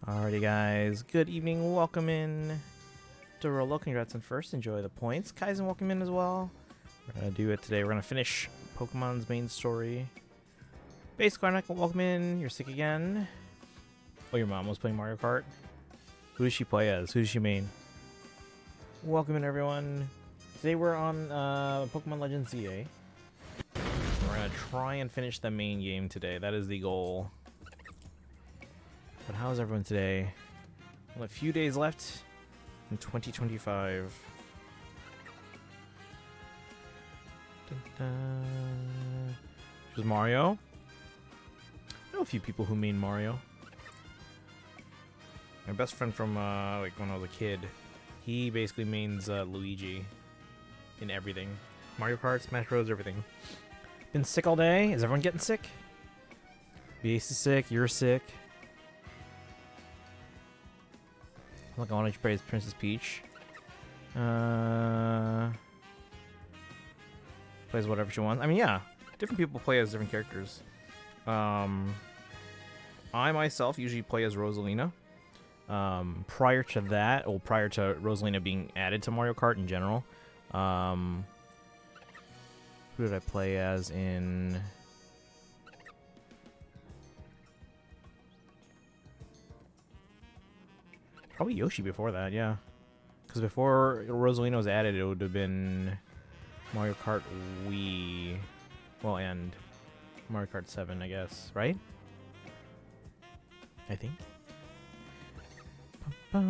Alrighty, guys. Good evening. Welcome in to Rolo. Congrats on first. Enjoy the points. Kaizen, welcome in as well. We're gonna do it today. We're gonna finish Pokemon's main story. Base Karnak, welcome in. You're sick again. Oh, your mom was playing Mario Kart. Who does she play as? Who does she main? Welcome in, everyone. Today we're on Pokemon Legends ZA. We're gonna try and finish the main game today. That is the goal. But how's everyone today? Well, a few days left in 2025. Dun, dun. There's Mario. I know a few people who main Mario. My best friend from like when I was a kid, he basically mains Luigi in everything. Mario Kart, Smash Bros, everything. Been sick all day. Is everyone getting sick? BACE is sick. You're sick. Look, I want to praise Princess Peach. Plays whatever she wants. I mean, yeah, different people play as different characters. I myself usually play as Rosalina. Prior to that, or prior to Rosalina being added to Mario Kart in general, who did I play as in? Probably Yoshi before that, yeah. Because before Rosalina was added, it would have been Mario Kart Wii. Well, and Mario Kart 7, I guess, right? I think. Let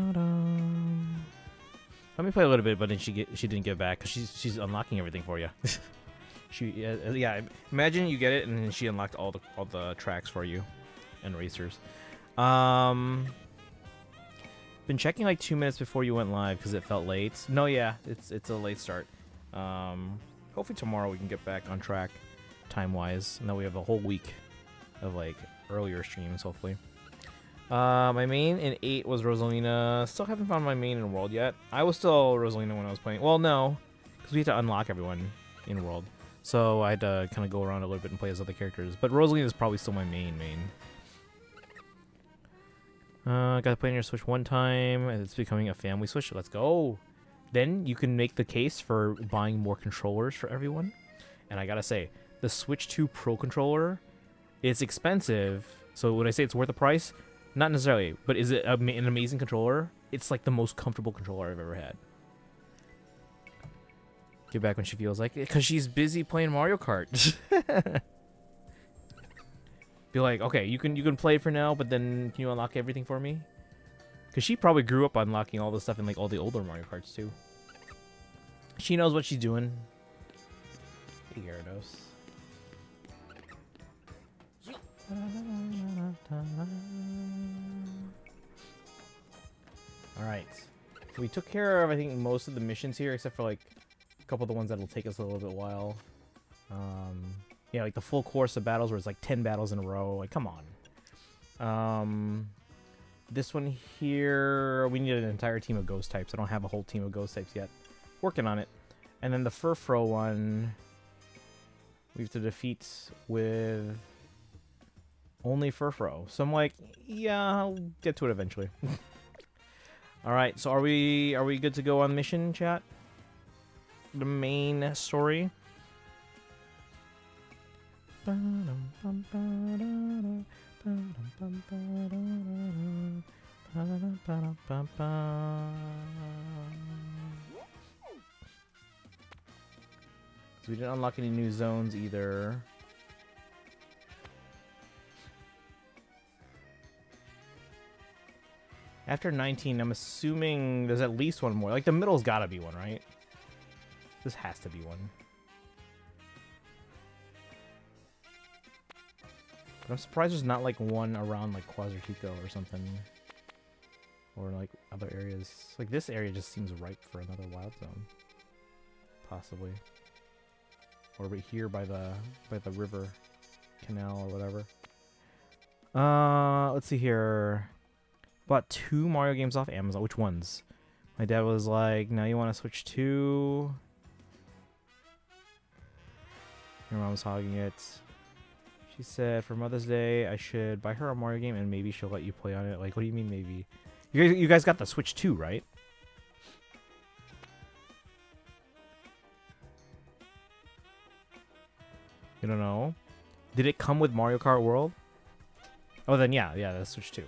me play a little bit, but then she didn't get back because she's unlocking everything for you. Yeah. Imagine you get it and then she unlocked all the tracks for you and racers. Been checking like 2 minutes before you went live because it felt late. No, yeah, it's a late start. Hopefully tomorrow we can get back on track time-wise, and then we have a whole week of like earlier streams, hopefully. My main in 8 was Rosalina. Still haven't found my main in World yet. I was still Rosalina when I was playing. Well, no, because we had to unlock everyone in World. So I had to kind of go around a little bit and play as other characters. But Rosalina is probably still my main. Got to play on your Switch one time, and it's becoming a family Switch. Let's go. Then you can make the case for buying more controllers for everyone. And I gotta say, the Switch 2 Pro controller, it's expensive. So when I say it's worth the price, not necessarily, but is it an amazing controller? It's like the most comfortable controller I've ever had. Get back when she feels like it, because she's busy playing Mario Kart. Be like, okay, you can play for now, but then can you unlock everything for me? Because she probably grew up unlocking all the stuff in like all the older Mario Karts too. She knows what she's doing. Hey, Gyarados. Alright. So we took care of, I think, most of the missions here, except for like a couple of the ones that'll take us a little bit while. Yeah, like the full course of battles where it's like 10 battles in a row. Like, come on. This one here, we need an entire team of ghost types. I don't have a whole team of ghost types yet. Working on it. And then the Furfro one, we have to defeat with only Furfro. So I'm like, yeah, I'll get to it eventually. Alright, so are we good to go on mission, chat? The main story. So we didn't unlock any new zones either. After 19, I'm assuming there's at least one more. Like, the middle's gotta be one, right? This has to be one. But I'm surprised there's not, like, one around, like, Quasartico or something. Or, like, other areas. Like, this area just seems ripe for another wild zone. Possibly. Or right here by the river canal or whatever. Let's see here. Bought 2 Mario games off Amazon. Which ones? My dad was like, now you want to switch to... Your mom's hogging it. She said for Mother's Day I should buy her a Mario game and maybe she'll let you play on it. Like, what do you mean maybe? You guys got the Switch 2, right? You don't know? Did it come with Mario Kart World? Oh, then yeah, that's Switch 2.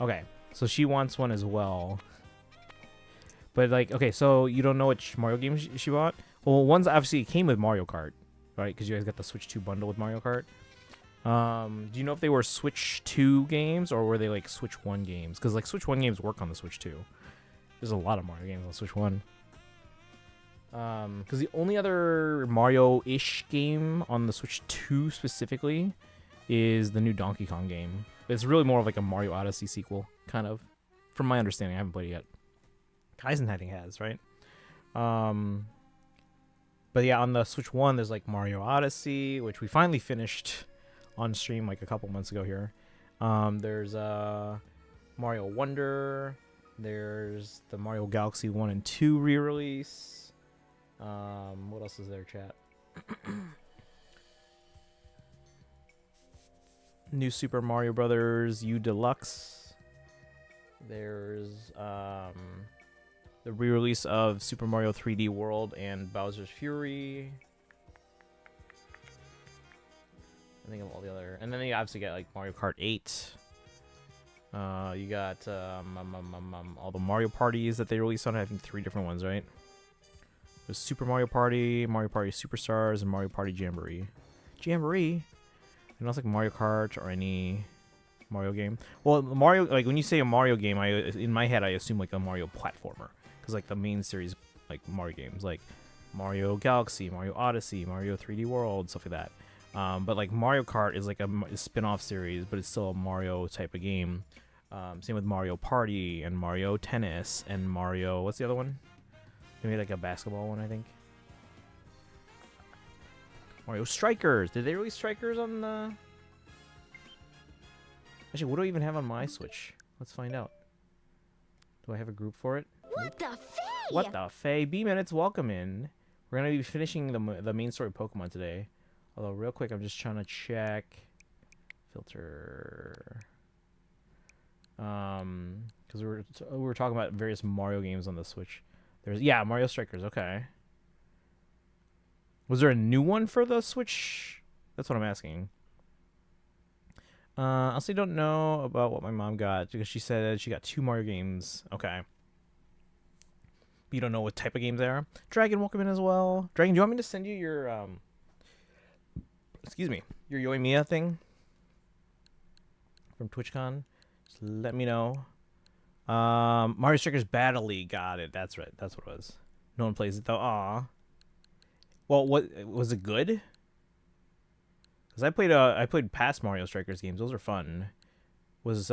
Okay, so she wants one as well. But like, okay, so you don't know which Mario game she bought? Well, one's obviously came with Mario Kart, right? Because you guys got the Switch 2 bundle with Mario Kart. Do you know if they were Switch 2 games or were they like Switch 1 games? Because like Switch 1 games work on the Switch 2. There's a lot of Mario games on Switch 1. Because the only other Mario-ish game on the Switch 2 specifically is the new Donkey Kong game. It's really more of like a Mario Odyssey sequel, kind of. From my understanding, I haven't played it yet. Kaizen, I think, has, right? But yeah, on the Switch 1, there's like Mario Odyssey, which we finally finished on stream like a couple months ago here. There's Mario Wonder. There's the Mario Galaxy 1 and 2 re-release. What else is there, chat? New Super Mario Brothers U Deluxe. There's the re-release of Super Mario 3D World and Bowser's Fury. I think of all the other, and then you obviously get like Mario Kart 8. You got all the Mario parties that they released on it. I think 3 different ones, right? There's Super Mario Party, Mario Party Superstars, and Mario Party Jamboree. Jamboree? And also like Mario Kart or any Mario game. Well, Mario, like when you say a Mario game, in my head I assume like a Mario platformer, because like the main series like Mario games like Mario Galaxy, Mario Odyssey, Mario 3D World, stuff like that. But like Mario Kart is like a spin-off series, but it's still a Mario type of game. Same with Mario Party and Mario Tennis and Mario, what's the other one? They made like a basketball one, I think. Mario Strikers. Did they release Strikers on the... Actually, what do I even have on my Switch? Let's find out. Do I have a group for it? What the fay? What the fay? B-Minutes, welcome in. We're going to be finishing the main story Pokemon today. Although, real quick, I'm just trying to check... Filter... Because we were talking about various Mario games on the Switch. Yeah, Mario Strikers, okay. Was there a new one for the Switch? That's what I'm asking. I also don't know about what my mom got, because she said she got 2 Mario games. Okay. But you don't know what type of games they are? Dragon, welcome in as well. Dragon, do you want me to send you your, excuse me, your Yoimiya thing? From TwitchCon? Just let me know. Mario Strikers Battle League, got it. That's right. That's what it was. No one plays it though. Aw. Well, what was it good? Because I played past Mario Strikers games. Those are fun. Was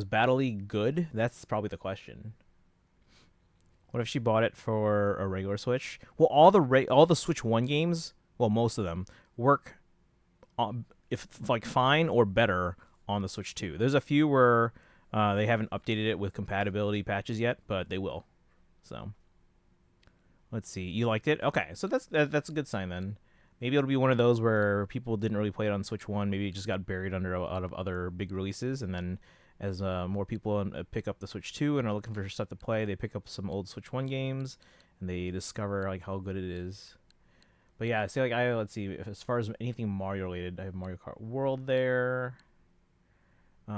Battle League good? That's probably the question. What if she bought it for a regular Switch? Well, all the Switch 1 games, well, most of them work if like fine or better on the Switch 2. There's a few where they haven't updated it with compatibility patches yet, but they will. So, let's see. You liked it? Okay, so that's a good sign then. Maybe it'll be one of those where people didn't really play it on Switch 1. Maybe it just got buried under a lot of other big releases, and then as more people pick up the Switch 2 and are looking for stuff to play, they pick up some old Switch 1 games, and they discover like how good it is. But yeah, see, like let's see. As far as anything Mario related, I have Mario Kart World there. Say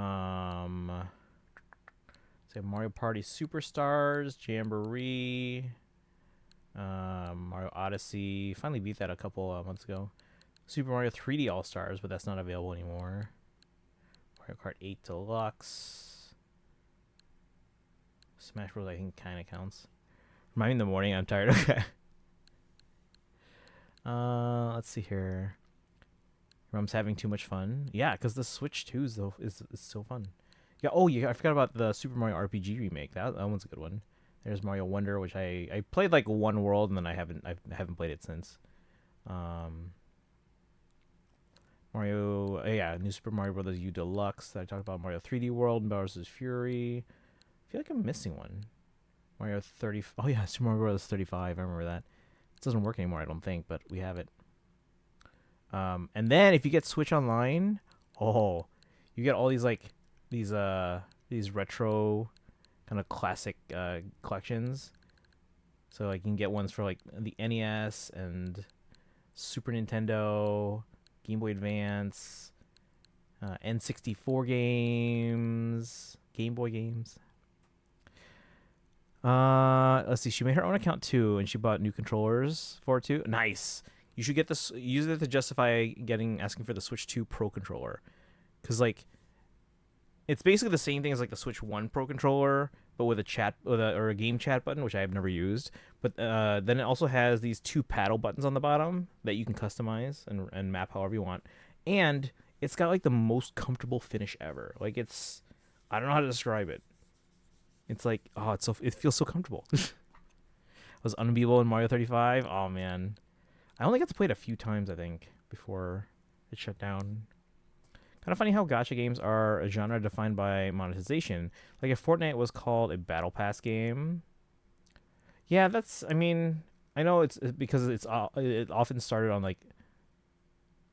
Mario Party Superstars, Jamboree, Mario Odyssey. Finally beat that a couple months ago. Super Mario 3D All Stars, but that's not available anymore. Mario Kart 8 Deluxe. Smash Bros. I think kind of counts. Remind me in the morning. I'm tired. Okay. Let's see here. Your mom's having too much fun. Yeah, because the Switch 2 is so fun. Yeah. Oh, yeah. I forgot about the Super Mario RPG remake. That one's a good one. There's Mario Wonder, which I played like one world and then I haven't played it since. Mario, yeah, New Super Mario Brothers U Deluxe. That I talked about. Mario 3D World and Bowser's Fury. I feel like I'm missing one. Mario 30. Oh yeah, Super Mario Brothers 35. I remember that. It doesn't work anymore, I don't think, but we have it. And then if you get Switch Online, Oh, you get all these like these retro kind of classic collections. So like you can get ones for like the NES and Super Nintendo, Game Boy Advance, N64 games, Game Boy games. Let's see. She made her own account too, and she bought new controllers for it too. Nice. You should get this. Use it to justify asking for the Switch 2 Pro controller, because like it's basically the same thing as like the Switch 1 Pro controller, but with a or a game chat button, which I have never used. But then it also has these two paddle buttons on the bottom that you can customize and map however you want, and it's got like the most comfortable finish ever. Like I don't know how to describe it. It's like, oh, it feels so comfortable. It was unbeatable in Mario 35. Oh man, I only got to play it a few times, I think, before it shut down. Kind of funny how gacha games are a genre defined by monetization. Like if Fortnite was called a battle pass game. Yeah, I mean, I know it's because it often started on like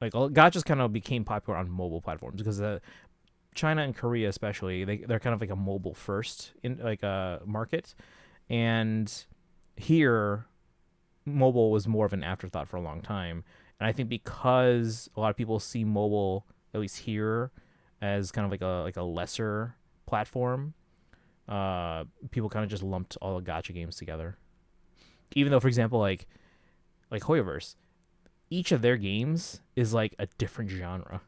gachas kind of became popular on mobile platforms because China and Korea especially, they're kind of like a mobile first in like a market, and here mobile was more of an afterthought for a long time. And I think because a lot of people see mobile, at least here, as kind of like a lesser platform, people kind of just lumped all the gacha games together. Even though, for example, like Hoyoverse, each of their games is like a different genre.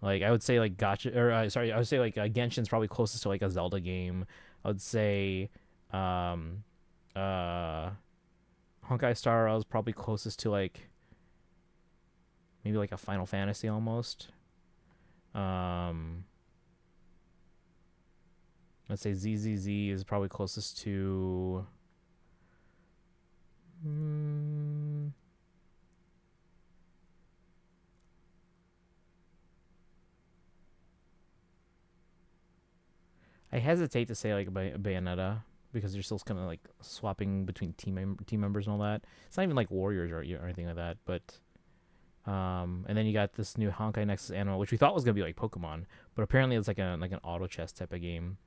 Like I would say like gacha, or I would say like Genshin's probably closest to like a Zelda game. I would say uh Honkai Star Rail is probably closest to like maybe like a Final Fantasy almost. Let's say ZZZ is probably closest to I hesitate to say like Bayonetta because you're still kind of like swapping between team members and all that. It's not even like warriors or anything like that, but and then you got this new Honkai Nexus Anima, which we thought was gonna be like Pokemon, but apparently it's like an auto chess type of game.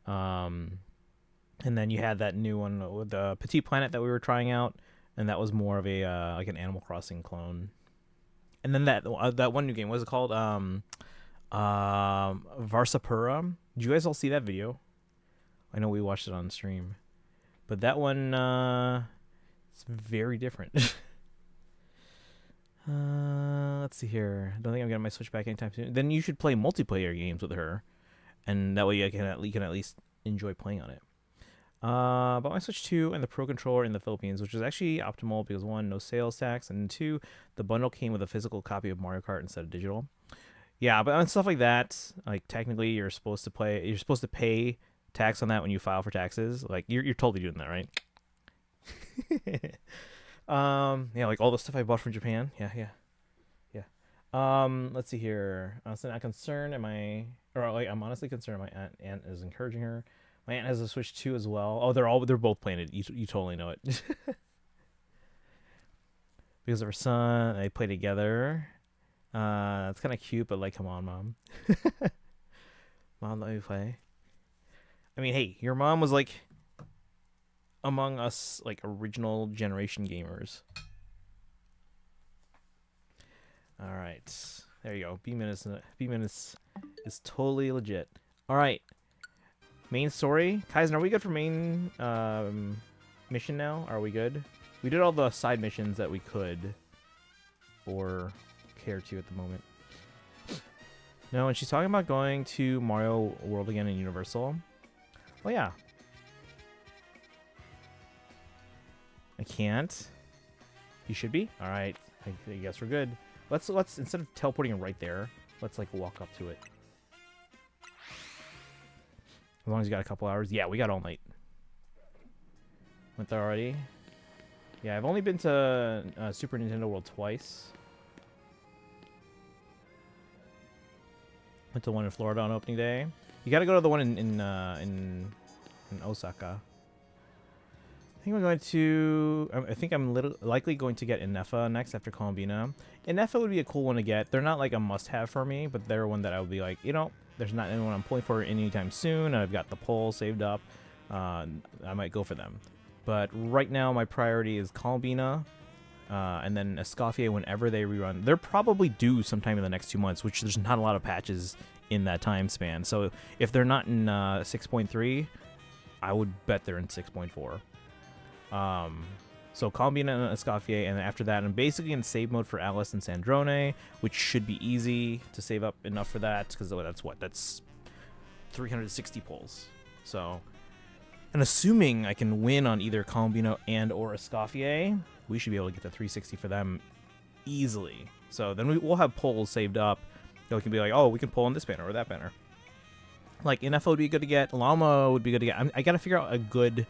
And then you had that new one with the Petit Planet that we were trying out, and that was more of a like an Animal Crossing clone. And then that one new game, what was it called? Varsapura. Did you guys all see that video? I know we watched it on stream, but that one it's very different. Let's see here. I don't think I'm getting my Switch back anytime soon. Then you should play multiplayer games with her, and that way you can at least enjoy playing on it. Bought my Switch 2 and the Pro Controller in the Philippines, which is actually optimal because 1, no sales tax, and 2, the bundle came with a physical copy of Mario Kart instead of digital. Yeah, but on stuff like that, like technically you're supposed to pay tax on that when you file for taxes. Like you're totally doing that, right? Yeah, like all the stuff I bought from Japan. Yeah. Let's see here. I'm not concerned. I'm honestly concerned. My aunt is encouraging her. My aunt has a Switch 2 as well. Oh, they're both playing it. You totally know it. Because of her son, they play together. That's kind of cute, but like, come on, mom. Mom, let me play. I mean, hey, your mom was like among us, like original generation gamers. All right, there you go. B minutes is totally legit. All right, main story. Kaizen, are we good for main mission now? Are we good? We did all the side missions that we could, or care to at the moment. No, and she's talking about going to Mario World again in Universal. Well, yeah. I can't. You should be. All right. I guess we're good. Let's instead of teleporting right there, let's like walk up to it. As long as you got a couple hours. Yeah, we got all night. Went there already. Yeah, I've only been to Super Nintendo World twice. Went to the one in Florida on opening day. You got to go to the one in Osaka. I think I'm going to. I think I'm likely going to get Inefa next after Columbina. Inefa would be a cool one to get. They're not like a must-have for me, but they're one that I would be like, there's not anyone I'm pulling for anytime soon. I've got the pull saved up. I might go for them. But right now, my priority is Columbina, and then Escoffier whenever they rerun. They're probably due sometime in the next 2 months, which there's not a lot of patches in that time span. So if they're not in 6.3, I would bet they're in 6.4. So Columbina and Escoffier, and then after that, I'm basically in save mode for Alice and Sandrone, which should be easy to save up enough for that, because that's 360 pulls. So, and assuming I can win on either Columbina and or Escoffier, we should be able to get to 360 for them easily. So then we'll have pulls saved up. We can be like, oh, we can pull on this banner or that banner. Like Inefa would be good to get. Llama would be good to get. I got to figure out a good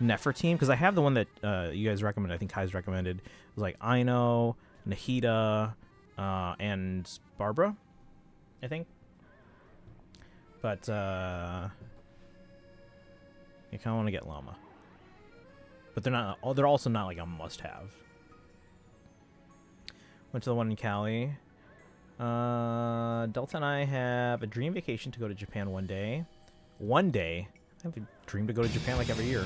Nefer team, because I have the one that you guys recommended. I think Kai's recommended. It was like Aino, Nahida, and Barbara, I think. But I kind of want to get Llama. But they're not. They're also not like a must-have. Went to the one in Cali. Delta and I have a dream vacation to go to Japan one day. One day. I have a dream to go to Japan like every year.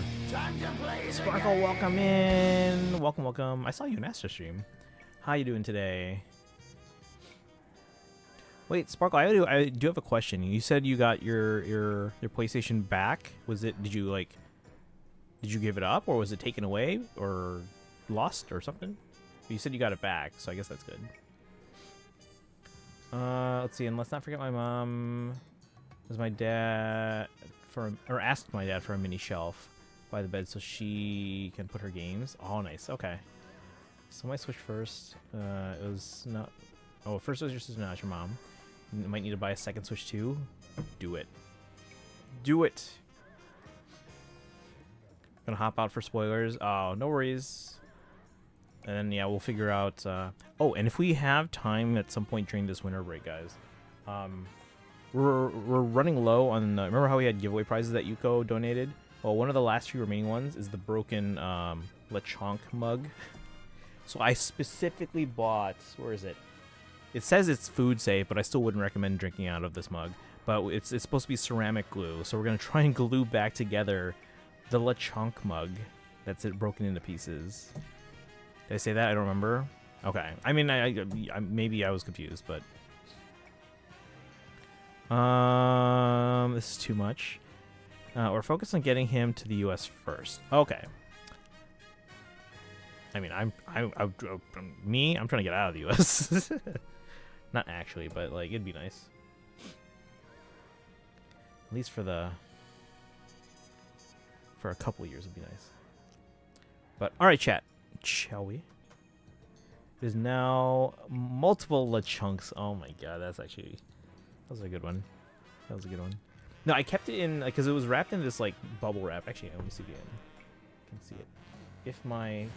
Sparkle, welcome in. Welcome, welcome. I saw you in Astro Stream. How you doing today? Wait, Sparkle, I do have a question. You said you got your PlayStation back. Was it? Did you give it up, or was it taken away, or lost, or something? You said you got it back, so I guess that's good. Let's see, and let's not forget my mom. Was my dad asked my dad for a mini shelf by the bed so she can put her games. Oh, nice. Okay. So my Switch first. It was not. Oh, first was your sister, not your mom. You might need to buy a second Switch too. Do it. Do it. Gonna hop out for spoilers. Oh, no worries. And then yeah, we'll figure out. Oh, and if we have time at some point during this winter break, guys, we're running low on. Remember how we had giveaway prizes that Yuko donated? Well, one of the last few remaining ones is the broken Lechonk mug. So I specifically bought. Where is it? It says it's food safe, but I still wouldn't recommend drinking out of this mug. But it's supposed to be ceramic glue, so we're gonna try and glue back together the Lechonk mug that's broken into pieces. Did I say that? I don't remember. Okay. I mean, I maybe I was confused, but this is too much. We're focused on getting him to the U.S. first. Okay. I mean, I'm trying to get out of the U.S. Not actually, but like it'd be nice. At least for a couple years would be nice. But all right, chat. Shall we? There's now multiple Lechonks. Oh my god, that was a good one. That was a good one. No, I kept it in because it was wrapped in this like bubble wrap. Actually, let me see again. I can see it. If my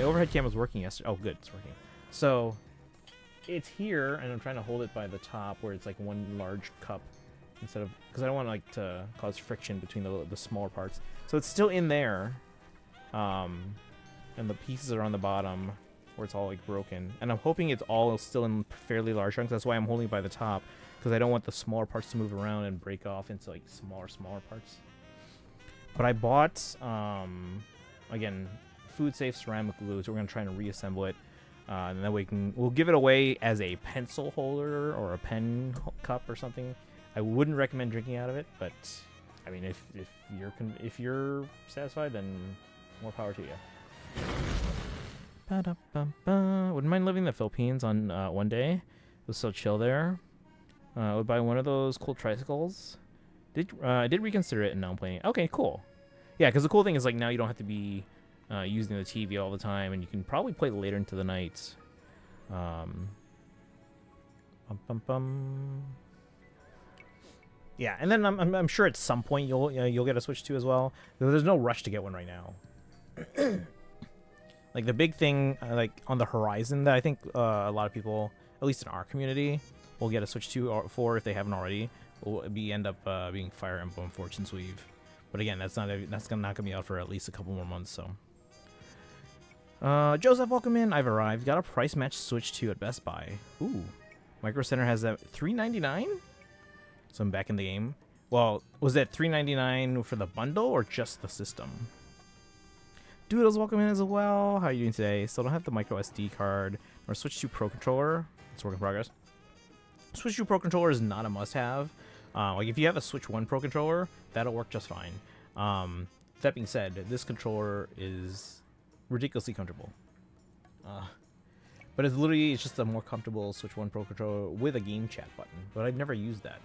overhead cam was working yesterday. Oh, good, it's working. So it's here, and I'm trying to hold it by the top where it's like one large cup instead of, because I don't want like to cause friction between the smaller parts. So it's still in there, and the pieces are on the bottom where it's all like broken. And I'm hoping it's all still in fairly large chunks. That's why I'm holding it by the top, because I don't want the smaller parts to move around and break off into like smaller parts. But I bought again, food safe ceramic glue, so we're gonna try and reassemble it, and then we'll give it away as a pencil holder or a pen cup or something. I wouldn't recommend drinking out of it, but I mean, if you're satisfied, then more power to you. Wouldn't mind living in the Philippines on one day. It was so chill there. I would buy one of those cool tricycles. I did reconsider it, and now I'm playing it. Okay, cool. Yeah, because the cool thing is like now you don't have to be using the TV all the time, and you can probably play later into the night. Yeah, and then I'm sure at some point you'll get a Switch 2 as well. There's no rush to get one right now. Like the big thing, like on the horizon, that I think a lot of people, at least in our community, will get a Switch 2 or 4 if they haven't already. Will end up being Fire Emblem Fortune's Weave, But again, that's not gonna be out for at least a couple more months. So, Joseph, welcome in. I've arrived. Got a price match Switch 2 at Best Buy. Ooh, Micro Center has that $3.99. So I'm back in the game. Well, was that $3.99 for the bundle or just the system? Doodles, welcome in as well. How are you doing today? Still don't have the micro SD card or Switch 2 Pro controller. It's a work in progress. Switch 2 Pro controller is not a must-have. Like if you have a Switch 1 Pro controller, that'll work just fine. That being said, this controller is ridiculously comfortable. But it's just a more comfortable Switch 1 Pro controller with a game chat button. But I've never used that.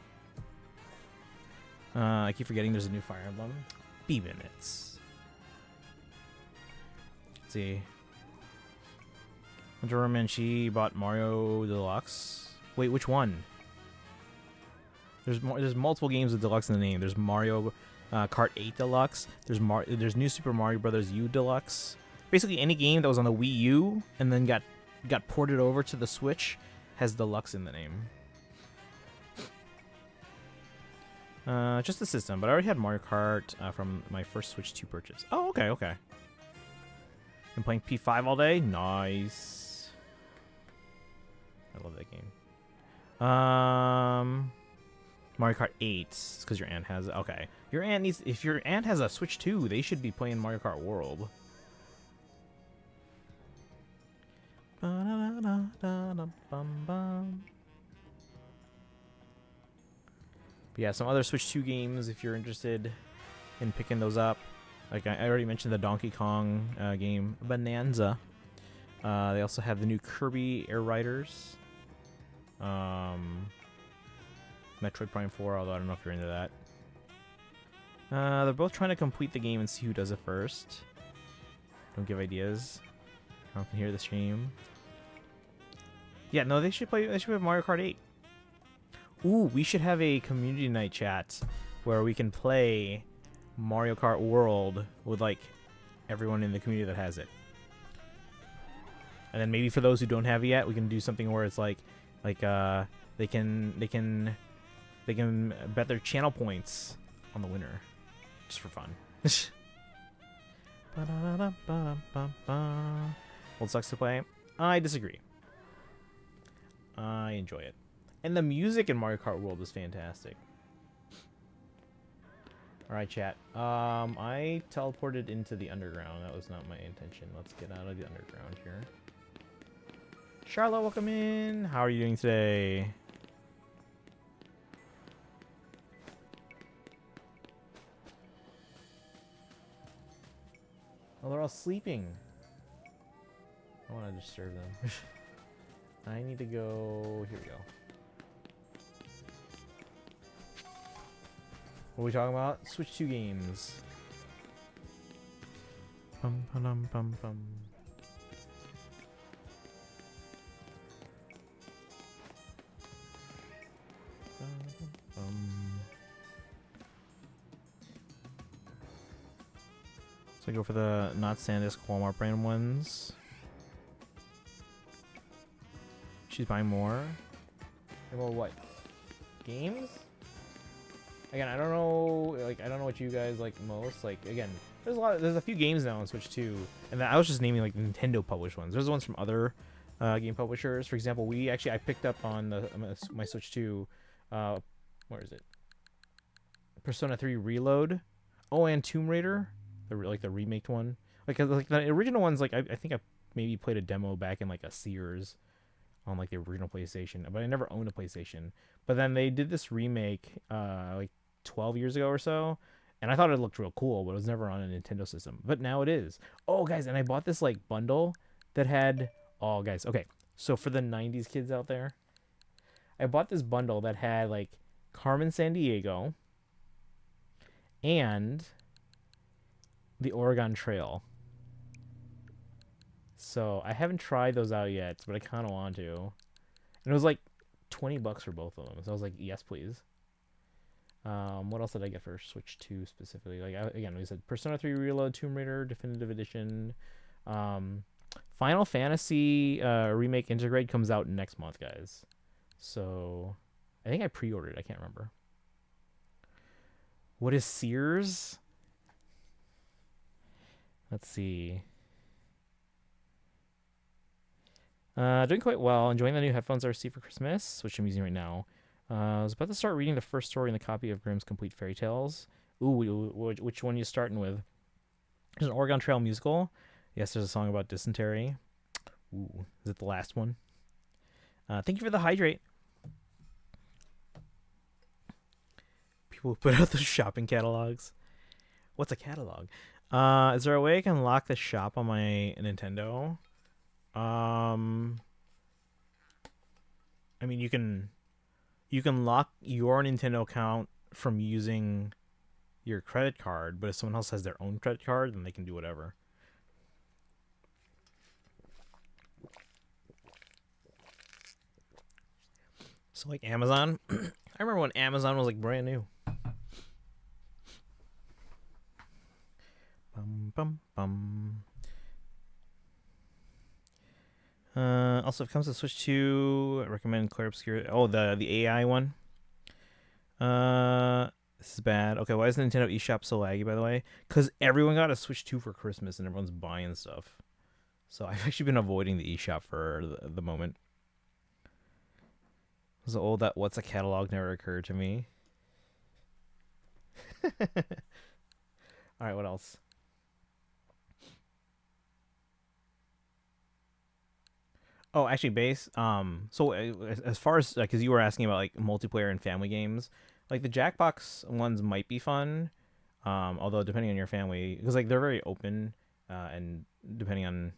I keep forgetting there's a new Fire Emblem. B minutes. Let's see. Hunter Roman, she bought Mario Deluxe. Wait, which one? There's multiple games with Deluxe in the name. There's Mario Kart 8 Deluxe. There's New Super Mario Brothers U Deluxe. Basically, any game that was on the Wii U and then got ported over to the Switch has Deluxe in the name. Just the system, but I already had Mario Kart from my first Switch 2 purchase. Oh, okay. Been playing P5 all day. Nice. I love that game. Mario Kart 8. It's because your aunt has it. Okay. If your aunt has a Switch 2, they should be playing Mario Kart World. But yeah, some other Switch 2 games if you're interested in picking those up. Like I already mentioned the Donkey Kong game, Bonanza. They also have the new Kirby Air Riders. Metroid Prime 4, although I don't know if you're into that. They're both trying to complete the game and see who does it first. Don't give ideas. I can hear the stream. Yeah, no, they should play Mario Kart 8. Ooh, we should have a community night chat where we can play Mario Kart World with like everyone in the community that has it. And then maybe for those who don't have it yet, we can do something where it's like they can bet their channel points on the winner, just for fun. Well, it sucks to play. I disagree. I enjoy it. And the music in Mario Kart World is fantastic. Alright, chat. I teleported into the underground. That was not my intention. Let's get out of the underground here. Charlotte, welcome in. How are you doing today? Oh, they're all sleeping. I want to disturb them. I need to go... Here we go. What are we talking about? Switch 2 games. Bum, bum, bum, bum. So I go for the not SanDisk Walmart brand ones. She's buying more. And more what? Games? Again, I don't know. Like, I don't know what you guys like most. Like, again, there's a few games now on Switch 2, and I was just naming like Nintendo published ones. There's ones from other game publishers. For example, I picked up on my Switch 2. Where is it? Persona 3 Reload. Oh, and Tomb Raider, the remaked one. Like the original ones. Like I think I maybe played a demo back in like a Sears on like the original PlayStation, but I never owned a PlayStation. But then they did this remake like 12 years ago or so, and I thought it looked real cool, but it was never on a Nintendo system. But now it is. Oh, guys, and I bought this like bundle that had... Oh, guys, okay. So for the 90s kids out there, I bought this bundle that had like Carmen Sandiego and the Oregon Trail. So I haven't tried those out yet, but I kind of want to. And it was like $20 for both of them. So I was like, yes, please. What else did I get for Switch 2 specifically? Like again, we said Persona 3 Reload, Tomb Raider Definitive Edition, Final Fantasy Remake Integrate comes out next month, guys. So I think I pre-ordered. I can't remember. What is Sears? Let's see. Doing quite well. Enjoying the new headphones I received for Christmas, which I'm using right now. I was about to start reading the first story in the copy of Grimm's Complete Fairy Tales. Ooh, which one are you starting with? There's an Oregon Trail musical. Yes, there's a song about dysentery. Ooh, is it the last one? Thank you for the hydrate. People put out the shopping catalogs. What's a catalog? Is there a way I can lock the shop on my Nintendo? I mean, you can lock your Nintendo account from using your credit card, but if someone else has their own credit card, then they can do whatever. So like Amazon, I remember when Amazon was like brand new. Bum bum bum. Also, if it comes to Switch 2, I recommend Clear Obscure. Oh, the AI one. This is bad. Okay, why is the Nintendo eShop so laggy, by the way? Because everyone got a Switch 2 for Christmas and everyone's buying stuff. So I've actually been avoiding the eShop for the moment. It was old that what's a catalog never occurred to me. Alright, what else? Oh, actually, base. So as far as because you were asking about like multiplayer and family games, like the Jackbox ones might be fun. Although depending on your family, because like they're very open, and depending on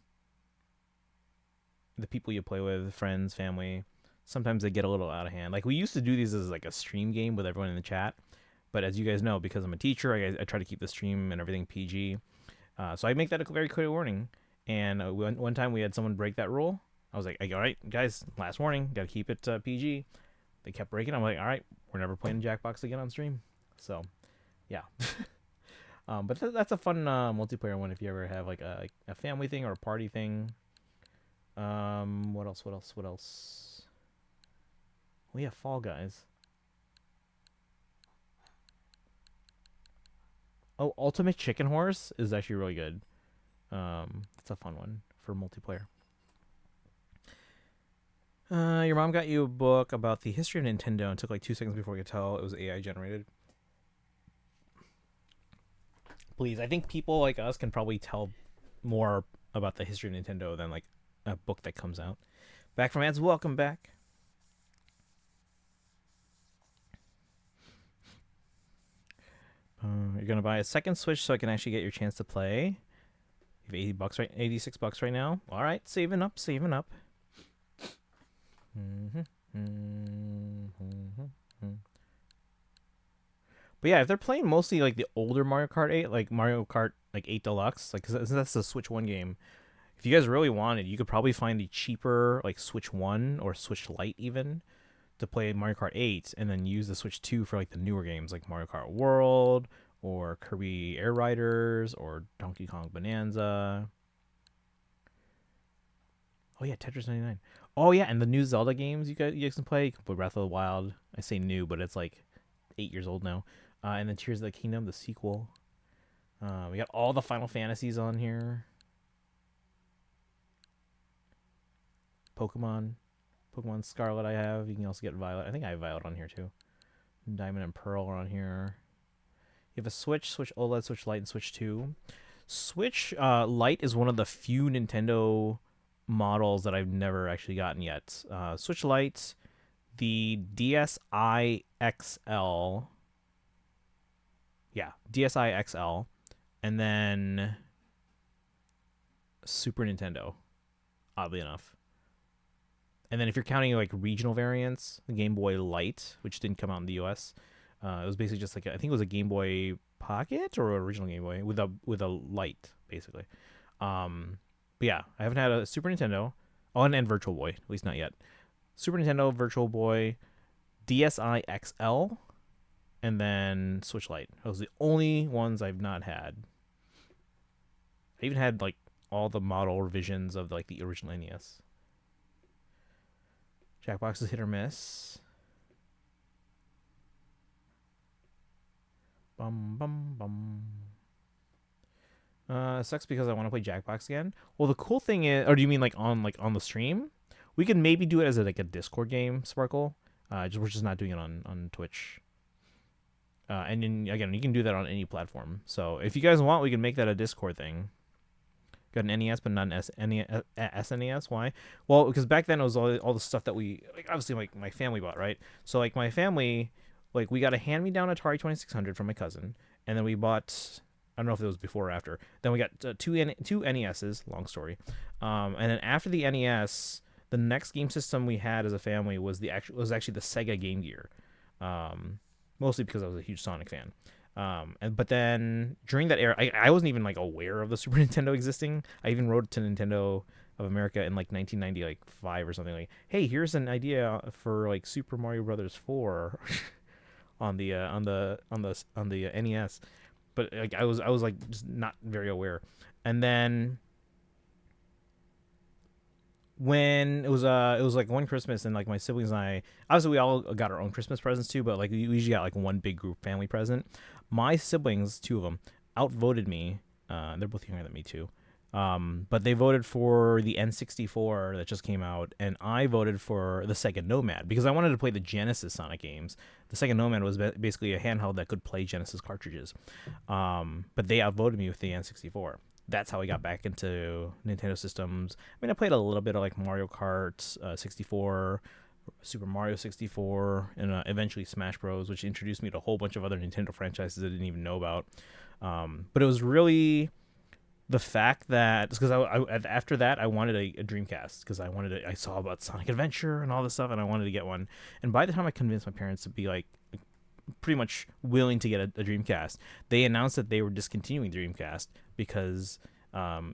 the people you play with, friends, family, sometimes they get a little out of hand. Like we used to do these as like a stream game with everyone in the chat, but as you guys know, because I'm a teacher, I try to keep the stream and everything PG. So I make that a very clear warning. And one time we had someone break that rule. I was like, all right, guys, last warning, got to keep it PG. They kept breaking. I'm like, all right, we're never playing Jackbox again on stream. So, yeah. But that's a fun multiplayer one if you ever have like a family thing or a party thing. What else? What else? What else? We have Fall Guys. Oh, Ultimate Chicken Horse is actually really good. It's a fun one for multiplayer. Your mom got you a book about the history of Nintendo and took like 2 seconds before you could tell it was AI generated. Please, I think people like us can probably tell more about the history of Nintendo than like a book that comes out. Back from ads, welcome back. You're gonna buy a second Switch so I can actually get your chance to play. You have $80 right, $86 right now. All right, saving up, saving up. But yeah, if they're playing mostly like the older Mario Kart 8, like Mario Kart like 8 Deluxe, like cause that's the Switch 1 game. If you guys really wanted, you could probably find the cheaper like Switch 1 or Switch Lite even to play Mario Kart 8 and then use the Switch 2 for like the newer games like Mario Kart World or Kirby Air Riders or Donkey Kong Bonanza. Oh yeah, Tetris 99. Oh yeah, and the new Zelda games you guys can play. You can play Breath of the Wild. I say new, but it's like 8 years old now. And then Tears of the Kingdom, the sequel. We got all the Final Fantasies on here. Pokemon Scarlet I have. You can also get Violet. I think I have Violet on here too. Diamond and Pearl are on here. You have a Switch OLED, Switch Lite, and Switch 2. Switch Lite is one of the few Nintendo models that I've never actually gotten yet. Switch Lite, the DSi XL. Yeah, DSi XL. And then Super Nintendo, oddly enough. And then if you're counting like regional variants, the Game Boy Light, which didn't come out in the US, it was basically just like I think it was a Game Boy Pocket or original Game Boy with a light basically. But yeah, I haven't had a Super Nintendo. Oh, and Virtual Boy, at least not yet. Super Nintendo, Virtual Boy, DSi XL, and then Switch Lite. Those are the only ones I've not had. I even had like all the model revisions of like the original NES. Jackbox is hit or miss. Bum bum bum. Sucks because I want to play Jackbox again. Well, the cool thing is, or do you mean like on the stream? We could maybe do it as like a Discord game, Sparkle. We're just not doing it on Twitch. And then, again, you can do that on any platform. So if you guys want, we can make that a Discord thing. Got an NES, but not an SNES. Why? Well, because back then it was all the stuff that we like. Obviously, like my family bought, right? So like my family, like we got a hand-me-down Atari 2600 from my cousin, and then we bought. I don't know if it was before or after. Then we got two NESs. Long story. And then after the NES, the next game system we had as a family was actually the Sega Game Gear. Mostly because I was a huge Sonic fan. But then during that era, I wasn't even like aware of the Super Nintendo existing. I even wrote to Nintendo of America in like 1995 or something, like, "Hey, here's an idea for like Super Mario Brothers 4 on the NES." But like I was like just not very aware. And then when it was like one Christmas, and like my siblings and I, obviously we all got our own Christmas presents too, but like we usually got like one big group family present. My siblings, two of them, outvoted me. They're both younger than me too. But they voted for the N64 that just came out, and I voted for the Sega Nomad because I wanted to play the Genesis Sonic games. The Sega Nomad was basically a handheld that could play Genesis cartridges. But they outvoted me with the N64. That's how I got back into Nintendo systems. I mean, I played a little bit of like Mario Kart 64, Super Mario 64, and eventually Smash Bros, which introduced me to a whole bunch of other Nintendo franchises I didn't even know about. But it was really the fact that, because after that I wanted a Dreamcast, because I saw about Sonic Adventure and all this stuff, and I wanted to get one. And by the time I convinced my parents to be like pretty much willing to get a Dreamcast, they announced that they were discontinuing Dreamcast because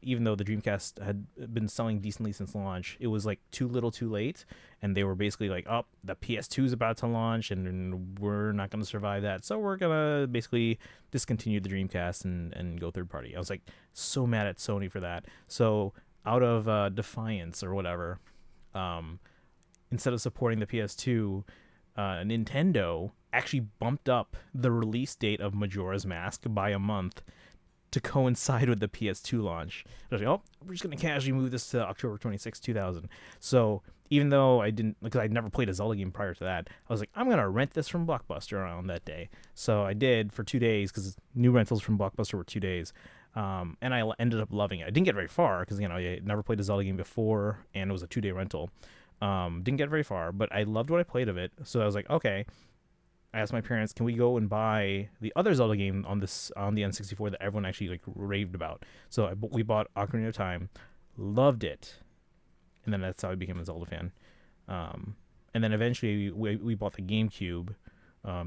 even though the Dreamcast had been selling decently since launch, it was like too little too late, and they were basically like, "Oh, the PS2 is about to launch and we're not going to survive that, so we're going to basically discontinue the Dreamcast and go third party." I was like so mad at Sony for that. So out of defiance or whatever, instead of supporting the PS2, Nintendo actually bumped up the release date of Majora's Mask by a month to coincide with the PS2 launch. I was like, "Oh, we're just going to casually move this to October 26, 2000. So even though I didn't, because I'd never played a Zelda game prior to that, I was like, I'm going to rent this from Blockbuster on that day. So I did for 2 days, because new rentals from Blockbuster were 2 days. And I ended up loving it. I didn't get very far because, I had never played a Zelda game before, and it was a 2-day rental. Didn't get very far, but I loved what I played of it. So I was like, okay. I asked my parents, can we go and buy the other Zelda game on the N64 that everyone actually like raved about? So we bought Ocarina of Time, loved it, and then that's how I became a Zelda fan. And then eventually we bought the GameCube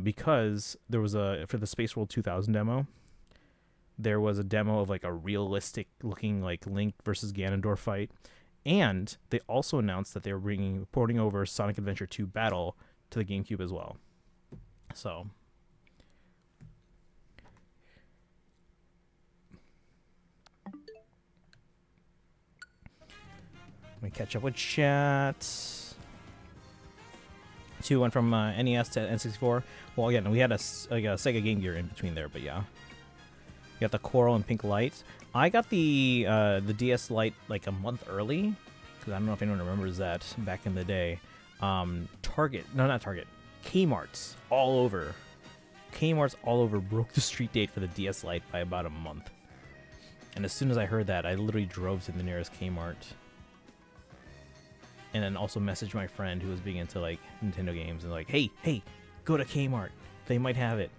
because there was for the Space World 2000 demo, there was a demo of like a realistic looking like Link versus Ganondorf fight, and they also announced that they were porting over Sonic Adventure 2 Battle to the GameCube as well. So let me catch up with chat. 2 went from NES to N64. Well, again, we had a Sega Game Gear in between there, but yeah. We got the Coral and Pink Light. I got the DS Lite like a month early, because I don't know if anyone remembers that back in the day. Not Target. Kmart's all over broke the street date for the DS Lite by about a month. And as soon as I heard that, I literally drove to the nearest Kmart. And then also messaged my friend who was being into like Nintendo games and like, hey, go to Kmart. They might have it.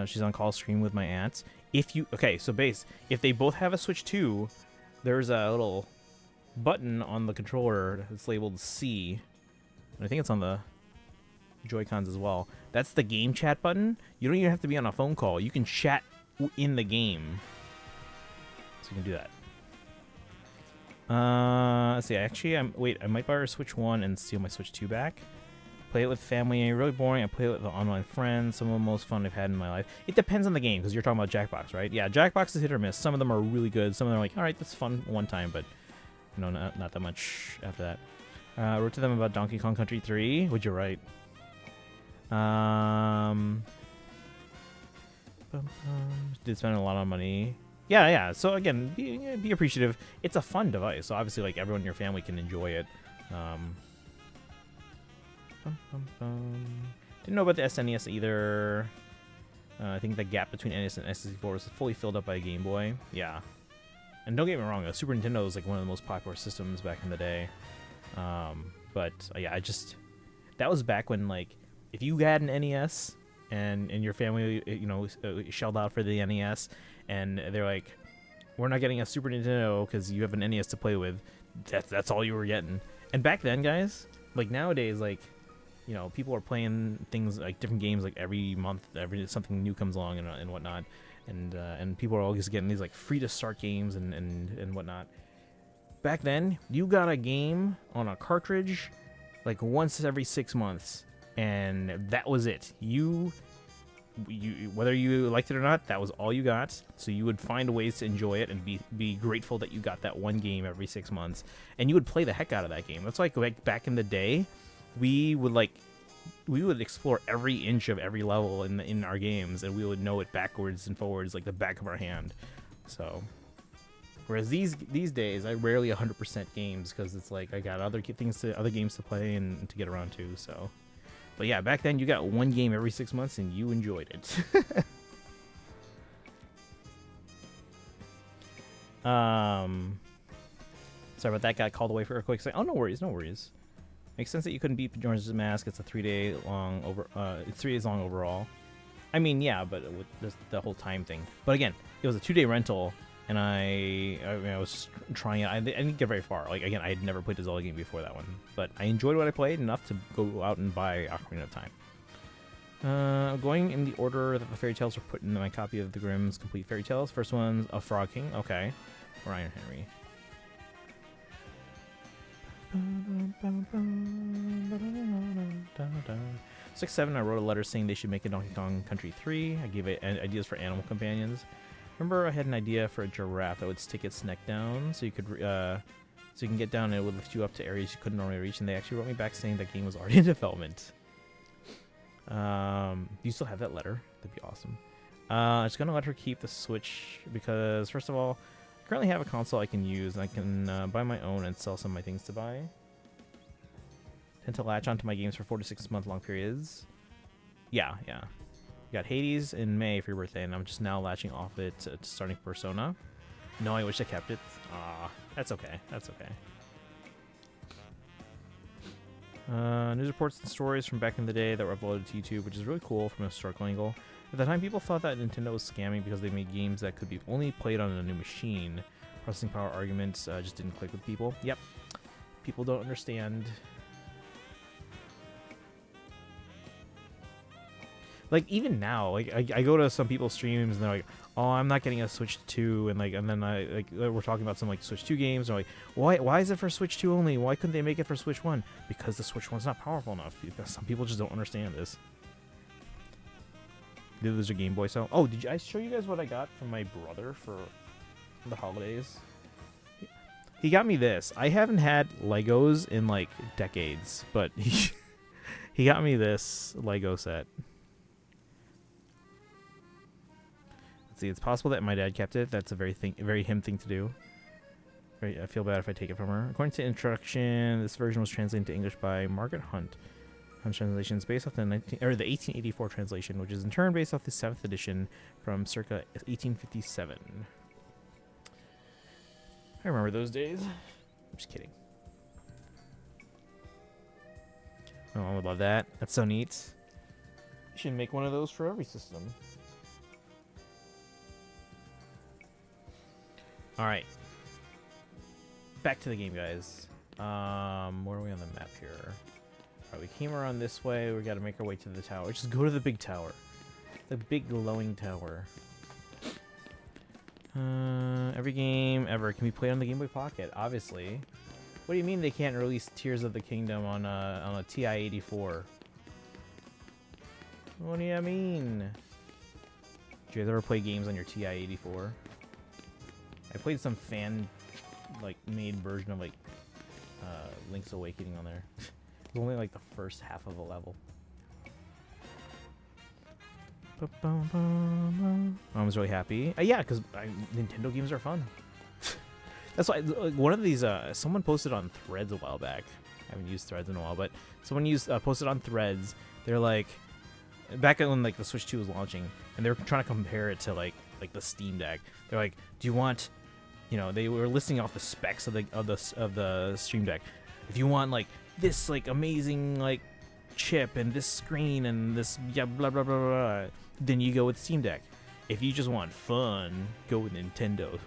She's on call stream with my aunts. If they both have a Switch 2, there's a little button on the controller that's labeled C. And I think it's on the Joy-Cons as well. That's the game chat button. You don't even have to be on a phone call. You can chat in the game. So you can do that. Let's see. Actually, I might buy her Switch 1 and steal my Switch 2 back. Play it with family, really boring. I play it with online friends. Some of the most fun I've had in my life. It depends on the game, because you're talking about Jackbox, right? Yeah, Jackbox is hit or miss. Some of them are really good. Some of them are like, all right, that's fun one time, but not that much after that. Wrote to them about Donkey Kong Country 3. Would you write? Did spend a lot of money. Yeah. So again, be appreciative. It's a fun device, so obviously, like, everyone in your family can enjoy it. Didn't know about the SNES either. I think the gap between NES and N64 was fully filled up by Game Boy. Yeah. And don't get me wrong, Super Nintendo was like one of the most popular systems back in the day. But yeah, that was back when, like, if you had an NES and your family, shelled out for the NES, and they're like, we're not getting a Super Nintendo because you have an NES to play with, that's all you were getting. And back then, guys, like, nowadays, like, people are playing things like different games like every month, something new comes along and whatnot, and people are always getting these like free to start games and whatnot. Back then, you got a game on a cartridge like once every 6 months, and that was it. You whether you liked it or not, that was all you got. So you would find ways to enjoy it and be grateful that you got that one game every 6 months, and you would play the heck out of that game. That's like back in the day. We would explore every inch of every level in our games, and we would know it backwards and forwards like the back of our hand. So, whereas these days, I rarely 100% games because it's like I got other games to play and to get around to. So, but yeah, back then you got one game every 6 months and you enjoyed it. Sorry about that. Got called away for a quick second. Oh, no worries. Makes sense that you couldn't beat Majora's Mask. It's a 3 day long it's 3 days long overall. I mean, yeah, but with the whole time thing. But again, it was a 2 day rental, and I was just trying it. I didn't get very far. Like, again, I had never played the Zelda game before that one, but I enjoyed what I played enough to go out and buy Ocarina of Time. Going in the order that the fairy tales are put in my copy of the Grimm's Complete Fairy Tales. First one's A Frog King. Okay, Ryan Henry. Six, 7, I wrote a letter saying they should make a Donkey Kong Country 3. I gave it ideas for animal companions. Remember, I had an idea for a giraffe that would stick its neck down so you could so you can get down and it would lift you up to areas you couldn't normally reach. And they actually wrote me back saying that game was already in development. Do you still have that letter? That'd be awesome. I'm just gonna let her keep the Switch because, first of all, I currently have a console I can use, and I can buy my own and sell some of my things to buy. Tend to latch onto my games for 4 to 6 month long periods. Yeah. You got Hades in May for your birthday, and I'm just now latching off it to starting Persona. No, I wish I kept it. That's okay. News reports and stories from back in the day that were uploaded to YouTube, which is really cool from a historical angle. At the time, people thought that Nintendo was scamming because they made games that could be only played on a new machine. Processing power arguments just didn't click with people. Yep. People don't understand. Like, even now, like, I go to some people's streams and they're like, oh, I'm not getting a Switch 2, and then we're talking about some like Switch 2 games, and they're like, why is it for Switch 2 only? Why couldn't they make it for Switch 1? Because the Switch 1's not powerful enough. Because some people just don't understand this. Did those are Game Boy so? Oh, did I show you guys what I got from my brother for the holidays? He got me this. I haven't had Legos in like decades, but he got me this Lego set. See, it's possible that my dad kept it. That's a very him thing to do. I feel bad if I take it from her. According to introduction, this version was translated to English by Margaret Hunt. Hunt's translation is based off the 1884 translation, which is in turn based off the 7th edition from circa 1857. I remember those days. I'm just kidding. Oh, I would love that. That's so neat. You should make one of those for every system. Alright. Back to the game, guys. Where are we on the map here? Alright, we came around this way. We gotta make our way to the tower. Just go to the big tower. The big glowing tower. Every game ever can be played on the Game Boy Pocket, obviously. What do you mean they can't release Tears of the Kingdom on a TI-84? What do you mean? Did you guys ever play games on your TI-84? I played some fan, made version of, Link's Awakening on there. It's only like the first half of a level. I was really happy. Yeah, because Nintendo games are fun. That's why one of these. Someone posted on Threads a while back. I haven't used Threads in a while, but someone posted on Threads. They're like, back when like the Switch 2 was launching, and they were trying to compare it to like the Steam Deck. They're like, do you want, they were listing off the specs of the Stream Deck. If you want like this like amazing like chip and this screen and this blah blah blah blah, then you go with Steam Deck. If you just want fun, go with Nintendo.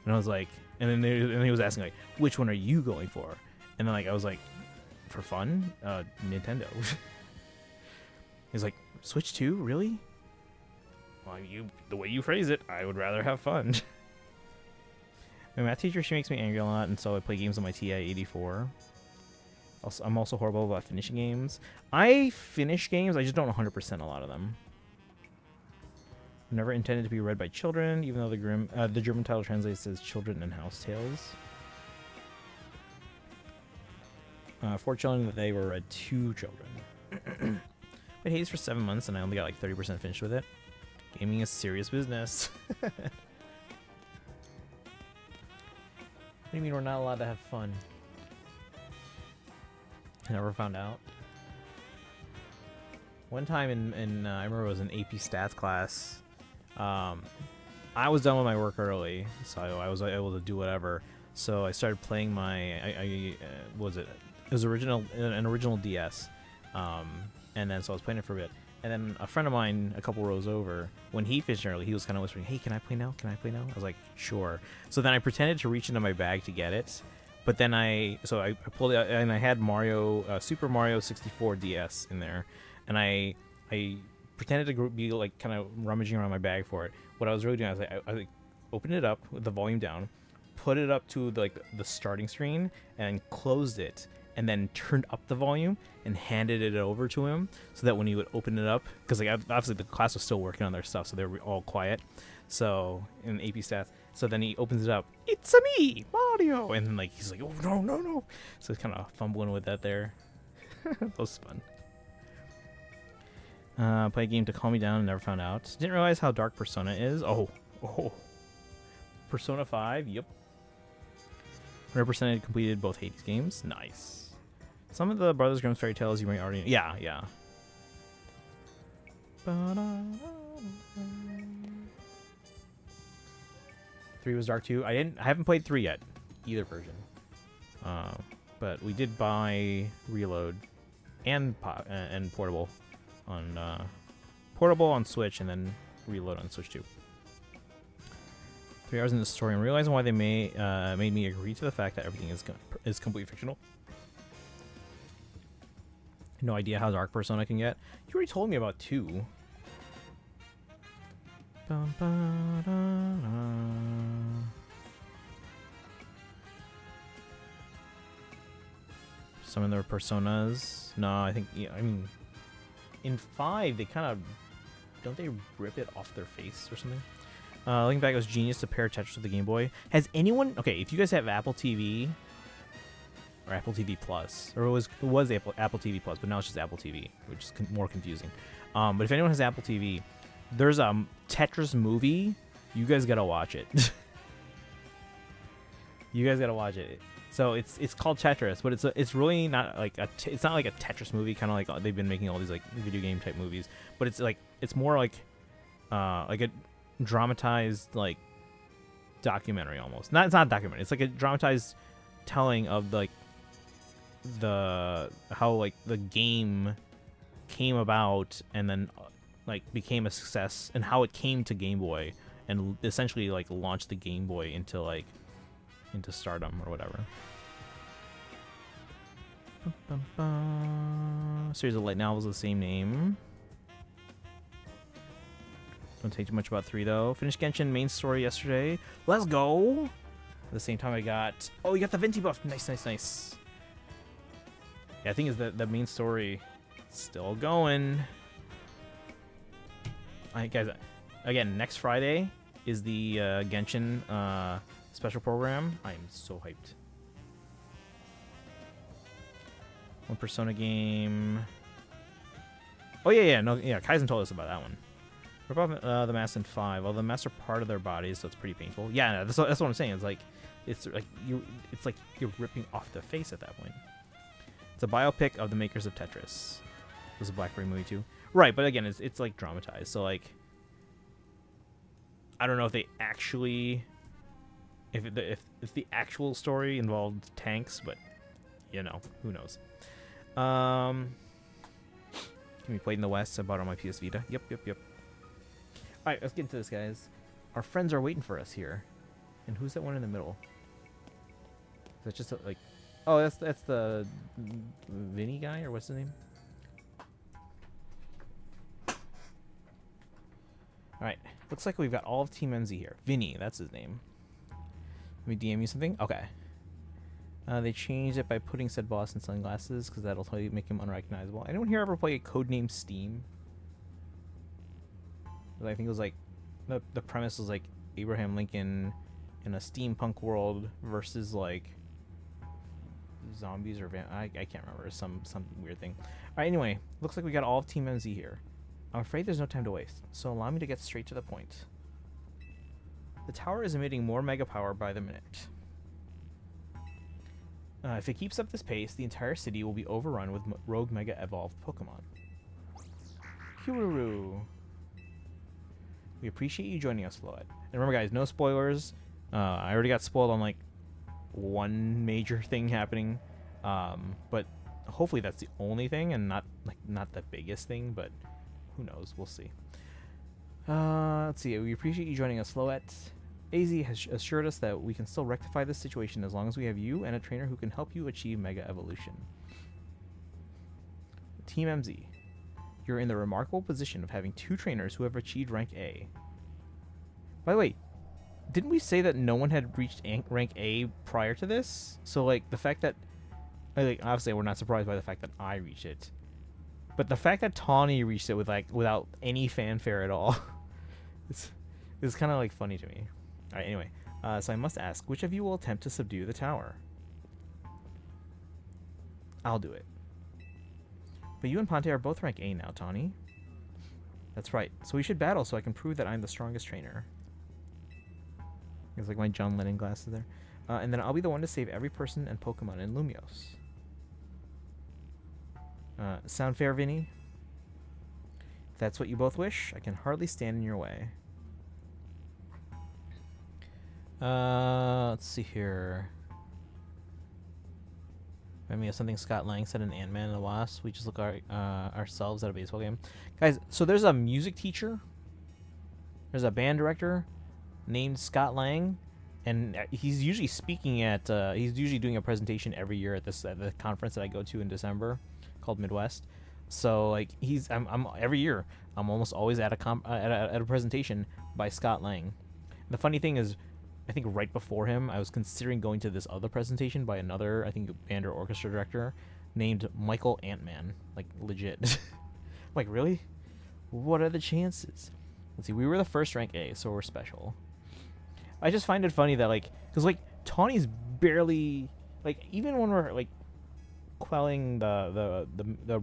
And I was like, and he was asking like, which one are you going for? And then like I was like, for fun, Nintendo. He's like, Switch 2, really? Well, the way you phrase it, I would rather have fun. My math teacher, she makes me angry a lot, and so I play games on my TI-84. I'm also horrible about finishing games. I finish games, I just don't 100% a lot of them. Never intended to be read by children, even though the German title translates as Children and House Tales. For children, that they were read to children. I Hades for 7 months, and I only got like 30% finished with it. Gaming is serious business. What do you mean we're not allowed to have fun? I never found out. One time in I remember it was an AP Stats class. I was done with my work early, so I was able to do whatever. So I started playing my what was it? It was an original DS, and then so I was playing it for a bit. And then a friend of mine, a couple rows over, when he finished early, he was kind of whispering, "Hey, can I play now? Can I play now?" I was like, "Sure." So then I pretended to reach into my bag to get it, but then I pulled it out, and I had Super Mario 64 DS in there, and I pretended to be like kind of rummaging around my bag for it. What I was really doing, I opened it up with the volume down, put it up to the starting screen, and closed it, and then turned up the volume and handed it over to him, so that when he would open it up, because like obviously the class was still working on their stuff, so they were all quiet. So in AP Stats, so then he opens it up. It's a me, Mario, and then like he's like, "Oh no, no, no!" So he's kind of fumbling with that there. That was fun. Play a game to calm me down and never found out. Didn't realize how dark Persona is. Oh. Persona 5, yep. 100% completed both Hades games. Nice. Some of the Brothers Grimm's fairy tales you may already know. Yeah. 3 was dark too. I haven't played 3 yet. Either version. But we did buy Reload and Portable on Switch, and then Reload on Switch 2. 3 hours in the story, and realizing why they made me agree to the fact that everything is completely fictional. No idea how dark Persona can get. You already told me about 2. Some of their Personas. No, I think in 5 they kind of don't they rip it off their face or something. Looking back, it was genius to pair Tetris with the Game Boy. Has anyone... Okay, if you guys have Apple TV... Or Apple TV Plus. Or it was Apple TV Plus, but now it's just Apple TV, which is more confusing. But if anyone has Apple TV, there's a Tetris movie. You guys gotta watch it. You guys gotta watch it. So it's called Tetris, but it's really not like it's not like a Tetris movie, kind of like they've been making all these like video game type movies. But it's more like a dramatized like documentary almost. It's not a documentary. It's like a dramatized telling of like how like the game came about and then like became a success, and how it came to Game Boy and essentially like launched the Game Boy into stardom or whatever. Series of light novels of the same name. Don't take too much about 3 though. Finished Genshin main story yesterday. Let's go! At the same time I got... Oh, you got the Venti buff. Nice. Yeah, I think is the main story still going. Alright guys, again, next Friday is the Genshin special program. I am so hyped. One Persona game. Oh yeah, no, yeah. Kaizen told us about that one. Rip off the masks in 5. Well, the masks are part of their bodies, so it's pretty painful. Yeah, no, that's what I'm saying. It's like you're ripping off the face at that point. It's a biopic of the makers of Tetris. It was a Blackberry movie too, right? But again, it's like dramatized, so like I don't know if they actually if the actual story involved tanks, but you know, who knows. Can be played in the West. I bought it on my PS Vita. Yep. Alright, let's get into this, guys. Our friends are waiting for us here. And who's that one in the middle? Is that just like... Oh, that's the Vinny guy, or what's his name? Alright, looks like we've got all of Team MZ here. Vinny, that's his name. Let me DM you something? Okay. They changed it by putting said boss in sunglasses, because that'll tell you make him unrecognizable. Anyone here ever play a Codename Steam? I think it was like the premise was like Abraham Lincoln in a steampunk world versus like zombies or I can't remember, some weird thing. All right, anyway, looks like we got all of Team MZ here. I'm afraid there's no time to waste, so allow me to get straight to the point. The tower is emitting more mega power by the minute. If it keeps up this pace, the entire city will be overrun with rogue mega evolved Pokemon. Kururu. We appreciate you joining us, Floyd. And remember, guys, no spoilers. I already got spoiled on like one major thing happening, but hopefully that's the only thing and not the biggest thing. But who knows? We'll see. Let's see. We appreciate you joining us, Floette. AZ has assured us that we can still rectify this situation as long as we have you and a trainer who can help you achieve Mega Evolution. Team MZ. You're in the remarkable position of having 2 trainers who have achieved rank A. By the way, didn't we say that no one had reached rank A prior to this? So, like, the fact that... Like, obviously, we're not surprised by the fact that I reached it. But the fact that Tawny reached it with, like, without any fanfare at all... it's kind of, like, funny to me. Alright, anyway. So I must ask, which of you will attempt to subdue the tower? I'll do it. But you and Ponte are both rank A now, Tawny. That's right. So we should battle so I can prove that I'm the strongest trainer. It's like my John Lennon glasses there. And then I'll be the one to save every person and Pokemon in Lumios. Sound fair, Vinny? If that's what you both wish, I can hardly stand in your way. Let's see here. Remind me of something Scott Lang said in Ant-Man and the Wasp. We just look ourselves at a baseball game. Guys, so there's a music teacher. There's a band director named Scott Lang. And he's usually speaking at... he's usually doing a presentation every year at the conference that I go to in December called Midwest. So, like, I'm every year, I'm almost always at a presentation by Scott Lang. The funny thing is, I think right before him, I was considering going to this other presentation by another, I think, band or orchestra director named Michael Ant-Man. Like, legit. I'm like, really? What are the chances? Let's see, we were the first rank A, so we're special. I just find it funny that, like, because, like, Tawny's barely, like, even when we're, like, quelling the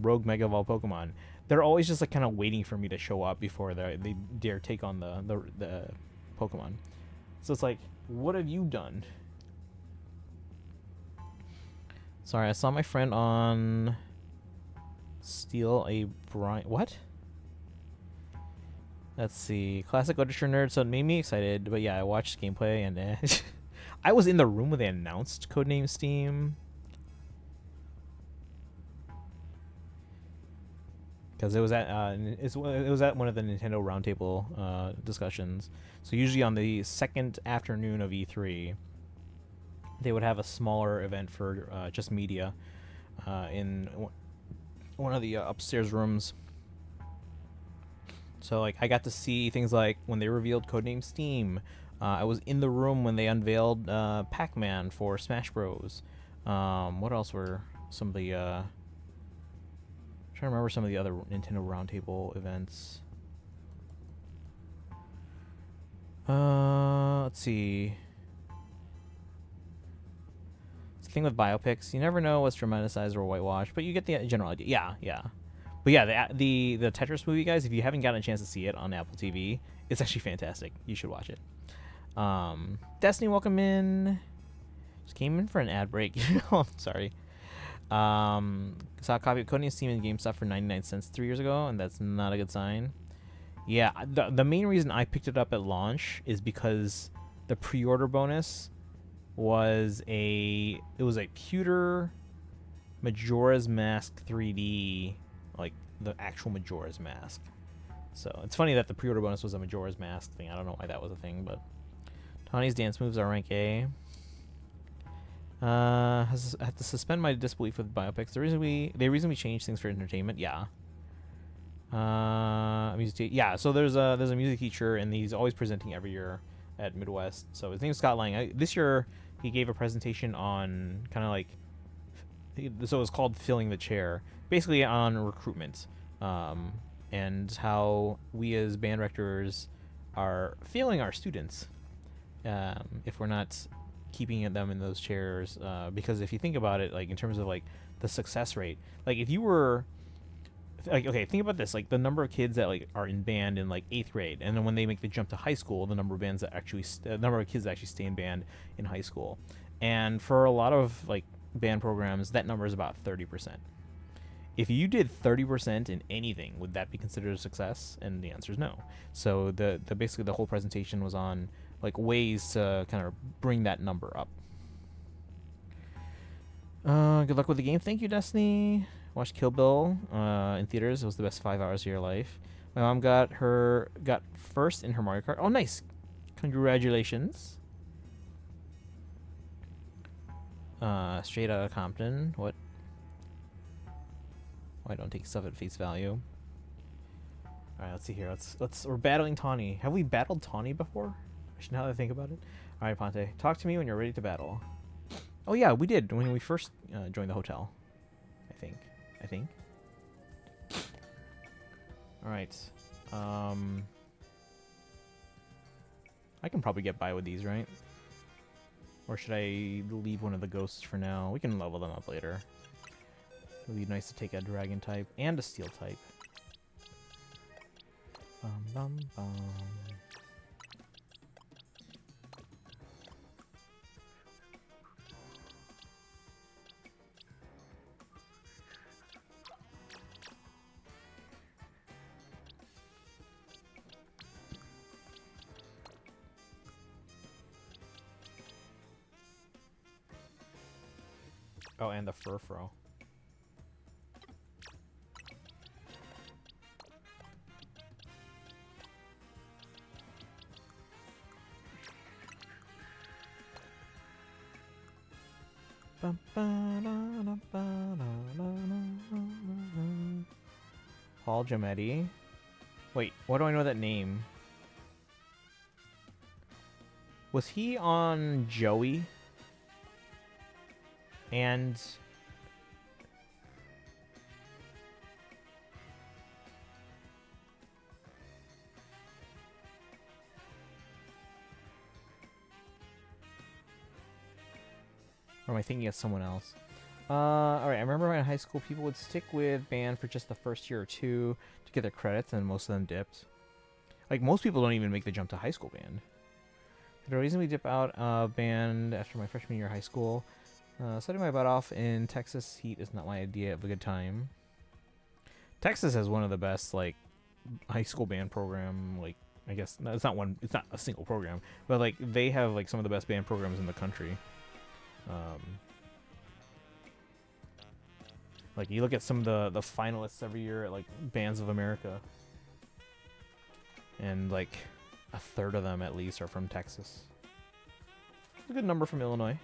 rogue Mega Evolved Pokemon, they're always just, like, kind of waiting for me to show up before they dare take on the Pokemon. So it's like, what have you done? Sorry, I saw my friend on steal a Brian. What? Let's see. Classic literature nerd, so it made me excited. But yeah, I watched gameplay and I was in the room when they announced Codename Steam. Because it was at one of the Nintendo Roundtable discussions. So usually on the second afternoon of E3, they would have a smaller event for just media in one of the upstairs rooms. So like I got to see things like when they revealed Codename Steam. I was in the room when they unveiled Pac-Man for Smash Bros. What else were some of the... trying to remember some of the other Nintendo Roundtable events. Let's see. thing with biopics, you never know what's dramatized or whitewashed, but you get the general idea. Yeah, yeah. But yeah, the Tetris movie, guys, if you haven't gotten a chance to see it on Apple TV, it's actually fantastic. You should watch it. Destiny, welcome in. Just came in for an ad break. I'm sorry. Saw a copy of Cody and Steam and GameStop for 99 cents 3 years ago, and that's not a good sign. Yeah, the main reason I picked it up at launch is because the pre-order bonus was a pewter Majora's Mask 3D, like the actual Majora's Mask. So it's funny that the pre-order bonus was a Majora's Mask thing. I don't know why that was a thing, but Tawny's dance moves are rank A. I have to suspend my disbelief with biopics. The reason we change things for entertainment, yeah. Yeah. So there's a music teacher, and he's always presenting every year at Midwest. So his name's Scott Lang. This year he gave a presentation on kind of like, so it was called Filling the Chair, basically on recruitment, and how we as band directors are failing our students if we're not keeping them in those chairs. Because if you think about it, like in terms of like the success rate, like if you were like, okay, think about this, like the number of kids that like are in band in like 8th grade, and then when they make the jump to high school, the number of kids that actually stay in band in high school. And for a lot of like band programs, that number is about 30%. If you did 30% in anything, would that be considered a success? And the answer is no. So the basically the whole presentation was on like ways to kind of bring that number up. Good luck with the game. Thank you, Destiny. Watched Kill Bill in theaters. It was the best 5 hours of your life. My mom got first in her Mario Kart. Oh, nice. Congratulations. Straight out of Compton. What? Why don't take stuff at face value? Alright, let's see here. We're battling Tawny. Have we battled Tawny before? Actually, now that I think about it. Alright, Ponte. Talk to me when you're ready to battle. Oh yeah, we did when we first joined the hotel. I think. Alright. I can probably get by with these, right? Or should I leave one of the ghosts for now? We can level them up later. It would be nice to take a dragon type and a steel type. Bum, bum, bum. Oh, and the Furfro. Paul Giamatti. Wait, why do I know that name? Was he on Joey? And or am I thinking of someone else? Alright, I remember in high school people would stick with band for just the first year or two to get their credits, and most of them dipped. Like, most people don't even make the jump to high school band. Did I reasonably dip out of band after my freshman year of high school? Setting my butt off in Texas heat is not my idea of a good time. Texas has one of the best, like, high school band program, like, I guess, no, it's not a single program, but, like, they have, like, some of the best band programs in the country. Like, you look at some of the finalists every year at, like, Bands of America, and, like, a third of them, at least, are from Texas. A good number from Illinois.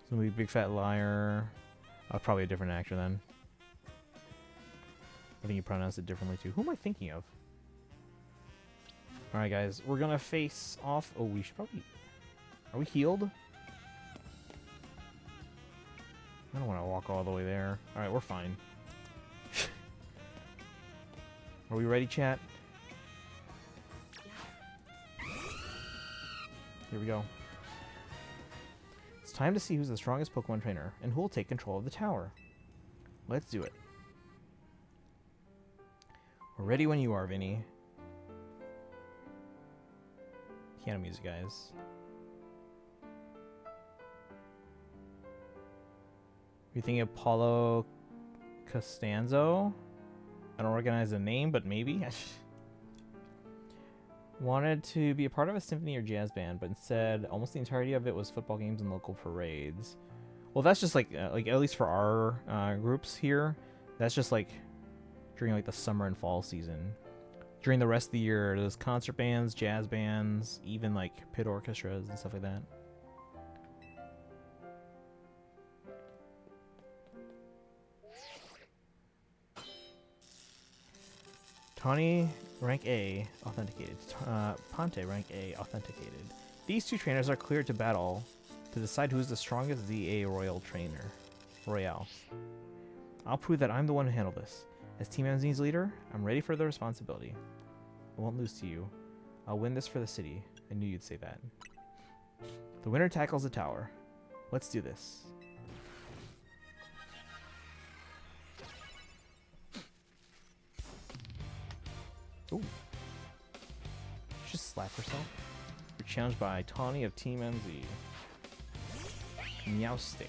It's gonna be Big Fat Liar. Probably a different actor then. I think you pronounce it differently too. Who am I thinking of? Alright, guys. We're gonna face off. Oh, we should probably. Are we healed? I don't want to walk all the way there. Alright, we're fine. Are we ready, chat? Here we go. It's time to see who's the strongest Pokemon trainer and who will take control of the tower. Let's do it. We're ready when you are, Vinny. Piano music, guys. You thinking of Paulo Costanzo? I don't recognize the name, but maybe. Wanted to be a part of a symphony or jazz band, but instead, almost the entirety of it was football games and local parades. Well, that's just like at least for our groups here, that's just like during like the summer and fall season. During the rest of the year, there's concert bands, jazz bands, even like pit orchestras and stuff like that. Tawny, rank A, authenticated. Ponte, rank A, authenticated. These two trainers are cleared to battle to decide who's the strongest ZA Royal trainer. Royale. I'll prove that I'm the one who handled this. As Team MZ's leader, I'm ready for the responsibility. I won't lose to you. I'll win this for the city. I knew you'd say that. The winner tackles the tower. Let's do this. Ooh. Just slap herself. You're challenged by Tawny of Team MZ. Meowstick.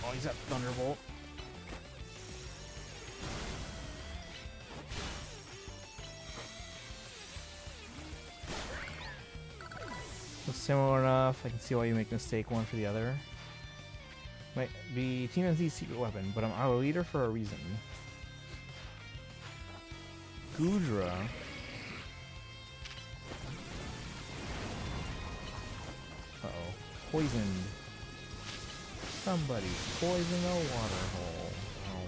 Oh, he's got Thunderbolt. Looks similar enough. I can see why you make a mistake one for the other. Might be Team NZ's secret weapon, but I'm our leader for a reason. Goodra. Uh-oh. Poisoned. Somebody poison a water hole. Oh.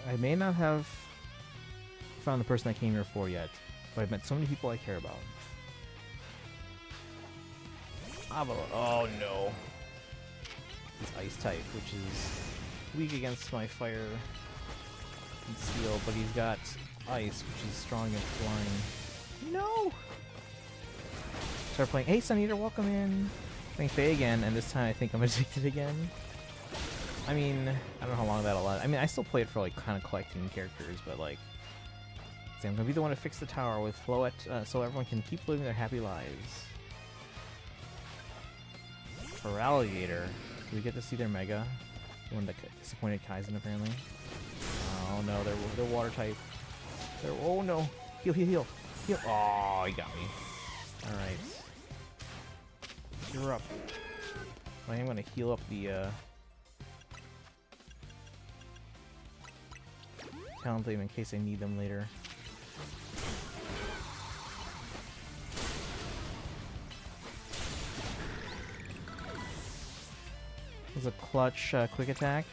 I may not have found the person I came here for yet, but I've met so many people I care about. Oh no. He's ice type, which is weak against my fire and steel, but he's got ice, which is strong against flying. No! Start playing. Hey, Sun Eater, welcome in. Playing Faye again, and this time I think I'm addicted again. I mean, I don't know how long that'll last. I mean, I still play it for like kind of collecting characters, but like, see, I'm gonna be the one to fix the tower with Floette, so everyone can keep living their happy lives. For Alligator, do we get to see their Mega? The one that disappointed Kaizen, apparently. Oh no, they're water type. Oh no, heal, heal, heal, heal. Oh, he got me. All right, you're up. I am gonna heal up the talent blade in case I need them later. It was a clutch quick attack.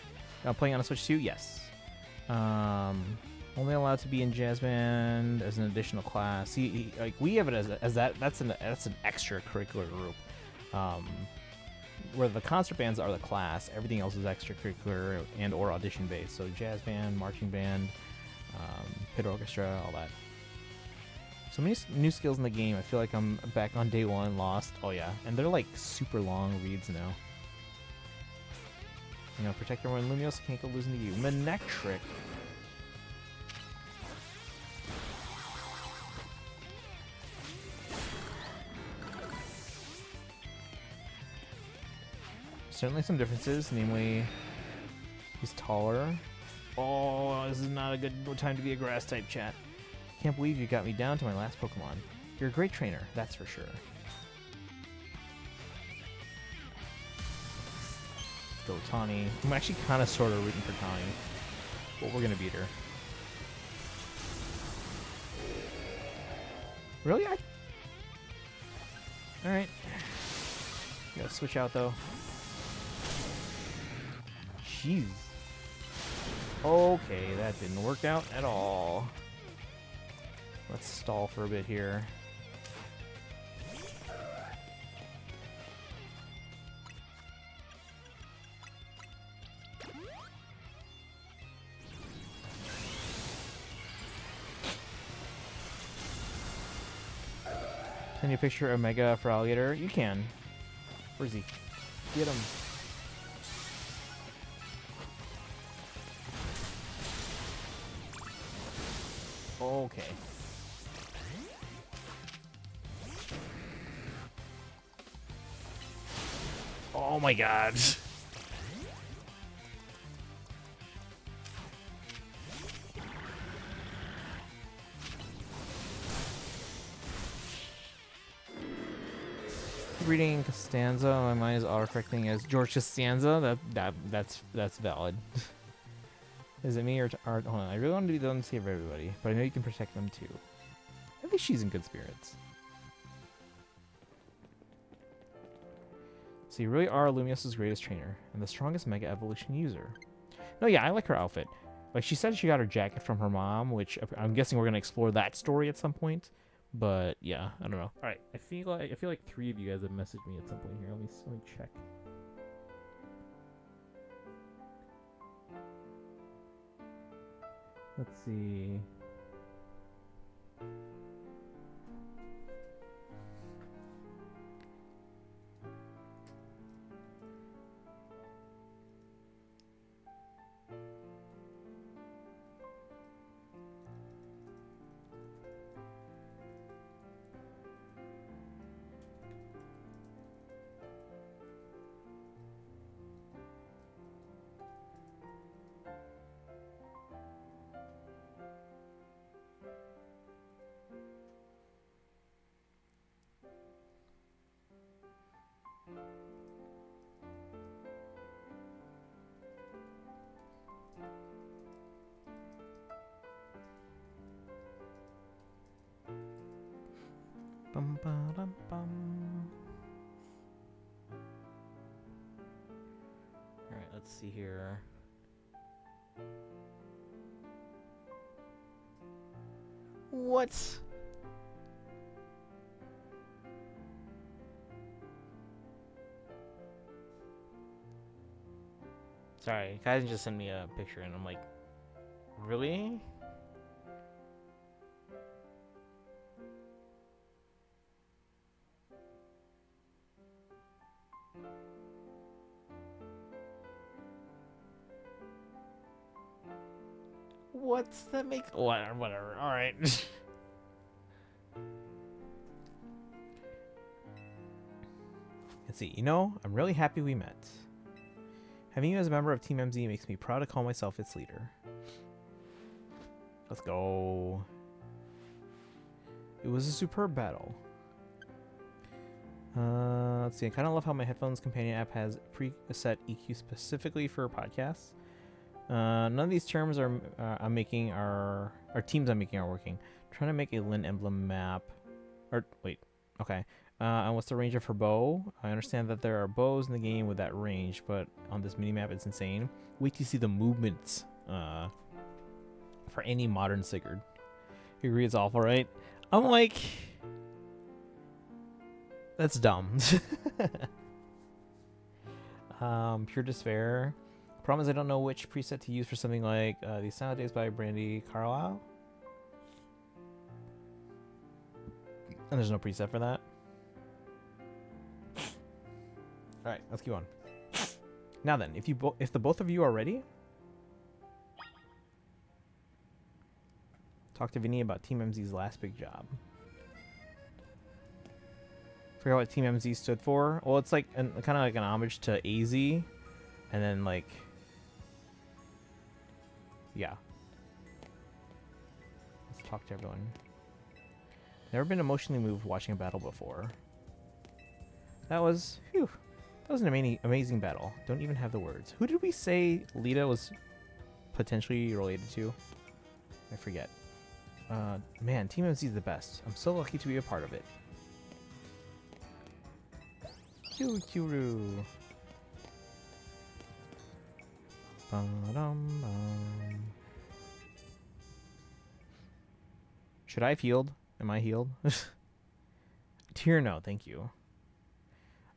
Playing on a Switch 2? Yes. Only allowed to be in Jazz Band as an additional class. See, like we have it as that. That's an extracurricular group. Where the concert bands are the class, everything else is extracurricular and or audition based. So jazz band, marching band, pit orchestra, all that. So many new skills in the game. I feel like I'm back on day one, lost. Oh yeah, and they're like super long reads now. You know, protect everyone. Lumiose can't go losing to you. Manectric. Certainly some differences, namely, he's taller. Oh, this is not a good time to be a grass type, chat. Can't believe you got me down to my last Pokemon. You're a great trainer, that's for sure. Go Tawny. I'm actually kind of sort of rooting for Tawny, but we're gonna beat her. Alright. Gotta switch out, though. Jeez. Okay, that didn't work out at all. Let's stall for a bit here. Send you a picture of Mega for Alligator? You can. Where's he? Get him. Okay. Oh my god. Reading Costanza, my mind is autocorrecting as George Costanza. That's valid. Is it me or hold on? I really want to be the one to save everybody, but I know you can protect them too. At least she's in good spirits. So you really are Lumios's greatest trainer and the strongest Mega Evolution user. No, yeah, I like her outfit. Like she said, she got her jacket from her mom, which I'm guessing we're gonna explore that story at some point. But yeah, I don't know. All right, I feel like 3 of you guys have messaged me at some point here. Let me check. Let's see. Bum, ba, dum, bum. All right, let's see here. What? Sorry, guys just sent me a picture and I'm like, really? What's that make? Whatever. All right. Let's see. You know, I'm really happy we met. Having you as a member of Team MZ makes me proud to call myself its leader. Let's go. It was a superb battle. Let's see. I kind of love how my headphones companion app has preset EQ specifically for podcasts. None of these terms are teams I'm making are working. I'm trying to make a Lin emblem map. Or wait, okay. And what's the range of her bow? I understand that there are bows in the game with that range, but on this minimap it's insane. Wait to see the movements for any modern Sigurd. You agree it's awful, right? I'm like, that's dumb. Pure despair. Problem is I don't know which preset to use for something like These Silent Days by Brandy Carlisle. And there's no preset for that. Alright, let's keep on. Now then, if the both of you are ready, talk to Vinny about Team MZ's last big job. Forgot what Team MZ stood for? Well, it's like kind of like an homage to AZ, and then like, yeah. Let's talk to everyone. Never been emotionally moved watching a battle before. That was, phew. That was an amazing battle. Don't even have the words. Who did we say Lita was potentially related to? I forget. Man, Team MC is the best. I'm so lucky to be a part of it. Kyuru. Ba-dum-bum. Should I have healed? Am I healed? Tier no, thank you.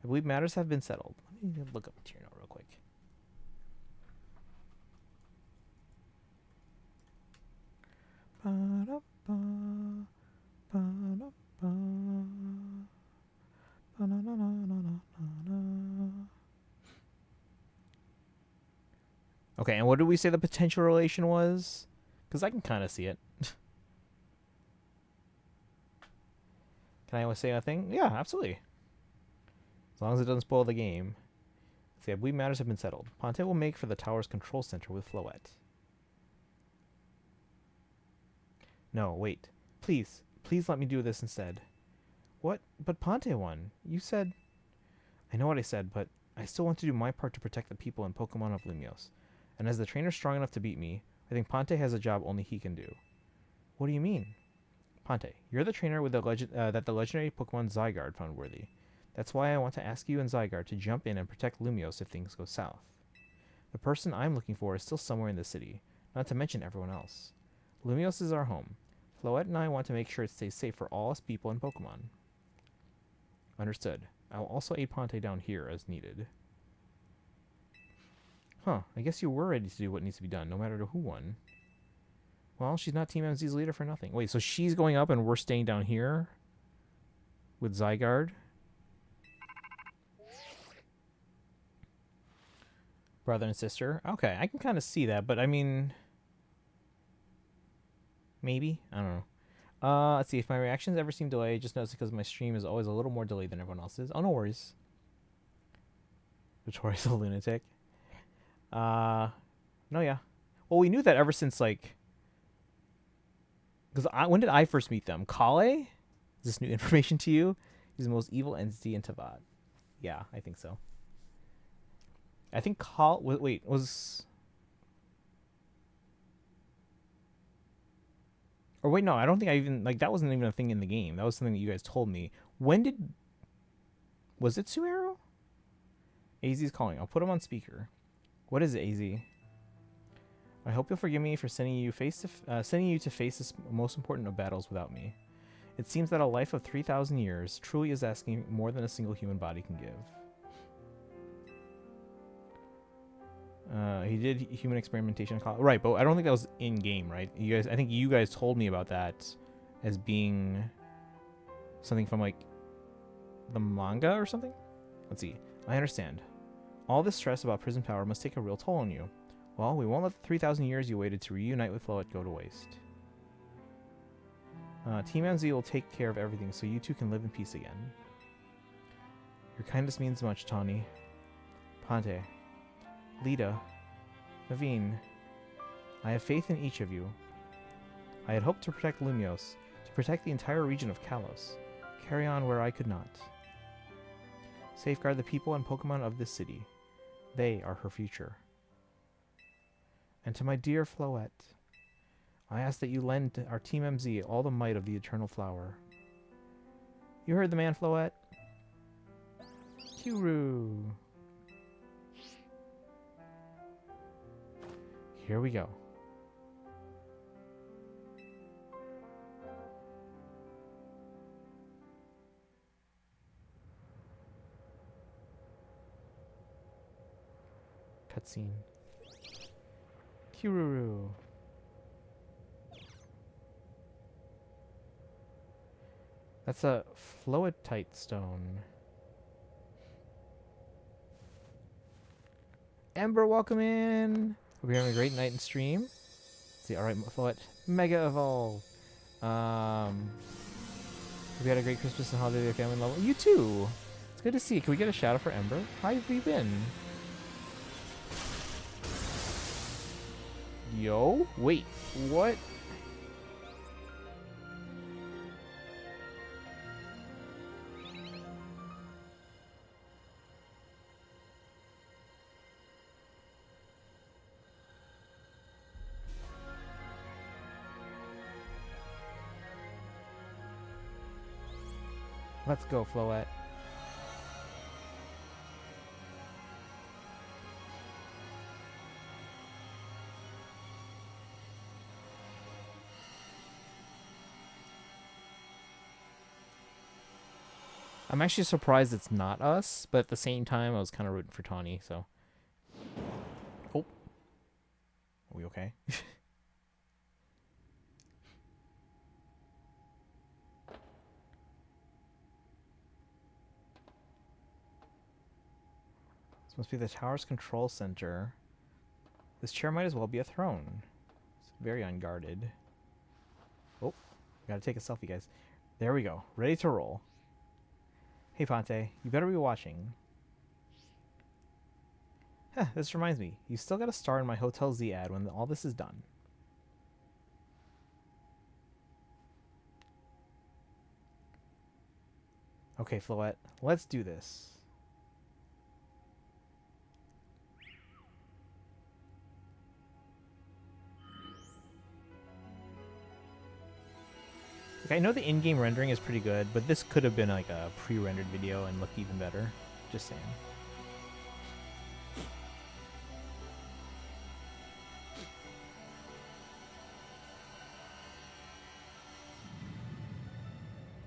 I believe matters have been settled. Let me look up tier no real quick. Ba-da-ba, ba-da-ba, ba-na-na-na-na-na-na. Okay, and what did we say the potential relation was? Because I can kind of see it. Can I say a thing? Yeah, absolutely. As long as it doesn't spoil the game. See, I believe matters have been settled. Ponte will make for the tower's control center with Floette. No, wait. Please. Please let me do this instead. What? But Ponte won. You said... I know what I said, but I still want to do my part to protect the people and Pokemon of Lumios. And as the trainer strong enough to beat me, I think Ponte has a job only he can do. What do you mean? Ponte, you're the trainer with the that the legendary Pokemon Zygarde found worthy. That's why I want to ask you and Zygarde to jump in and protect Lumios if things go south. The person I'm looking for is still somewhere in the city, not to mention everyone else. Lumios is our home. Floette and I want to make sure it stays safe for all us people and Pokemon. Understood. I will also aid Ponte down here as needed. Huh, I guess you were ready to do what needs to be done, no matter who won. Well, she's not Team MZ's leader for nothing. Wait, so she's going up and we're staying down here? With Zygarde? Brother and sister? Okay, I can kind of see that, but I mean... Maybe? I don't know. Let's see. If my reactions ever seem delayed, just notice because my stream is always a little more delayed than everyone else's. Oh, no worries. Victoria's a lunatic. No, yeah. Well, we knew that ever since, like... Because when did I first meet them? Kale? Is this new information to you? He's the most evil entity in Tavad. Yeah, I think so. I think Kale... Wait, was... Or wait, no, I don't think I even... Like, that wasn't even a thing in the game. That was something that you guys told me. When did... Was it Sumeru? AZ's calling. I'll put him on speaker. What is it, AZ? I hope you'll forgive me for sending you to face this most important of battles without me. It seems that a life of 3,000 years truly is asking more than a single human body can give. He did human experimentation. Right, but I don't think that was in-game, right? You guys, I think you guys told me about that as being something from, like, the manga or something? Let's see. I understand. All this stress about prison power must take a real toll on you. Well, we won't let the 3,000 years you waited to reunite with Floette go to waste. Team MZ will take care of everything so you two can live in peace again. Your kindness means much, Tawny. Ponte. Lita. Naveen. I have faith in each of you. I had hoped to protect Lumios, to protect the entire region of Kalos. Carry on where I could not. Safeguard the people and Pokemon of this city. They are her future. And to my dear Floette, I ask that you lend our Team MZ all the might of the Eternal Flower. You heard the man, Floette. Kyuru. Here we go. Cutscene. Kyuru. That's a Floetite stone. Ember, welcome in. Hope you're having a great night in stream. Let's see, alright, Floette. Mega Evolve. Hope you had a great Christmas and holiday with your family level. You too. It's good to see you. Can we get a shout out for Ember? How have you been? Yo? Wait, what? Let's go, Floette. I'm actually surprised it's not us, but at the same time, I was kind of rooting for Tawny, so. Oh. Are we okay? This must be the tower's control center. This chair might as well be a throne. It's very unguarded. Oh, gotta take a selfie, guys. There we go. Ready to roll. Hey, Ponte, you better be watching. Huh, this reminds me. You still got a star in my Hotel Z ad when all this is done. Okay, Floette, let's do this. Like, I know the in-game rendering is pretty good, but this could have been like a pre-rendered video and looked even better. Just saying.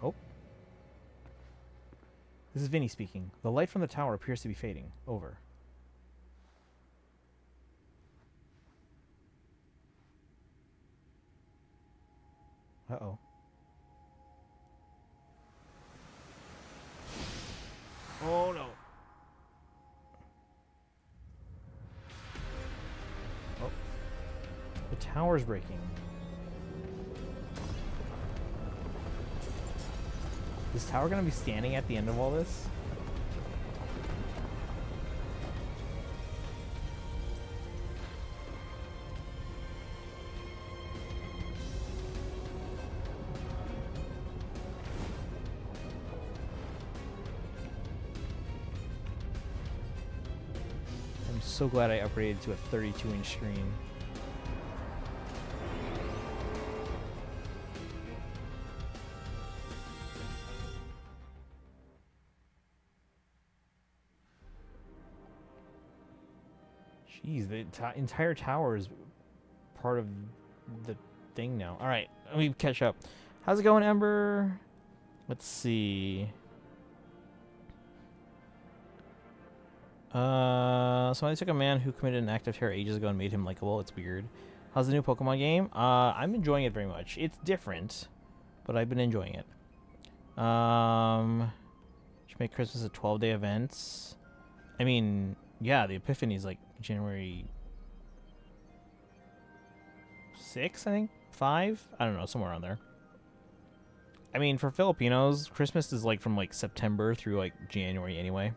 Oh. This is Vinny speaking. The light from the tower appears to be fading. Over. Uh-oh. Oh, no. Oh. The tower's breaking. Is tower gonna be standing at the end of all this? I'm so glad I upgraded to a 32-inch screen. Jeez, the entire tower is part of the thing now. All right, let me catch up. How's it going, Ember? Let's see. So I took a man who committed an act of terror ages ago and made him likable. It's weird. How's the new Pokemon game? I'm enjoying it very much. It's different, but I've been enjoying it. Should make Christmas a 12-day event. I mean, yeah, the Epiphany is like January 6th, I think? 5? I don't know, somewhere around there. I mean, for Filipinos, Christmas is like from like September through like January anyway.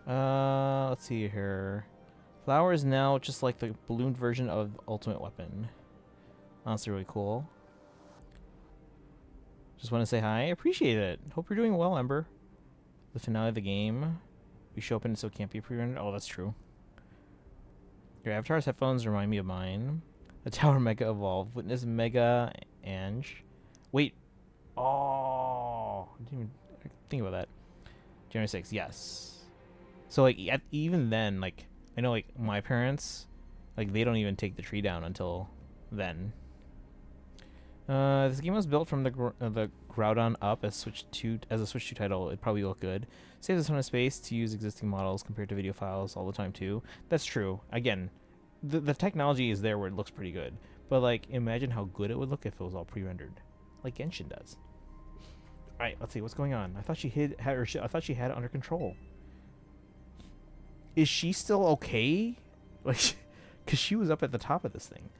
Let's see here. Flower is now just like the ballooned version of Ultimate Weapon. Honestly, really cool. Just want to say hi. I appreciate it. Hope you're doing well, Ember. The finale of the game. We show up and so it can't be pre-rendered. Oh, that's true. Your avatar's headphones remind me of mine. The tower Mega evolved. Witness Mega Ange. Wait. Oh. I didn't even think about that. January 6th. Yes. So, like, even then, like, I know, like, my parents, like, they don't even take the tree down until then. This game was built from the Groudon up as a Switch 2 title. It'd probably look good. Saves a ton of space to use existing models compared to video files all the time, too. That's true. Again, the technology is there where it looks pretty good. But, like, imagine how good it would look if it was all pre-rendered. Like Genshin does. Alright, let's see. What's going on? I thought she I thought she had it under control. Is she still okay? Like, because she was up at the top of this thing.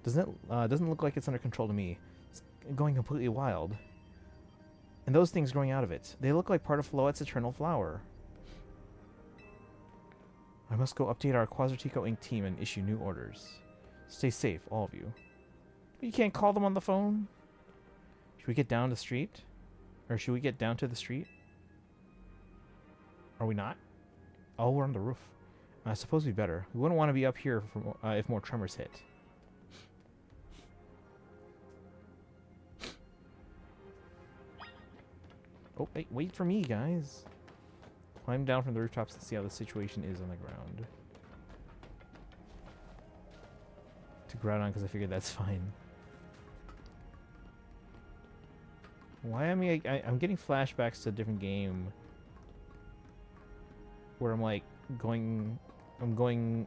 Doesn't look like it's under control to me. It's going completely wild. And those things growing out of it, they look like part of Floette's eternal flower. I must go update our Quasartico Inc. team and issue new orders. Stay safe, all of you. You can't call them on the phone? Should we get down the street? Or should we get down to the street? Are we not? Oh, we're on the roof. I suppose we better. We wouldn't want to be up here for, if more tremors hit. Oh, wait for me, guys. Climb down from the rooftops to see how the situation is on the ground. To Groudon, because I figured that's fine. Why am I'm getting flashbacks to a different game where I'm like going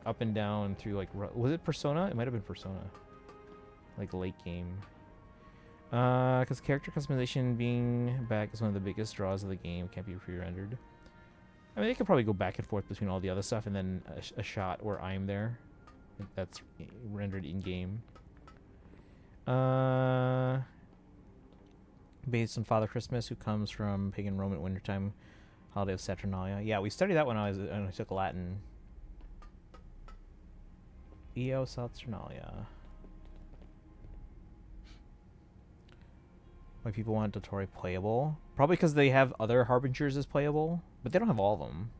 up and down through like, was it Persona? It might have been Persona. Like late game. Because character customization being back is one of the biggest draws of the game. Can't be pre-rendered. I mean, they could probably go back and forth between all the other stuff and then a shot where I'm there. That's rendered in-game. Based on Father Christmas, who comes from pagan Rome at wintertime, holiday of Saturnalia. Yeah, we studied that when I took Latin. Eo Saturnalia. Why people want Dottore playable? Probably because they have other Harbingers as playable, but they don't have all of them.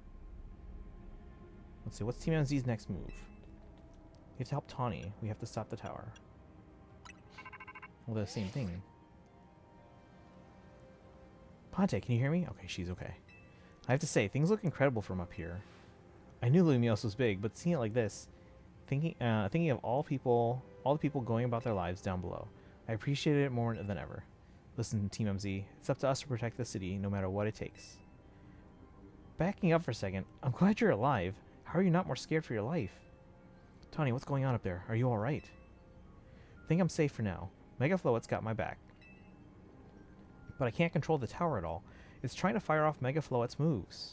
Let's see, what's Team MZ's next move? We have to help Tawny. We have to stop the tower. Well, the same thing. Ponte, can you hear me? Okay, she's okay. I have to say, things look incredible from up here. I knew Lumios was big, but seeing it like this, thinking of all the people going about their lives down below, I appreciated it more than ever. Listen, Team MZ, it's up to us to protect the city, no matter what it takes. Backing up for a second, I'm glad you're alive. How are you not more scared for your life? Tawny, what's going on up there? Are you alright? I think I'm safe for now. Mega Floet's got my back. But I can't control the tower at all. It's trying to fire off Mega Floet's moves.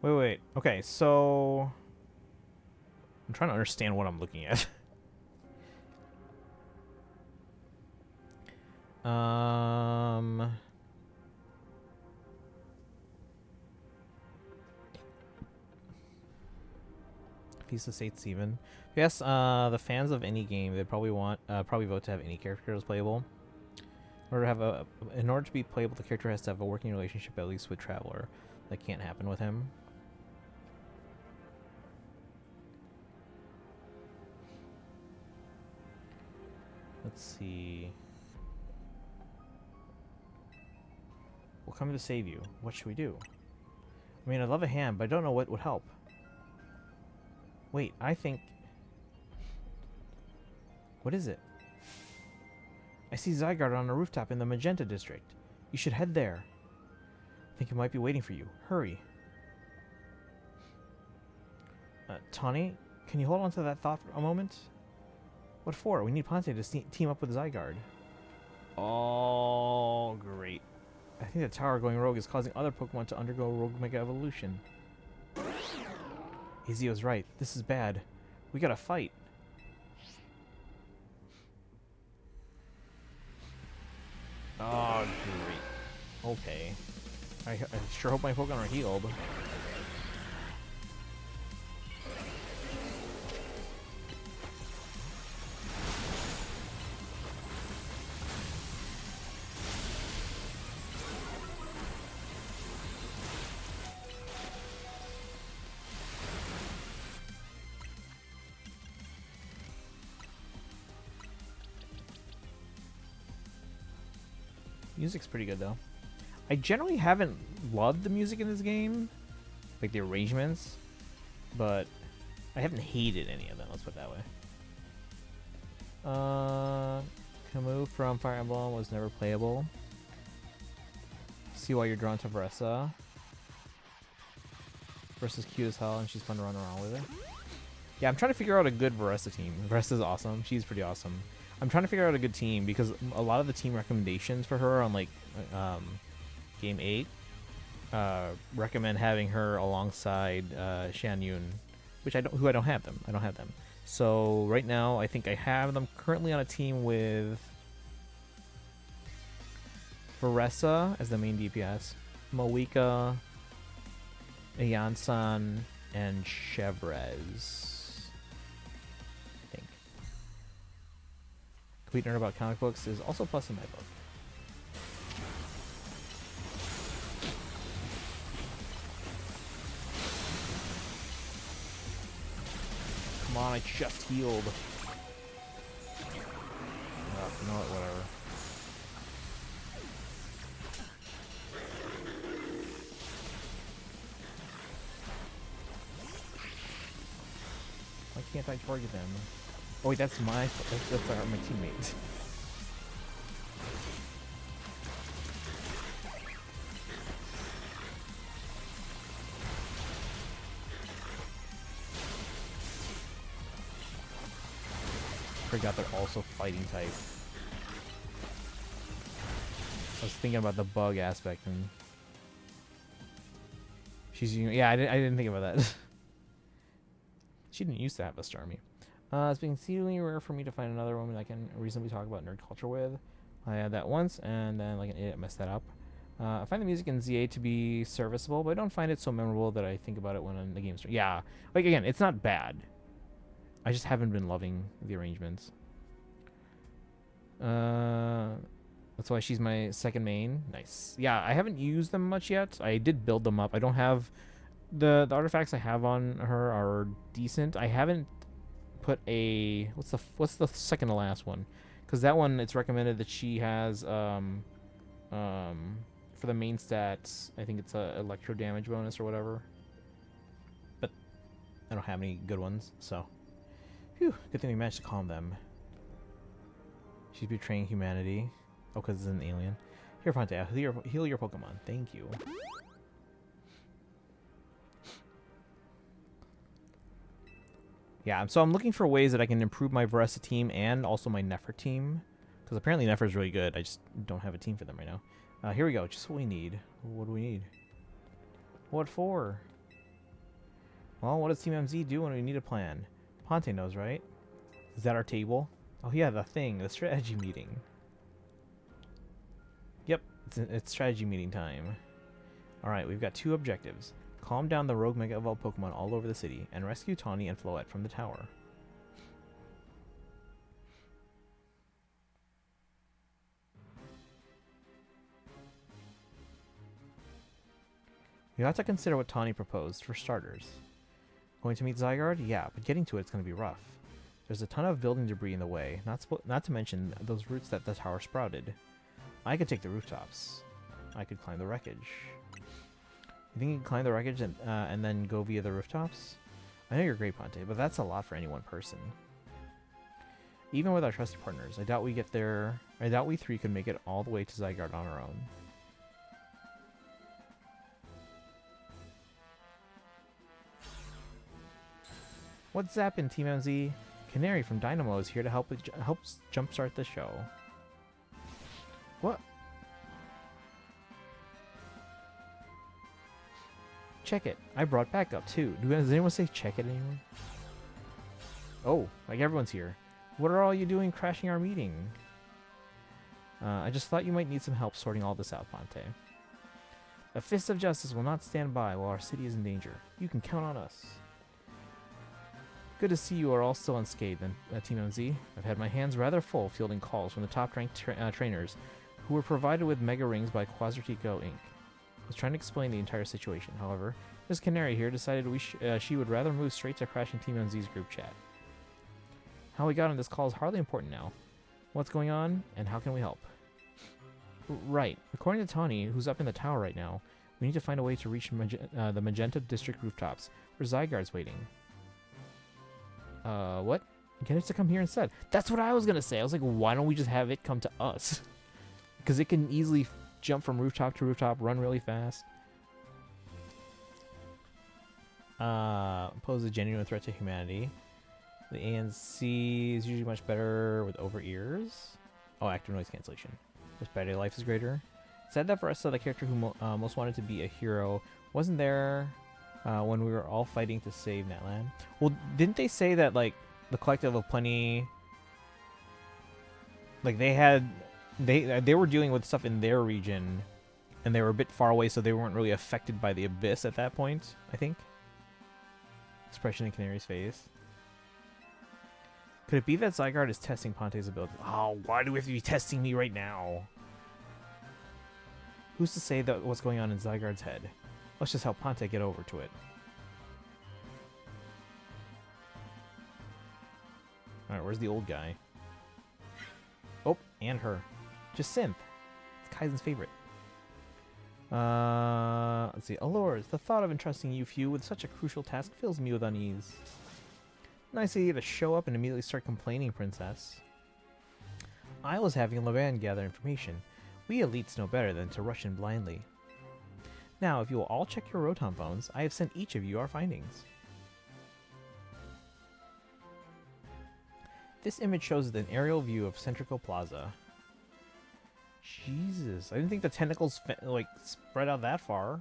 Wait. Okay, so... I'm trying to understand what I'm looking at. Piece of St. Stephen. Yes, the fans of any game, they'd probably vote to have any character as playable. In order to be playable, the character has to have a working relationship at least with Traveler. That can't happen with him. Let's see. We'll come to save you. What should we do? I mean, I'd love a hand, but I don't know what would help. Wait, I think... What is it? I see Zygarde on a rooftop in the Magenta District. You should head there. I think it might be waiting for you. Hurry. Tawny, can you hold on to that thought for a moment? What for? We need Ponte to team up with Zygarde. Oh, great. I think the tower going rogue is causing other Pokemon to undergo rogue Mega Evolution. Izio's right. This is bad. We gotta fight. Oh, great. Okay. I sure hope my Pokemon are healed. Music's pretty good though. I generally haven't loved the music in this game, like the arrangements, but I haven't hated any of them, let's put it that way. Camus from Fire Emblem was never playable. See why you're drawn to Veressa. Veressa's cute as hell and she's fun to run around with it. Yeah, I'm trying to figure out a good Veressa team. Veressa's awesome. She's pretty awesome. I'm trying to figure out a good team because a lot of the team recommendations for her on like Game 8 recommend having her alongside Shan Yun, which I don't have them. I don't have them. So right now I think I have them currently on a team with Veressa as the main DPS, Moika, Ayansan, and Chevrez. Complete Nerd About Comic Books is also plus in my book. Come on, I just healed. You know what, whatever. Why can't I target them? Oh wait, that's my my teammate. Forgot they're also fighting type. I was thinking about the bug aspect and she's using, yeah, I didn't think about that. She didn't used to have a Starmie. It's been exceedingly rare for me to find another woman I can reasonably talk about nerd culture with. I had that once and then like an idiot messed that up. I find the music in ZA to be serviceable, but I don't find it so memorable that I think about it when the game's yeah, like again, it's not bad. I just haven't been loving the arrangements. That's why she's my second main. Nice. Yeah, I haven't used them much yet. I did build them up. I don't have the artifacts I have on her are decent. I haven't put a what's the second to last one? Because that one it's recommended that she has for the main stats. I think it's a electro damage bonus or whatever. But I don't have any good ones, so phew, good thing we managed to calm them. She's betraying humanity. Oh, because it's an alien. Here, Ponte, heal your Pokemon. Thank you. Yeah, so I'm looking for ways that I can improve my Veresa team and also my Nefer team. Because apparently Nefer is really good. I just don't have a team for them right now. Here we go. Just what we need. What do we need? What for? Well, what does Team MZ do when we need a plan? Ponte knows, right? Is that our table? Oh yeah, the thing. The strategy meeting. Yep, it's strategy meeting time. Alright, we've got two objectives. Calm down the rogue Mega Evolved Pokemon all over the city, and rescue Tawny and Floette from the tower. You have to consider what Tawny proposed, for starters. Going to meet Zygarde? Yeah, but getting to it's going to be rough. There's a ton of building debris in the way, not to mention those roots that the tower sprouted. I could take the rooftops. I could climb the wreckage. You think you can climb the wreckage and then go via the rooftops? I know you're great, Ponte, but that's a lot for any one person. Even with our trusted partners, I doubt we get there. I doubt we three could make it all the way to Zygarde on our own. What's zappin', Team MZ? Canary from Dynamo is here to help jumpstart the show. What? Check it. I brought backup too. Does anyone say check it anymore? Oh, like everyone's here. What are all you doing crashing our meeting? I just thought you might need some help sorting all this out, Ponte. A fist of justice will not stand by while our city is in danger. You can count on us. Good to see you are all still unscathed, Team MZ. I've had my hands rather full fielding calls from the top-ranked trainers who were provided with Mega Rings by Quasartico Inc. I was trying to explain the entire situation. However, Miss Canary here decided she would rather move straight to crashing Team MZ's group chat. How we got on this call is hardly important now. What's going on, and how can we help? Right. According to Tawny, who's up in the tower right now, we need to find a way to reach the Magenta District rooftops, where Zygarde's waiting. What? Get it to come here instead. That's what I was gonna say. I was like, why don't we just have it come to us? Because it can easily jump from rooftop to rooftop, run really fast. Pose a genuine threat to humanity. The ANC is usually much better with over ears. Oh, active noise cancellation. This battery life is greater. Said that for us, the character who most wanted to be a hero wasn't there when we were all fighting to save Natlan. Well, didn't they say that like the Collective of Plenty, like they were dealing with stuff in their region, and they were a bit far away, so they weren't really affected by the abyss at that point, I think. Expression in Canary's face. Could it be that Zygarde is testing Ponte's ability? Oh, why do we have to be testing me right now? Who's to say that what's going on in Zygarde's head? Let's just help Ponte get over to it. Alright, where's the old guy? Oh, and her. Just Synth. It's Kaizen's favorite. Let's see. Allures, the thought of entrusting you few with such a crucial task fills me with unease. Nice of you to show up and immediately start complaining, Princess. I was having Levan gather information. We elites know better than to rush in blindly. Now, if you will all check your Rotom phones, I have sent each of you our findings. This image shows an aerial view of Centrico Plaza. Jesus, I didn't think the tentacles like spread out that far.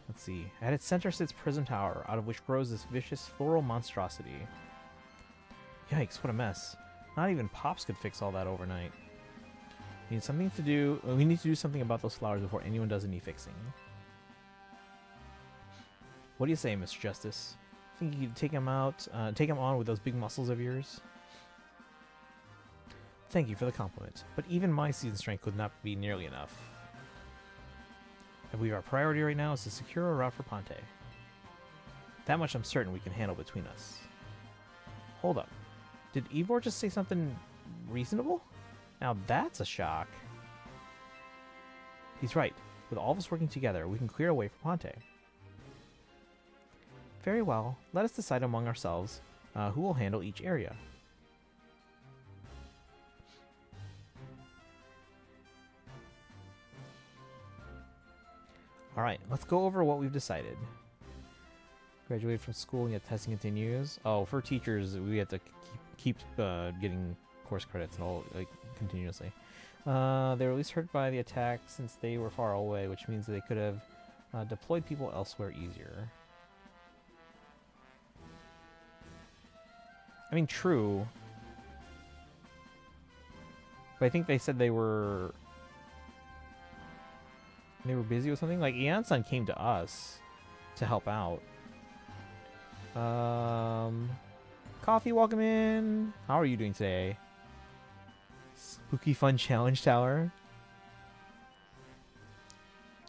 Let's see. At its center sits Prism Tower, out of which grows this vicious floral monstrosity. Yikes, what a mess. Not even Pops could fix all that overnight. We need to do something about those flowers before anyone does any fixing. What do you say, Mr. Justice? Think you could take him on with those big muscles of yours? Thank you for the compliment, but even my season strength could not be nearly enough. I believe our priority right now is to secure a route for Ponte. That much I'm certain we can handle between us. Hold up. Did Ivor just say something reasonable? Now that's a shock. He's right. With all of us working together, we can clear a way for Ponte. Very well. Let us decide among ourselves who will handle each area. Alright, let's go over what we've decided. Graduated from school and yet testing continues. Oh, for teachers, we have to keep getting course credits and all, like, continuously. They were at least hurt by the attack since they were far away, which means that they could have deployed people elsewhere easier. I mean, true. But I think they said they were busy with something. Like, Ian-san came to us to help out. Coffee, welcome in. How are you doing today? Spooky Fun Challenge Tower.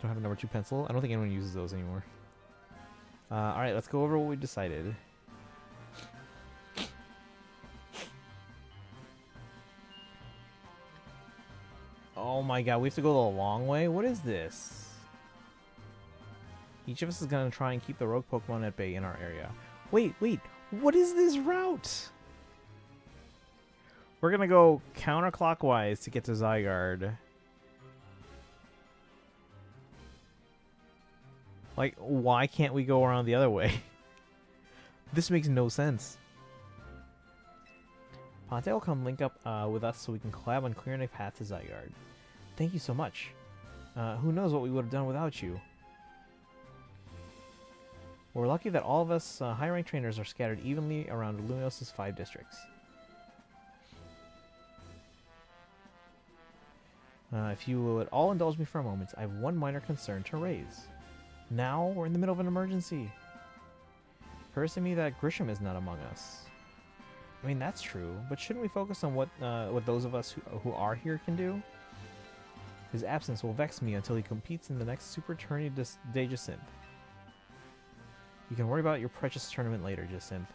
Don't have a number 2 pencil. I don't think anyone uses those anymore. Alright, let's go over what we decided. Oh my god, we have to go the long way? What is this? Each of us is going to try and keep the rogue Pokemon at bay in our area. Wait, what is this route? We're going to go counterclockwise to get to Zygarde. Like, why can't we go around the other way? This makes no sense. Ponte will come link up with us so we can collab on clearing a path to Zygarde. Thank you so much. Who knows what we would have done without you. We're lucky that all of us high-ranked trainers are scattered evenly around Luminos's 5 districts. If you would all indulge me for a moment, I have one minor concern to raise. Now we're in the middle of an emergency. It occurs to me that Grisham is not among us. I mean, that's true, but shouldn't we focus on what those of us who are here can do? His absence will vex me until he competes in the next Super Tourney de Jacinthe. You can worry about your precious tournament later, Jacinthe.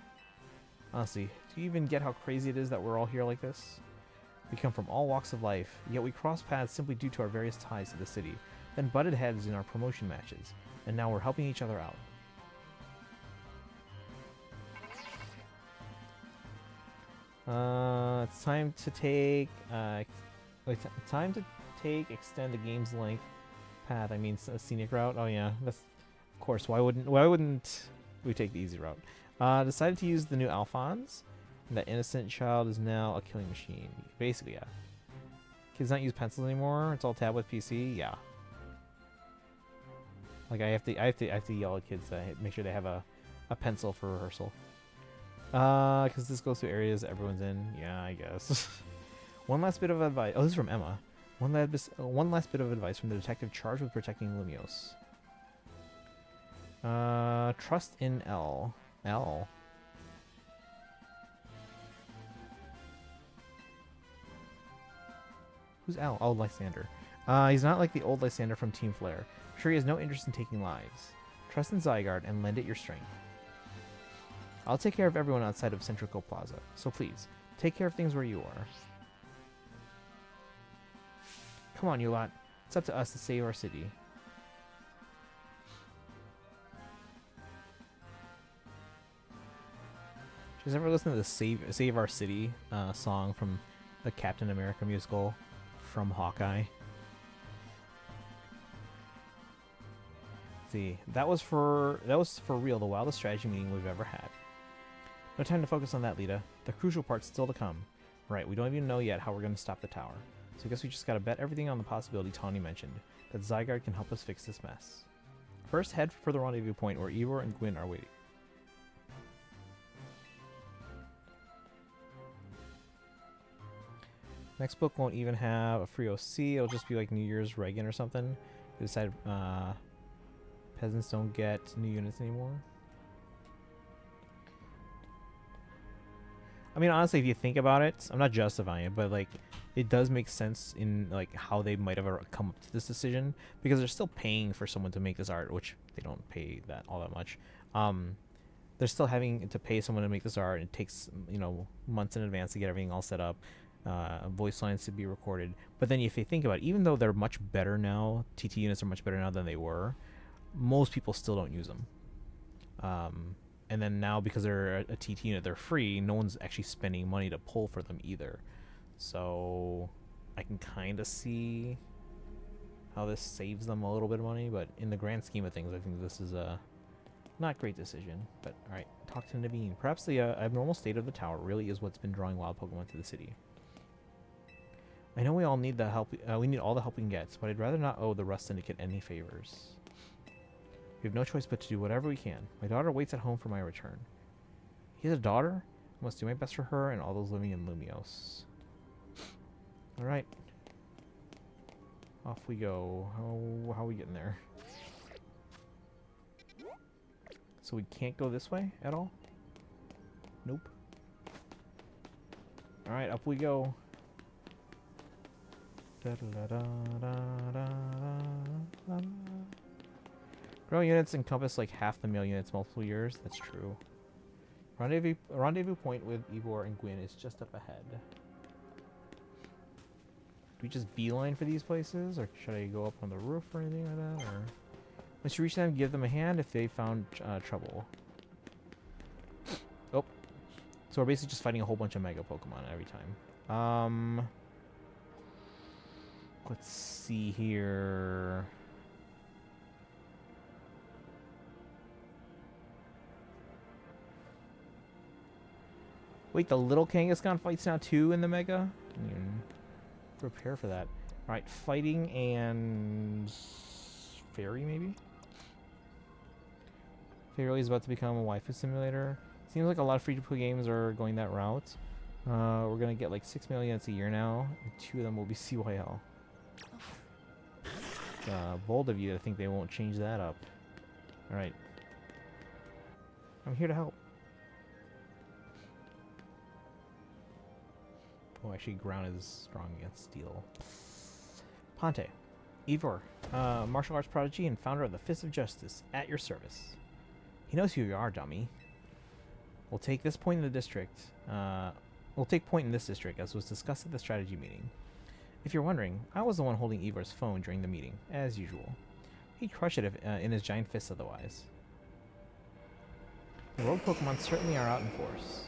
Honestly, do you even get how crazy it is that we're all here like this? We come from all walks of life, yet we cross paths simply due to our various ties to the city, then butted heads in our promotion matches, and now we're helping each other out. It's time to take extend the game's length path. I mean, a scenic route. Oh yeah, that's of course. Why wouldn't we take the easy route? Decided to use the new Alphonse. That innocent child is now a killing machine. Basically, yeah. Kids don't use pencils anymore. It's all tablet PC. Yeah. Like I have to yell at kids to make sure they have a pencil for rehearsal. Because this goes to areas that everyone's in. Yeah, I guess. One last bit of advice. Oh, this is from Emma. One last bit of advice from the detective charged with protecting Lumiose. Trust in L. L. Who's L? Oh, Lysander. He's not like the old Lysander from Team Flare. I'm sure he has no interest in taking lives. Trust in Zygarde and lend it your strength. I'll take care of everyone outside of Centrico Plaza, so please, take care of things where you are. Come on, you lot. It's up to us to save our city. You guys ever listen to the Save Our City song from the Captain America musical from Hawkeye? See, that was for real the wildest strategy meeting we've ever had. No time to focus on that, Lita. The crucial part's still to come. Right, we don't even know yet how we're going to stop the tower. So I guess we just gotta bet everything on the possibility Tawny mentioned, that Zygarde can help us fix this mess. First, head for the rendezvous point where Ivor and Gwyn are waiting. Next book won't even have a free OC, it'll just be like New Year's Reagan or something. They decided peasants don't get new units anymore. I mean, honestly, if you think about it, I'm not justifying it, but like, it does make sense in like how they might have come up to this decision, because they're still paying for someone to make this art, which they don't pay that all that much. They're still having to pay someone to make this art, and it takes, you know, months in advance to get everything all set up, voice lines to be recorded. But then if you think about it, even though they're much better now, TT units are much better now than they were, most people still don't use them. And then now, because they're a TT unit, they're free, no one's actually spending money to pull for them either. So I can kind of see how this saves them a little bit of money, but in the grand scheme of things, I think this is a not great decision. But alright, talk to Naveen. Perhaps the abnormal state of the tower really is what's been drawing wild Pokemon to the city. I know we all need the help. We need all the help we can get, but I'd rather not owe the Rust Syndicate any favors. We have no choice but to do whatever we can. My daughter waits at home for my return. He has a daughter? I must do my best for her and all those living in Lumios. Alright. Off we go. How are we getting there? So we can't go this way at all? Nope. Alright, up we go. Growing units encompass like half the male units multiple years. That's true. Rendezvous point with Ivor and Gwyn is just up ahead. Do we just beeline for these places, or should I go up on the roof or anything like that? Or let's reach them, give them a hand if they found trouble. Oh, so we're basically just fighting a whole bunch of Mega Pokemon every time. Let's see here. Wait, the little Kangaskhan fights now too in the Mega? Prepare for that. Alright, fighting and Fairy maybe? Fairy is about to become a waifu simulator. Seems like a lot of free-to-play games are going that route. We're gonna get like 6 million units a year now, and 2 of them will be CYL. Bold of you to think they won't change that up. Alright. I'm here to help. Oh, actually, ground is strong against steel. Ponte. Ivor, martial arts prodigy and founder of the Fist of Justice, at your service. He knows who you are, dummy. We'll take this point in the district. We'll take point in this district, as was discussed at the strategy meeting. If you're wondering, I was the one holding Ivor's phone during the meeting, as usual. He'd crush it if, in his giant fist otherwise. The rogue Pokemon certainly are out in force.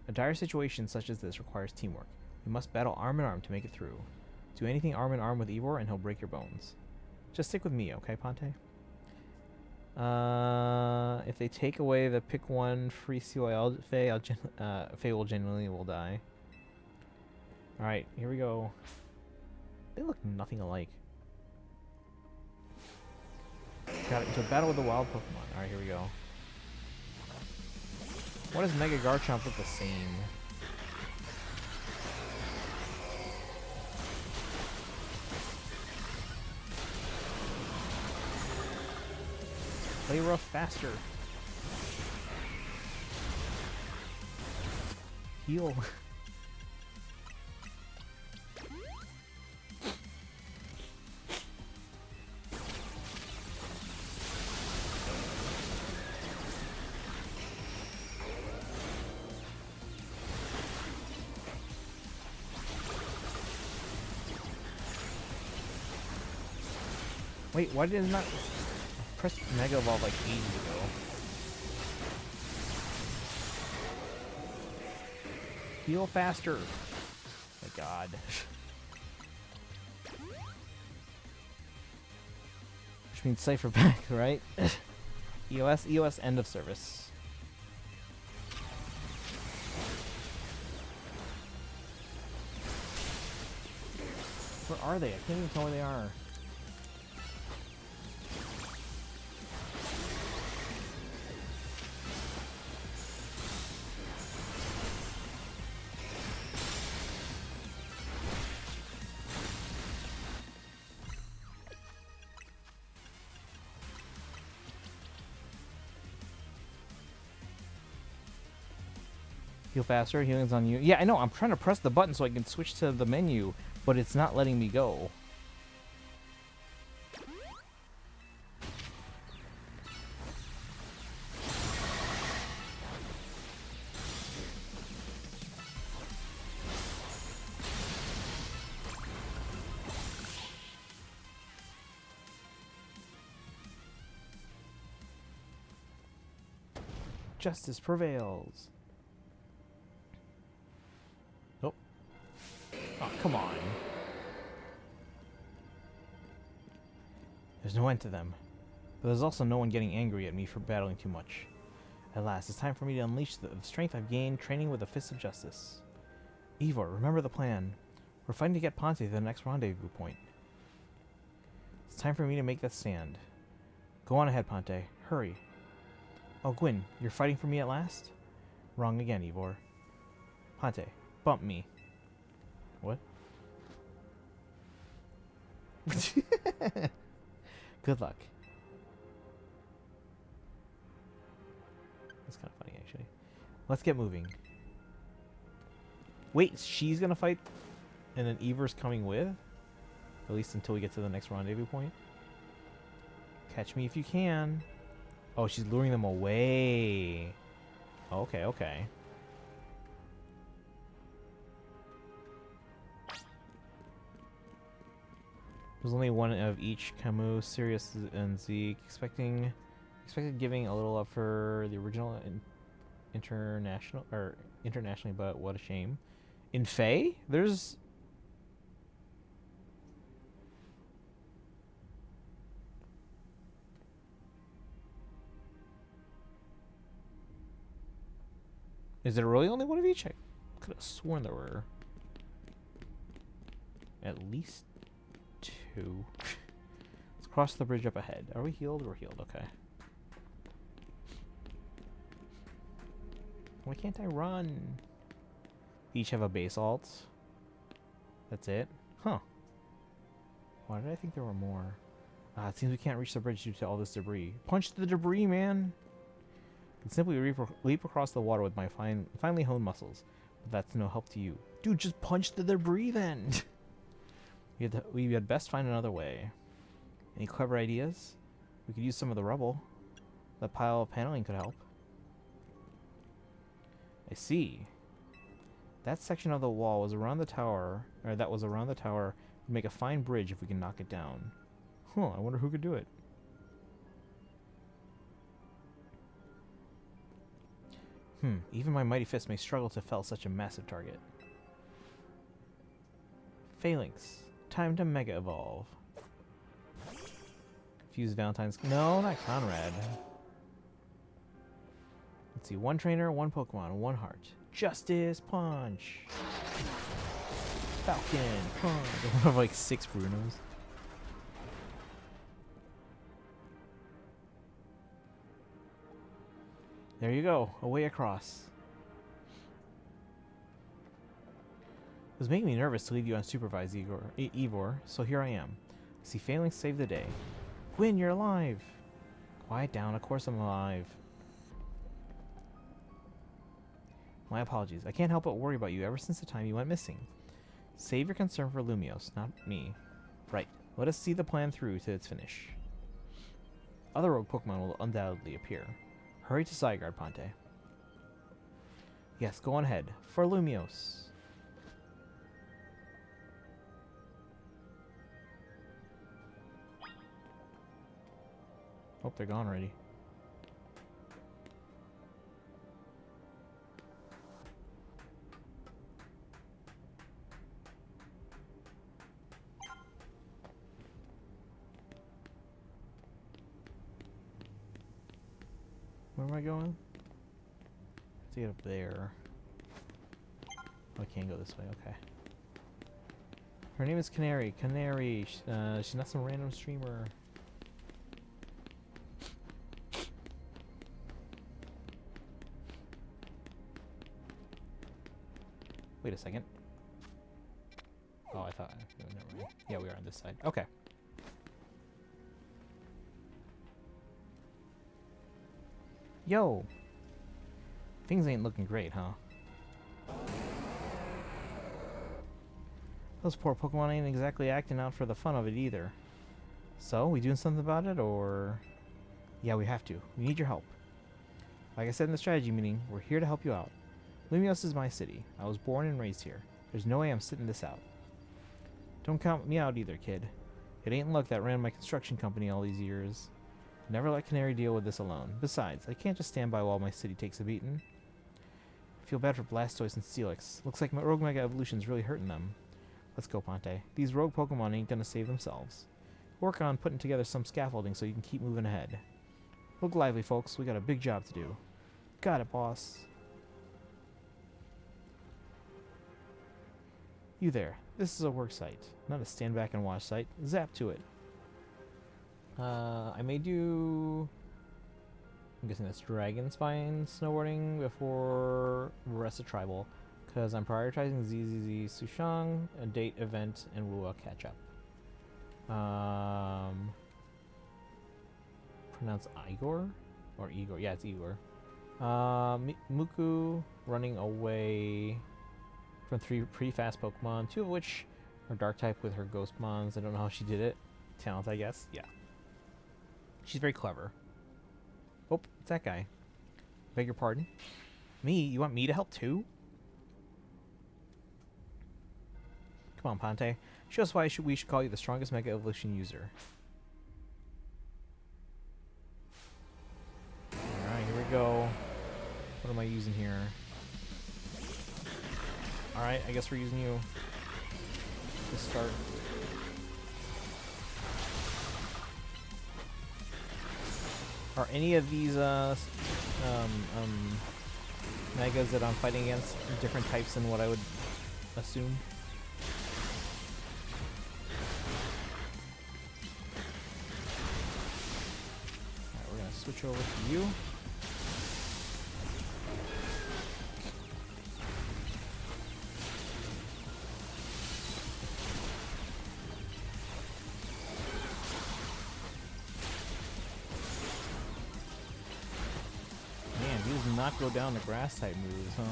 A dire situation such as this requires teamwork. We must battle arm in arm to make it through. Do anything arm in arm with Ivor and he'll break your bones. Just stick with me, okay, Ponte? If they take away the pick one free CYL, Faye will genuinely die. Alright, here we go. They look nothing alike. Got into a battle with the wild Pokemon. Alright, here we go. Why does Mega Garchomp look the same? Play rough faster. Heal. Wait, why did it not press Mega Evolve like ages ago? Heal faster. My God. Which means Cypher back, right? EOS, end of service. Where are they? I can't even tell where they are. Heal faster, healing's on you. Yeah, I know, I'm trying to press the button so I can switch to the menu, but it's not letting me go. Justice prevails. Nope. Oh, come on. There's no end to them. But there's also no one getting angry at me for battling too much. At last, it's time for me to unleash the strength I've gained training with the Fist of Justice. Ivor, remember the plan. We're fighting to get Ponte to the next rendezvous point. It's time for me to make that stand. Go on ahead, Ponte. Hurry. Oh, Gwyn, you're fighting for me at last? Wrong again, Ivor. Ponte, bump me. What? Good luck. That's kind of funny, actually. Let's get moving. Wait, she's gonna fight, and then Ivor's coming with? At least until we get to the next rendezvous point. Catch me if you can. Oh, she's luring them away. Okay, okay. There's only one of each. Camus, Sirius, and Zeke. Expected giving a little up for the original internationally, but what a shame. In Fae, there's. Is there really only one of each? I could have sworn there were at least two. Let's cross the bridge up ahead. Are we healed? We're healed. Okay. Why can't I run? Each have a base alt. That's it? Huh. Why did I think there were more? It seems we can't reach the bridge due to all this debris. Punch the debris, man! I can simply leap across the water with my finely honed muscles. But that's no help to you. Dude, just punch the debris then! We had best find another way. Any clever ideas? We could use some of the rubble. That pile of paneling could help. I see. That section of the wall was around the tower, or that was around the tower, would make a fine bridge if we can knock it down. Huh, I wonder who could do it. Even my mighty fist may struggle to fell such a massive target. Phalanx. Time to Mega Evolve. Fuse Valentine's... No, not Conrad. Let's see. One trainer, one Pokemon, one heart. Justice Punch. Falcon Punch. One of like 6 Brunos. There you go. Away across. It was making me nervous to leave you unsupervised, Ivor, so here I am. I see Phalanx save the day. Gwyn, you're alive! Quiet down, of course I'm alive. My apologies. I can't help but worry about you ever since the time you went missing. Save your concern for Lumios, not me. Right. Let us see the plan through to its finish. Other rogue Pokemon will undoubtedly appear. Hurry to Zygarde, Ponte. Yes, go on ahead. For Lumios. Oh, they're gone already. Where am I going? To get up there. Oh, I can't go this way. Okay. Her name is Canary. Canary. She's not some random streamer. Wait a second. Oh, I thought. No, never mind. Yeah, we are on this side. Okay. Yo! Things ain't looking great, huh? Those poor Pokemon ain't exactly acting out for the fun of it either. So, we doing something about it, or...? Yeah, we have to. We need your help. Like I said in the strategy meeting, we're here to help you out. Lumios is my city. I was born and raised here. There's no way I'm sitting this out. Don't count me out either, kid. It ain't luck that ran my construction company all these years. Never let Canary deal with this alone. Besides, I can't just stand by while my city takes a beating. I feel bad for Blastoise and Steelix. Looks like my Rogue Mega Evolution's really hurting them. Let's go, Ponte. These rogue Pokemon ain't gonna save themselves. Work on putting together some scaffolding so you can keep moving ahead. Look lively, folks. We got a big job to do. Got it, boss. You there. This is a work site, not a stand back and watch site. Zap to it. I may do... I'm guessing that's Dragon Spine snowboarding before rest of Tribal, because I'm prioritizing ZZZ Sushang, a date event, and Wuwa catch up. Pronounce Igor? Or Igor? Yeah, it's Igor. Muku running away from 3 pretty fast Pokemon, 2 of which are Dark type with her Ghost Mons. I don't know how she did it. Talent, I guess. Yeah. She's very clever. Oh, it's that guy. Beg your pardon? Me? You want me to help too? Come on, Ponte. Show us why we should call you the strongest Mega Evolution user. Alright, here we go. What am I using here? Alright, I guess we're using you to start. Are any of these megas that I'm fighting against different types than what I would assume? Alright, we're gonna switch over to you. Not go down the grass type moves, huh?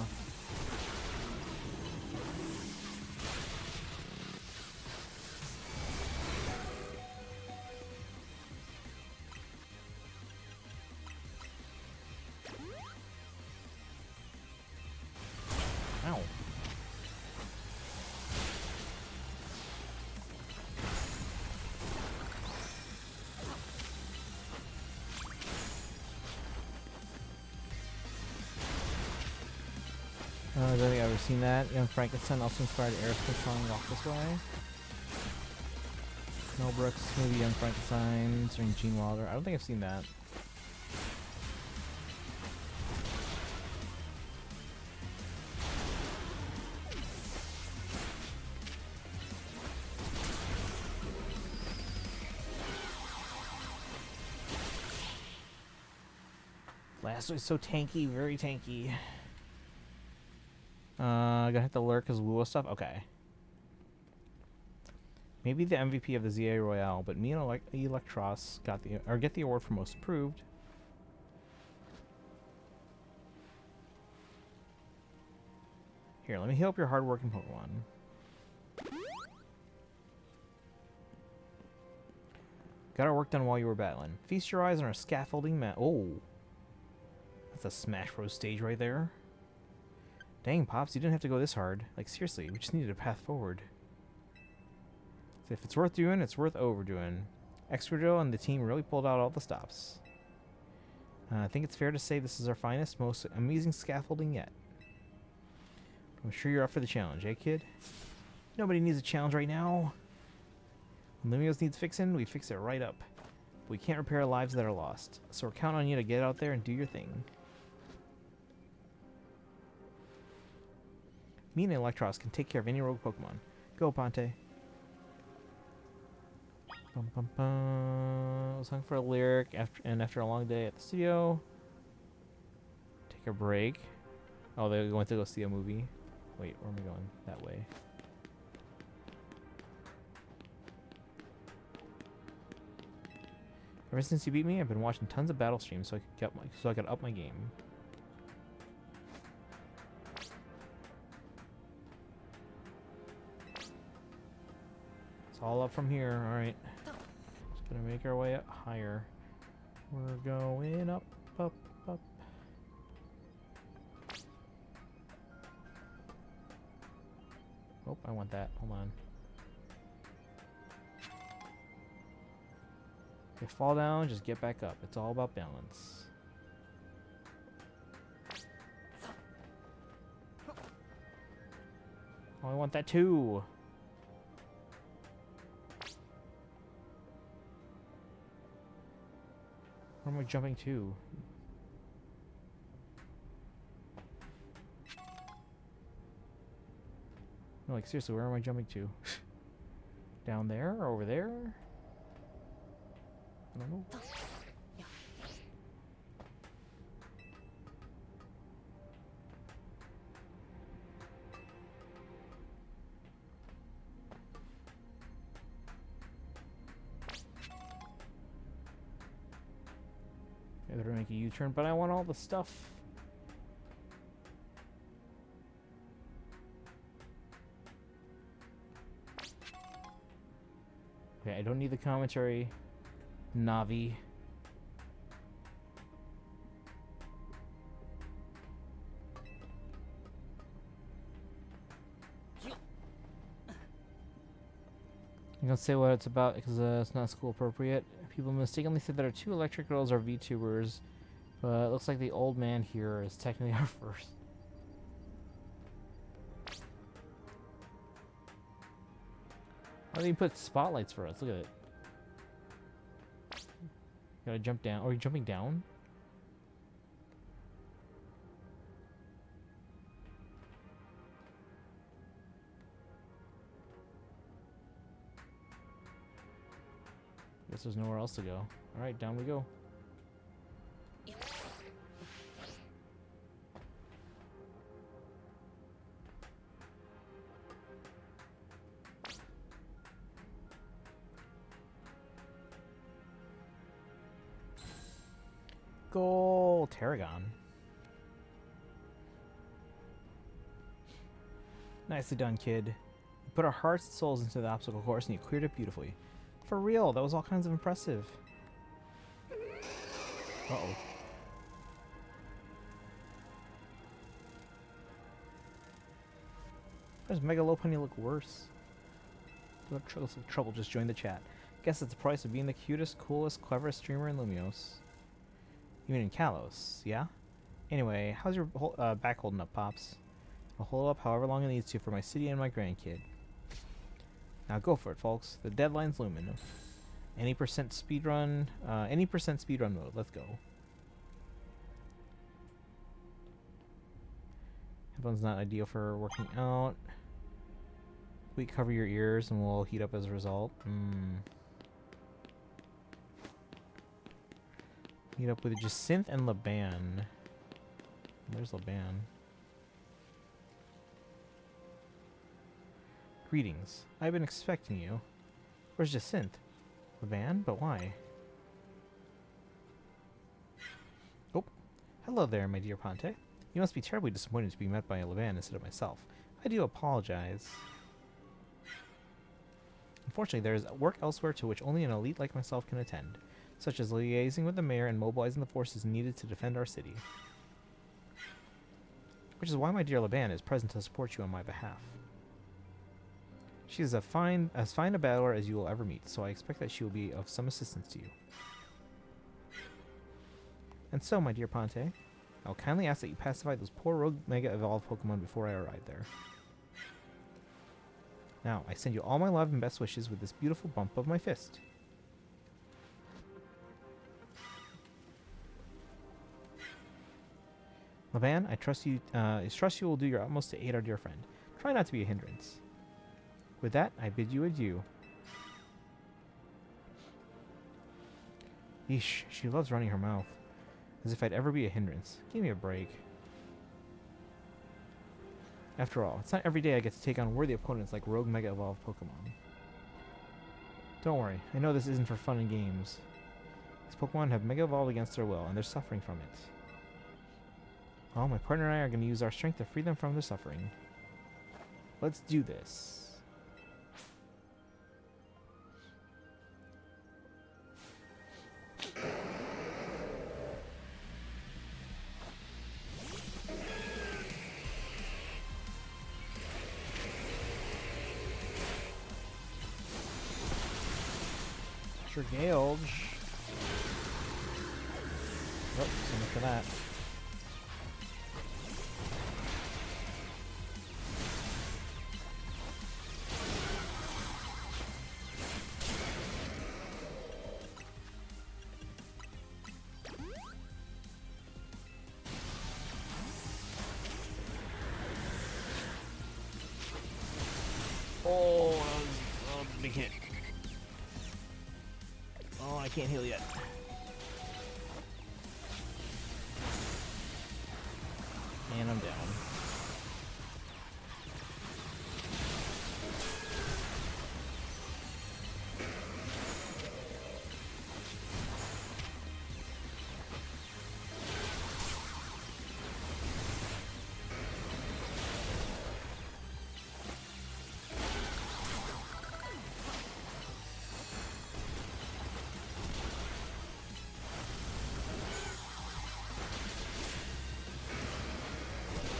Ow. I don't think I've ever seen that. Young Frankenstein also inspired Aerosmith song Walk This Way. Mel Brooks movie Young Frankenstein starring Gene Wilder. I don't think I've seen that. Blastoise is so tanky, very tanky. Gonna hit the lurk because Wuwa stuff? Okay. Maybe the MVP of the ZA Royale, but me and Electros got get the award for most improved. Here, let me heal up your hardworking Pokemon. Got our work done while you were battling. Feast your eyes on our scaffolding mat. Oh. That's a Smash Bros. Stage right there. Dang, Pops, you didn't have to go this hard. Like, seriously, we just needed a path forward. So if it's worth doing, it's worth overdoing. Excadrill and the team really pulled out all the stops. I think it's fair to say this is our finest, most amazing scaffolding yet. I'm sure you're up for the challenge, eh, kid? Nobody needs a challenge right now. When Lumios needs fixing, we fix it right up. But we can't repair lives that are lost. So we're counting on you to get out there and do your thing. Me and Electros can take care of any rogue Pokemon. Go, Ponte. Bum, bum, bum. I was hung for a lyric after a long day at the studio. Take a break. Oh, they went to go see a movie. Wait, where am I going? That way. Ever since you beat me, I've been watching tons of battle streams so I could up my game. It's all up from here. All right. Just gonna make our way up higher. We're going up, up, up. Oh, I want that. Hold on. If you fall down, just get back up. It's all about balance. Oh, I want that too. Where am I jumping to? No, like seriously, where am I jumping to? Down there or over there? I don't know. I better make a U-turn, but I want all the stuff. Okay, I don't need the commentary. Navi. I'm gonna say what it's about because it's not school appropriate. People mistakenly said that our two electric girls are VTubers, but it looks like the old man here is technically our first. Why didn't you put spotlights for us? Look at it. Gotta jump down. Are you jumping down? Guess there's nowhere else to go. Alright, down we go. Goal! Tarragon. Nicely done, kid. You put our hearts and souls into the obstacle course and you cleared it beautifully. For real, that was all kinds of impressive. Uh-oh. Does Mega Lopunny look worse? Trouble just joined the chat. Guess it's the price of being the cutest, coolest, cleverest streamer in Lumios. You mean in Kalos, yeah? Anyway, how's your back holding up, Pops? I'll hold up however long it needs to for my city and my grandkid. Now go for it, folks. The deadline's looming. Any percent speedrun mode. Let's go. Headphones not ideal for working out. We cover your ears and we'll heat up as a result. Meet up with Jacinth and Laban. There's Laban. Greetings. I've been expecting you. Where's Jacinth? Laban? But why? Oh. Hello there, my dear Ponte. You must be terribly disappointed to be met by Laban instead of myself. I do apologize. Unfortunately, there is work elsewhere to which only an elite like myself can attend, such as liaising with the mayor and mobilizing the forces needed to defend our city. Which is why my dear Laban is present to support you on my behalf. She is as fine a battler as you will ever meet, so I expect that she will be of some assistance to you. And so, my dear Ponte, I'll kindly ask that you pacify those poor rogue Mega Evolved Pokemon before I arrive there. Now, I send you all my love and best wishes with this beautiful bump of my fist. Laban, I trust you will do your utmost to aid our dear friend. Try not to be a hindrance. With that, I bid you adieu. Yeesh, she loves running her mouth. As if I'd ever be a hindrance. Give me a break. After all, it's not every day I get to take on worthy opponents like rogue Mega Evolved Pokemon. Don't worry, I know this isn't for fun and games. These Pokemon have Mega Evolved against their will, and they're suffering from it. Well, my partner and I are going to use our strength to free them from their suffering. Let's do this. Gauge. Oh, so much for that. Oh, that was a big hit. Oh, I can't heal yet. And I'm down.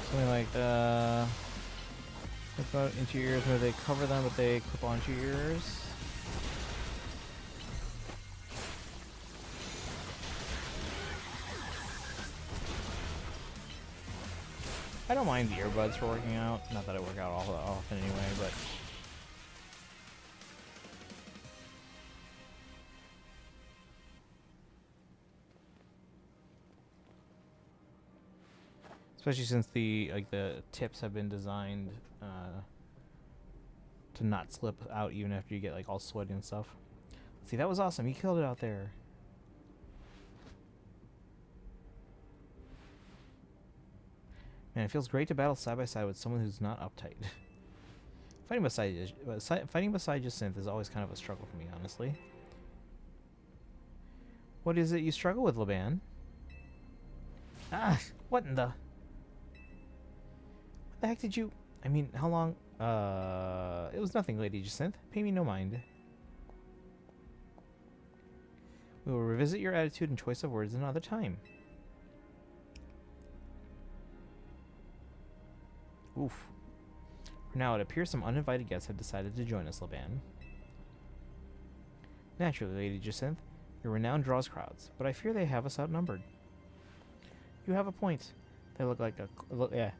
Something like clip out into your ears where they cover them but they clip onto your ears. I don't mind the earbuds for working out. Not that I work out all that often anyway, but especially since the tips have been designed to not slip out even after you get like all sweaty and stuff. Let's see, that was awesome. You killed it out there. Man, it feels great to battle side by side with someone who's not uptight. Fighting beside Jacinth is always kind of a struggle for me, honestly. What is it you struggle with, Laban? Ah, what in the... What the heck did you... I mean, how long... It was nothing, Lady Jacinth. Pay me no mind. We will revisit your attitude and choice of words another time. Oof. For now, it appears some uninvited guests have decided to join us, Laban. Naturally, Lady Jacinth, your renown draws crowds, but I fear they have us outnumbered. You have a point. They look like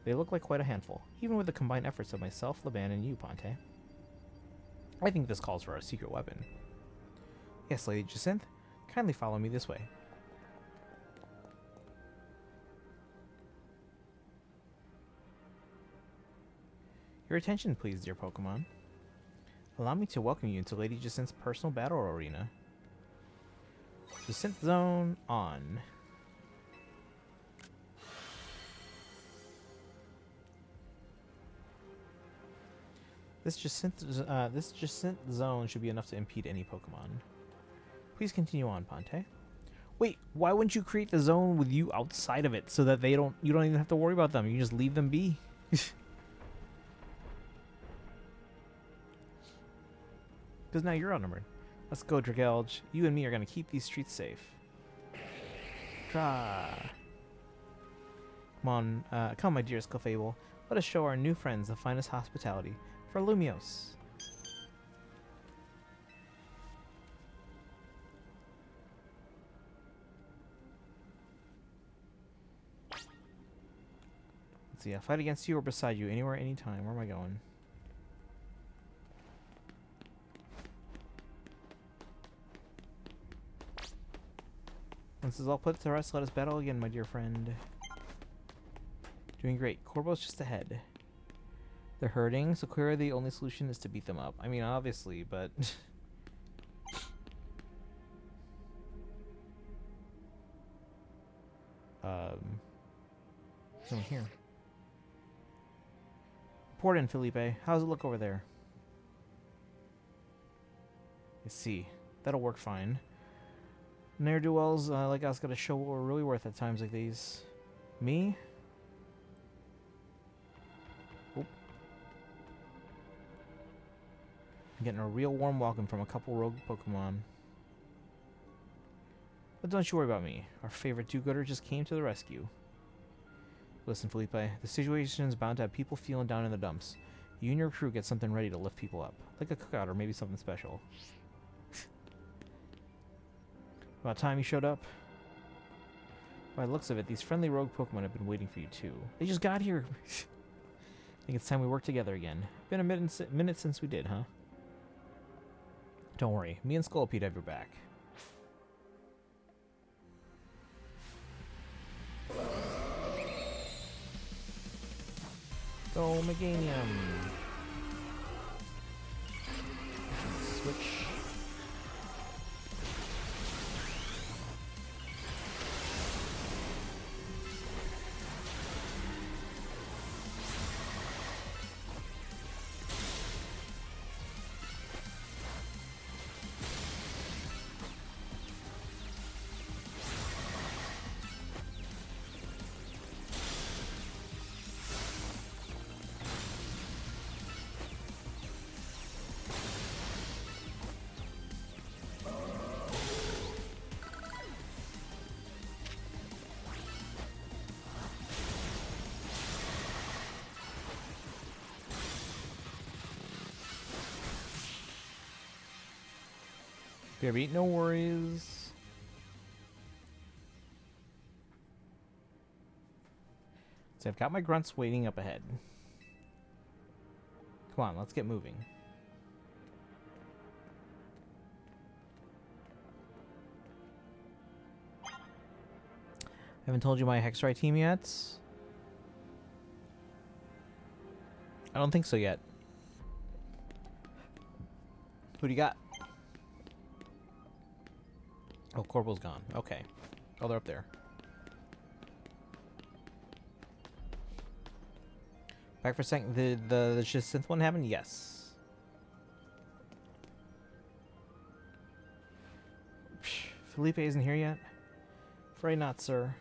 they look like quite a handful, even with the combined efforts of myself, Laban, and you, Ponte. I think this calls for a secret weapon. Yes, Lady Jacinth, kindly follow me this way. Your attention, please, dear Pokémon. Allow me to welcome you into Lady Jacinth's personal battle arena. Jacinth Zone on. This Jacinth Zone should be enough to impede any Pokemon. Please continue on, Ponte. Wait, why wouldn't you create the zone with you outside of it so that you don't even have to worry about them? You can just leave them be. Because now you're outnumbered. Let's go, Dragalge. You and me are going to keep these streets safe. Come on, come, my dearest Clefable. Let us show our new friends the finest hospitality for Lumiose. Let's see, I'll fight against you or beside you, anywhere, anytime. Where am I going? Once this is all put to rest, let us battle again, my dear friend. Doing great. Corbo's just ahead. They're hurting, so clearly the only solution is to beat them up. I mean, obviously, but... Someone here. Report in, Felipe. How's it look over there? I see. That'll work fine. Ne'er-do-wells like us gotta show what we're really worth at times like these. Me? Oh. I'm getting a real warm welcome from a couple rogue Pokemon. But don't you worry about me. Our favorite do-gooder just came to the rescue. Listen, Felipe, the situation's bound to have people feeling down in the dumps. You and your crew get something ready to lift people up. Like a cookout or maybe something special. About time you showed up. By the looks of it, these friendly rogue Pokemon have been waiting for you too. They just got here. I think it's time we work together again. Been a minute since we did, huh? Don't worry, me and Scolipede have your back. Go Meganium. Switch. BRB, no worries. So I've got my grunts waiting up ahead. Come on, let's get moving. I haven't told you my Hextri team yet. I don't think so yet. Who do you got? Oh, Corporal's gone. Okay. Oh, they're up there. Back for a second. The synth one happened? Yes. Psh, Felipe isn't here yet? Afraid not, sir.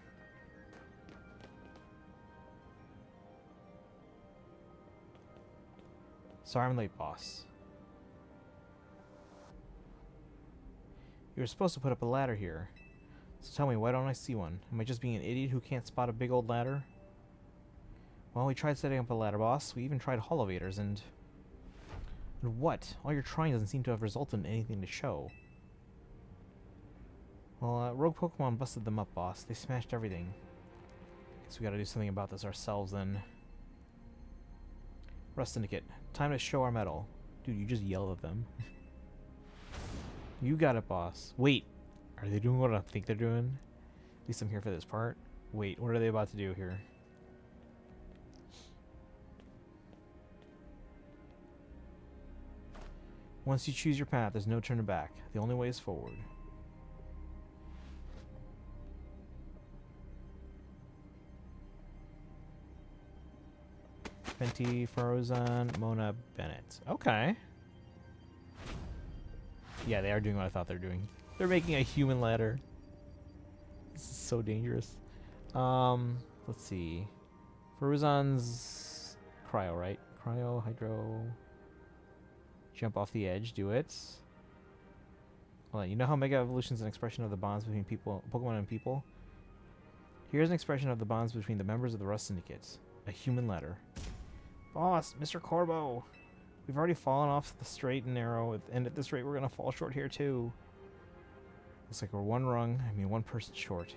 Sorry I'm late, boss. You were supposed to put up a ladder here. So tell me, why don't I see one? Am I just being an idiot who can't spot a big old ladder? Well, we tried setting up a ladder, boss. We even tried holovators, and what? All your trying doesn't seem to have resulted in anything to show. Well, rogue Pokemon busted them up, boss. They smashed everything. Guess we gotta do something about this ourselves, then. Rust Syndicate. Time to show our mettle. Dude, you just yelled at them. You got it, boss. Wait. Are they doing what I think they're doing? At least I'm here for this part. Wait, what are they about to do here? Once you choose your path, there's no turning back. The only way is forward. Fenty, Farozan, Mona, Bennett. Okay. Yeah, they are doing what I thought they were doing. They're making a human ladder. This is so dangerous. Let's see. Faruzan's Cryo, right? Cryo, Hydro. Jump off the edge, do it. Hold on, you know how Mega Evolution is an expression of the bonds between people, Pokemon and people? Here's an expression of the bonds between the members of the Rust Syndicate. A human ladder. Boss, Mr. Corbo. We've already fallen off the straight and narrow, and at this rate we're gonna fall short here too. Looks like we're one person short.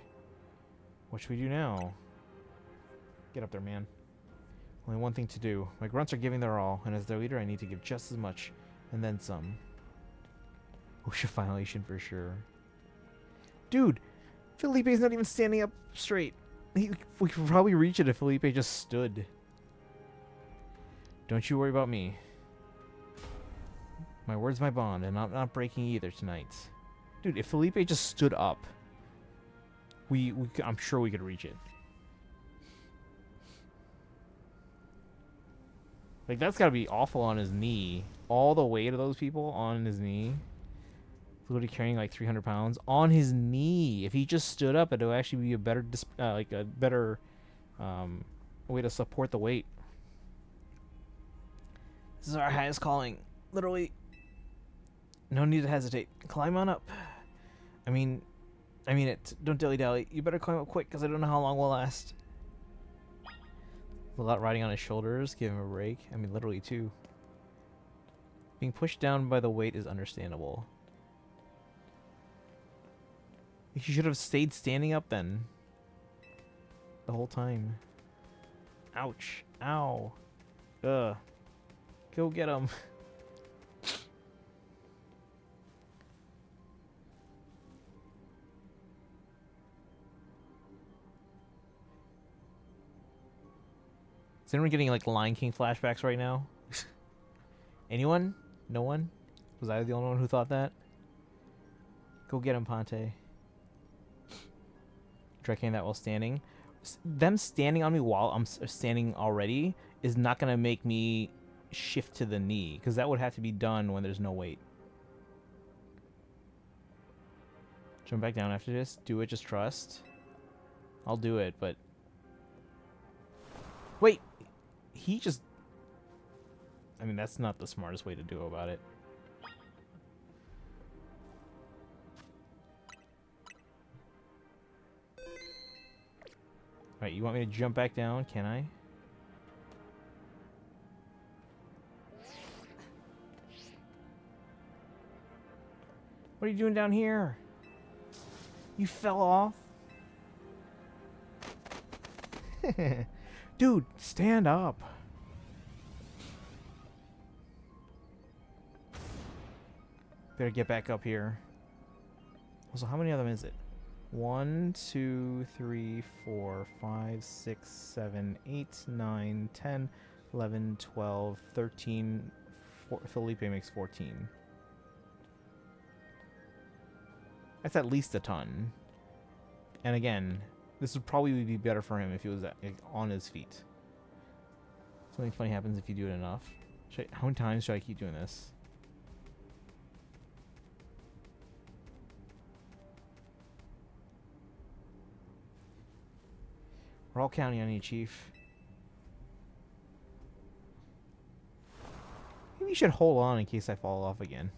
What should we do now? Get up there, man. Only one thing to do. My grunts are giving their all, and as their leader I need to give just as much, and then some. OSHA violation for sure. Dude! Felipe's not even standing up straight. We could probably reach it if Felipe just stood. Don't you worry about me. My word's my bond, and I'm not breaking either tonight. Dude, if Felipe just stood up, I'm sure we could reach it. Like, that's gotta be awful on his knee. All the weight of those people on his knee. He's literally carrying like 300 pounds on his knee. If he just stood up, it would actually be a better, way to support the weight. This is our highest calling. Literally. No need to hesitate. Climb on up. I mean it. Don't dilly-dally. You better climb up quick, because I don't know how long we'll last. A lot riding on his shoulders. Give him a break. I mean, literally, too. Being pushed down by the weight is understandable. You should have stayed standing up, then. The whole time. Ouch. Ow. Ugh. Go get him. Is anyone getting like Lion King flashbacks right now? Anyone? No one? Was I the only one who thought that? Go get him, Ponte. Drinking that while standing. Them standing on me while I'm standing already is not going to make me shift to the knee, because that would have to be done when there's no weight. Jump back down after this. Do it, just trust. I'll do it, but... Wait! He just... I mean, that's not the smartest way to do about it. Alright, you want me to jump back down? Can I? What are you doing down here? You fell off? Dude, stand up. Better get back up here. Also, how many of them is it? 1, 2, 3, 4, 5, 6, 7, 8, 9, 10, 11, 12, 13. Felipe makes 14. That's at least a ton. And again, this would probably be better for him if he was on his feet. Something funny happens if you do it enough. How many times should I keep doing this? We're all counting on you, Chief. Maybe you should hold on in case I fall off again.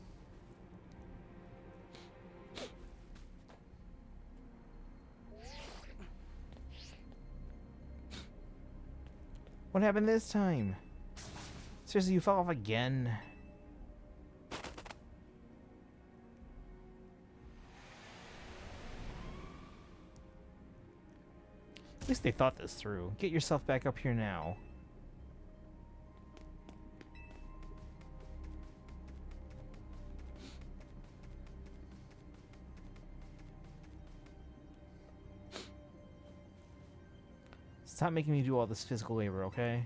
What happened this time? Seriously, you fell off again? At least they thought this through. Get yourself back up here now. Stop making me do all this physical labor, okay?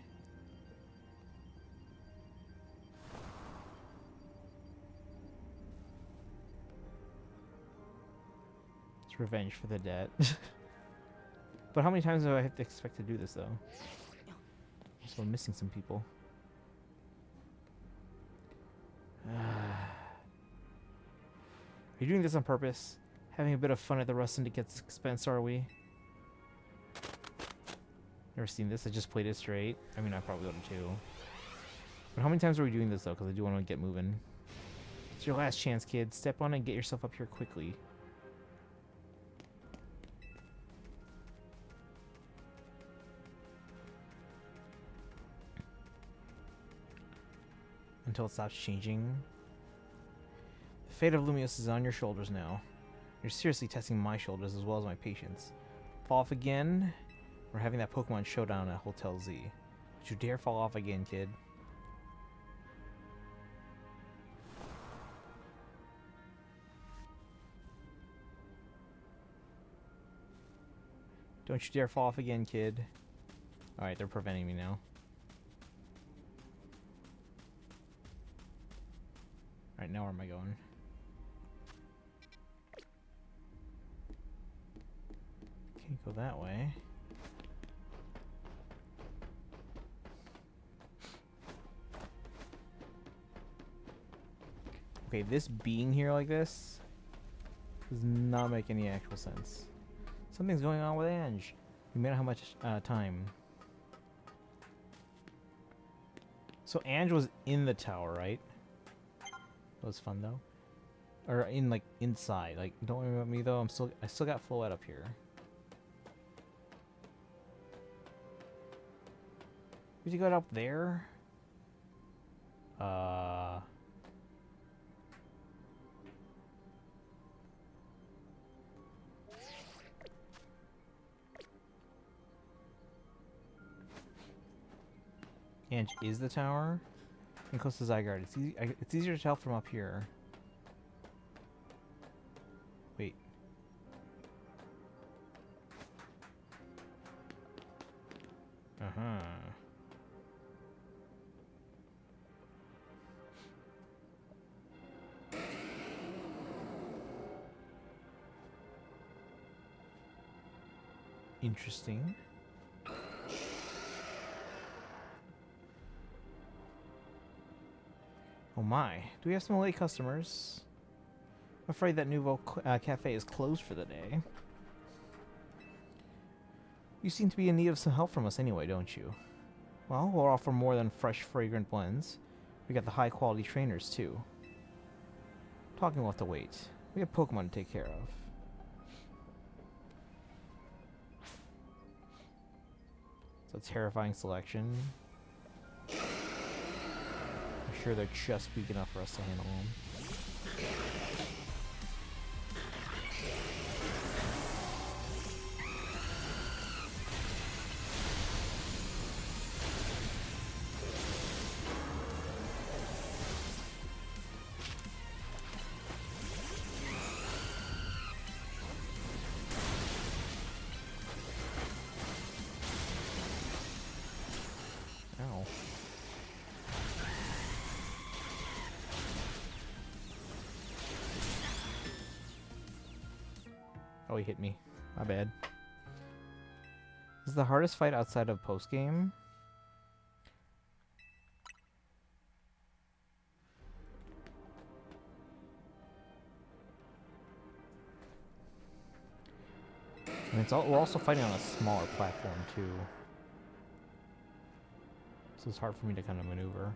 It's revenge for the debt. But how many times do I have to expect to do this, though? Also, I'm missing some people. Are you doing this on purpose? Having a bit of fun at the Rust Syndicate's expense, are we? Never seen this. I just played it straight. I mean, I probably would have too. But how many times are we doing this, though? Because I do want to get moving. It's your last chance, kid. Step on and get yourself up here quickly. Until it stops changing. The fate of Lumios is on your shoulders now. You're seriously testing my shoulders as well as my patience. Fall off again? We're having that Pokemon showdown at Hotel Z. Don't you dare fall off again, kid. Don't you dare fall off again, kid. Alright, they're preventing me now. Alright, now where am I going? Can't go that way. Okay, this being here like this does not make any actual sense. Something's going on with Ange. We may not have much time. So Ange was in the tower, right? That was fun though. Or in like inside. Like, don't worry about me though. I still got Floette up here. Did you go up there? Ange is the tower. And close to Zygarde. It's easier to tell from up here. Wait. Uh-huh. Interesting. Oh my, do we have some late customers? I'm afraid that Nouveau Cafe is closed for the day. You seem to be in need of some help from us anyway, don't you? Well, we'll offer more than fresh, fragrant blends. We got the high-quality trainers, too. Talking will have to wait. We have Pokemon to take care of. So, terrifying selection. I'm sure they're just weak enough for us to handle them. Ow. Oh, he hit me. My bad. This is the hardest fight outside of post-game. And we're also fighting on a smaller platform, too. So it's hard for me to kind of maneuver.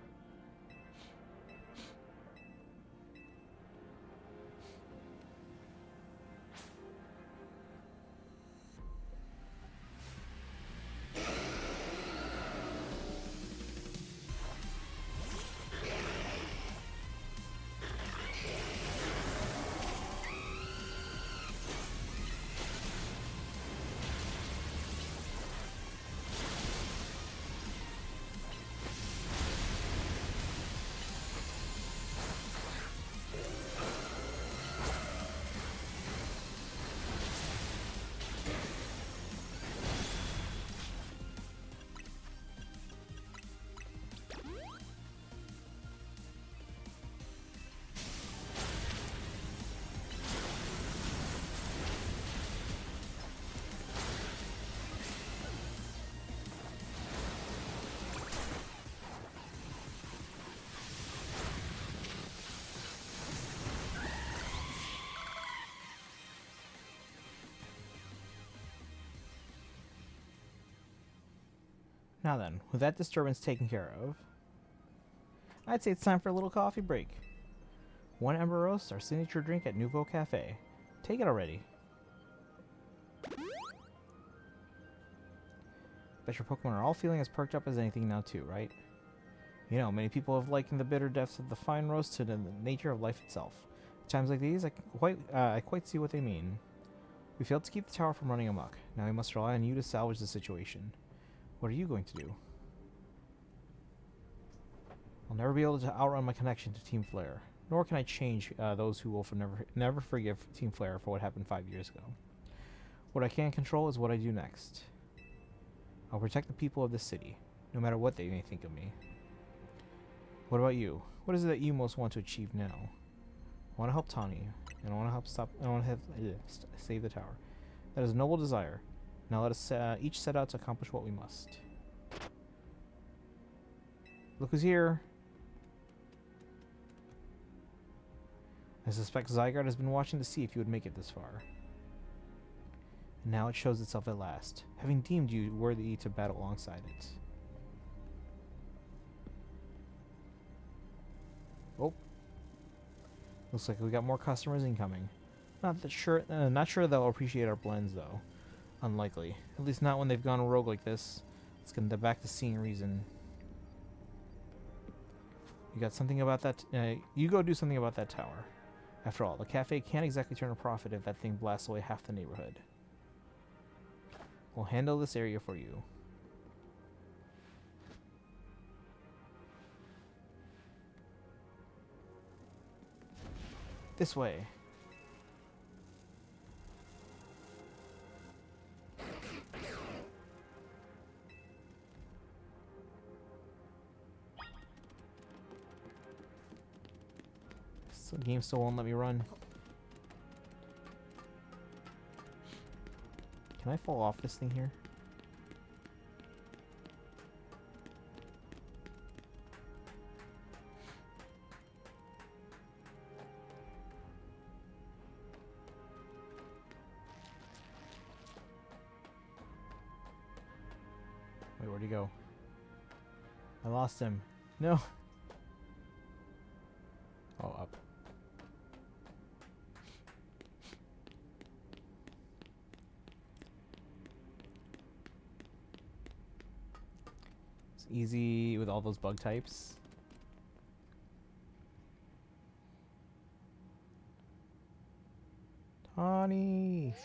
Now then, with that disturbance taken care of, I'd say it's time for a little coffee break. One Ember Roast, our signature drink at Nouveau Cafe. Take it already. Bet your Pokemon are all feeling as perked up as anything now too, right? You know, many people have likened the bitter depths of the fine roast to the nature of life itself. At times like these, I quite see what they mean. We failed to keep the tower from running amok. Now we must rely on you to salvage the situation. What are you going to do? I'll never be able to outrun my connection to Team Flare, nor can I change those who will never forgive Team Flare for what happened 5 years ago. What I can't control is what I do next. I'll protect the people of this city, no matter what they may think of me. What about you? What is it that you most want to achieve now? I want to help Tawny, and I want to help stop. I want to save the tower. That is a noble desire. Now let us each set out to accomplish what we must. Look who's here! I suspect Zygarde has been watching to see if you would make it this far. And now it shows itself at last, having deemed you worthy to battle alongside it. Oh. Looks like we got more customers incoming. Not sure they'll appreciate our blends, though. Unlikely. At least not when they've gone rogue like this. Let's get them back to seeing reason. You got something about that... you go do something about that tower. After all, the cafe can't exactly turn a profit if that thing blasts away half the neighborhood. We'll handle this area for you. This way. The game still won't let me run. Can I fall off this thing here? Wait, where'd he go? I lost him. No. Oh, up. It's easy with all those bug types. Tawny!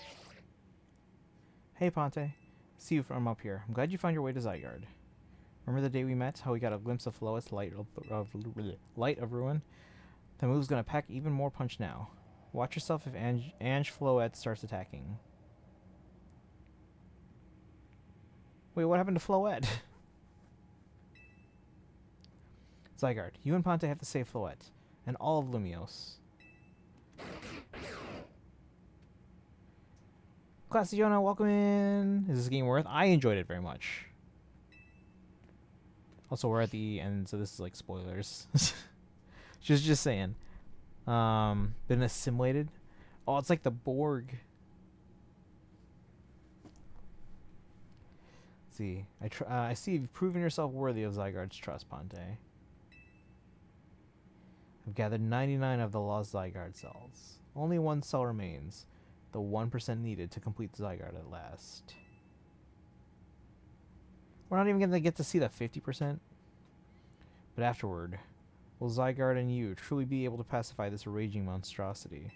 Hey, Ponte. See you from up here. I'm glad you found your way to Zygarde. Remember the day we met? How we got a glimpse of Floet's light of ruin? The move's gonna pack even more punch now. Watch yourself if Ange Floet starts attacking. Wait, what happened to Floet? Zygarde, you and Ponte have to save Floet. And all of Lumios. Classy Jonah, welcome in. Is this game worth? I enjoyed it very much. Also, we're at the end, so this is like spoilers. just saying. Been assimilated. Oh, it's like the Borg. Let's see. I see you've proven yourself worthy of Zygarde's trust, Ponte. I've gathered 99 of the lost Zygarde cells. Only one cell remains. The 1% needed to complete Zygarde at last. We're not even going to get to see the 50%. But afterward, will Zygarde and you truly be able to pacify this raging monstrosity?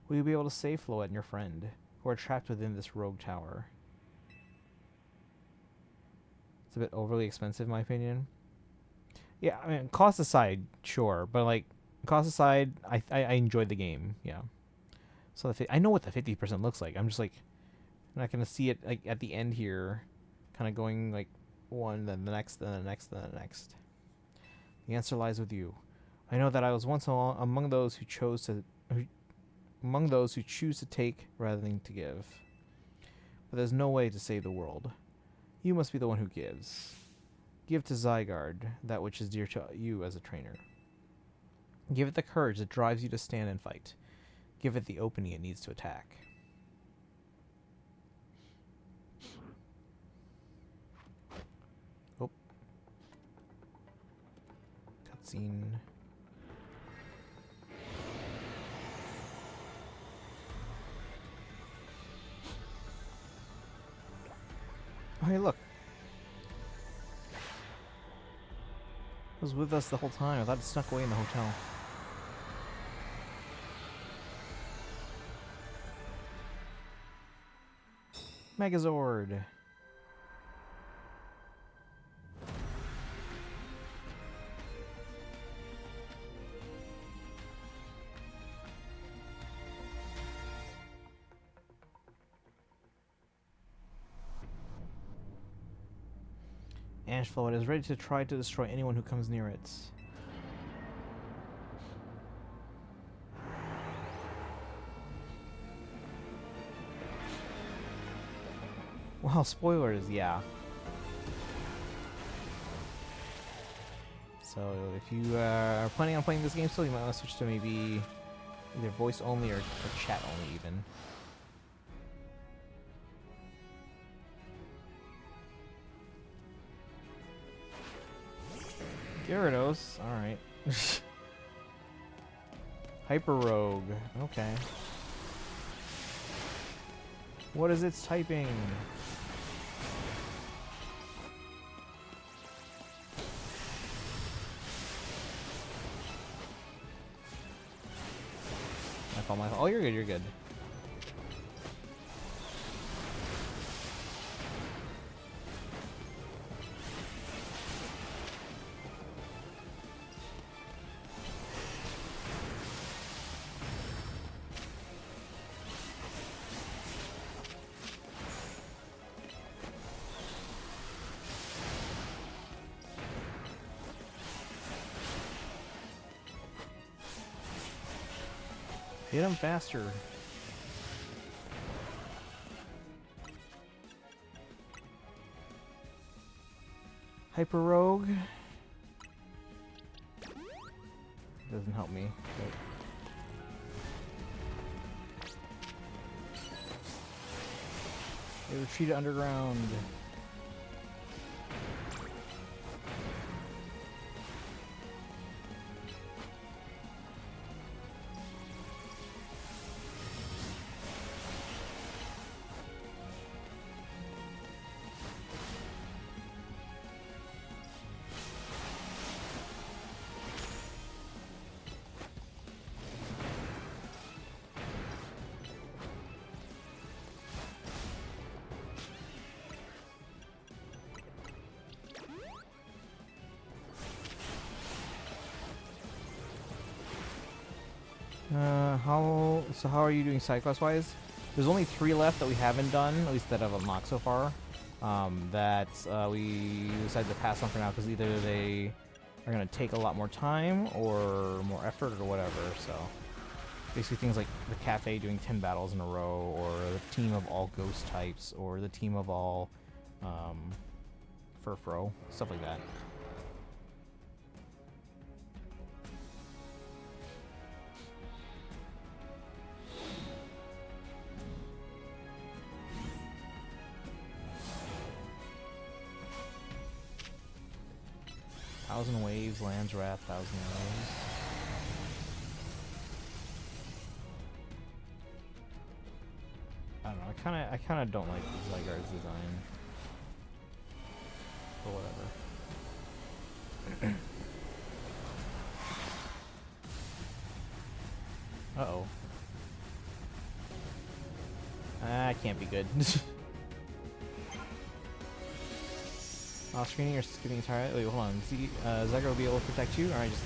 Will you be able to save Floet and your friend, who are trapped within this rogue tower? It's a bit overly expensive, in my opinion. Yeah, I mean, cost aside, sure. But, like, cost aside, I enjoyed the game, yeah. So I know what the 50% looks like. I'm just, like, not going to see it, like, at the end here, kind of going, like, one, then the next, then the next, then the next. The answer lies with you. I know that I was once among those who choose to take rather than to give. But there's no way to save the world. You must be the one who gives. Give to Zygarde that which is dear to you as a trainer. Give it the courage that drives you to stand and fight. Give it the opening it needs to attack. Oh. Cutscene. Oh, hey, look. It was with us the whole time. I thought it snuck away in the hotel. Megazord. Ash flow. It is ready to try to destroy anyone who comes near it. Well, spoilers, yeah. So if you are planning on playing this game still, you might want to switch to maybe either voice only or chat only even. Gyarados, alright. Hyper Rogue, okay. What is its typing? Oh, you're good, you're good. Hit him faster. Hyper Rogue. Doesn't help me. They retreated underground. How are you doing side quest wise? There's only 3 left that we haven't done, at least that I've unlocked so far. That we decided to pass on for now because either they are gonna take a lot more time or more effort or whatever. So basically things like the cafe doing 10 battles in a row, or the team of all ghost types, or the team of all Furfro, stuff like that. Thousand Waves, Land's Wrath, Thousand Waves. I don't know. I kind of don't like Zygarde's design, but whatever. Uh-oh. That can't be good. Screening or skipping entirely. Wait, hold on. Zygarde will be able to protect you? Alright, just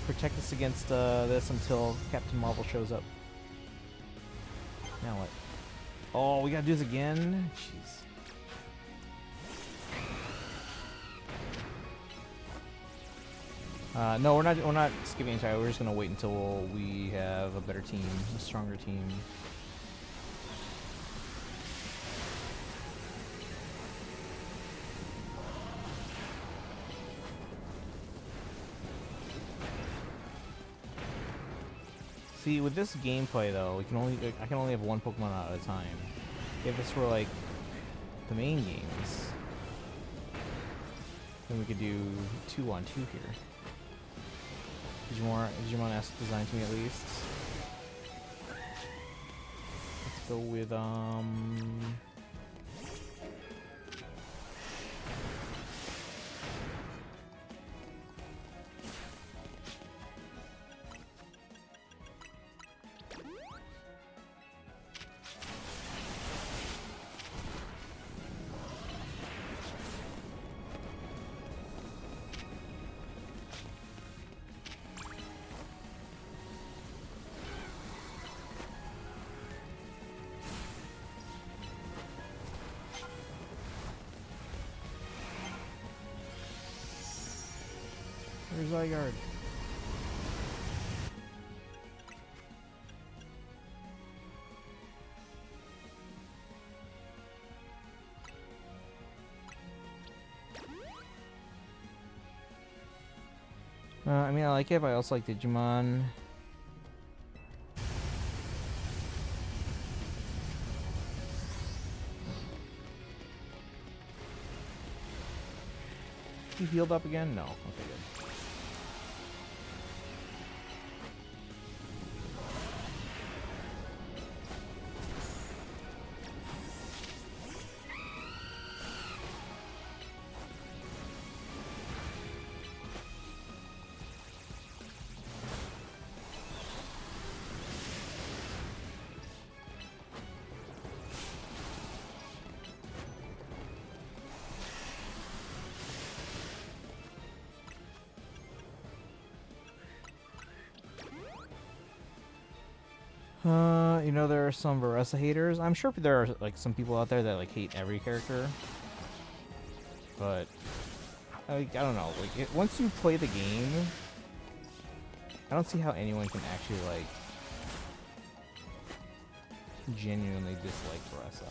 protect us against this until Captain Marvel shows up. Now what? Oh, we gotta do this again? Jeez. No, we're not skipping entirely. We're just gonna wait until we have a better team, a stronger team. See, with this gameplay though, I can only have one Pokemon out at a time. If this were like the main games, then we could do 2-on-2 here. Did you want to ask design to me at least? Let's go with Where's Zygarde? I mean, I like it, but I also like Digimon. You healed up again? No. Okay, good. You know, there are some Varesa haters. I'm sure there are like some people out there that like hate every character, but I don't know. Like once you play the game, I don't see how anyone can actually like genuinely dislike Varesa.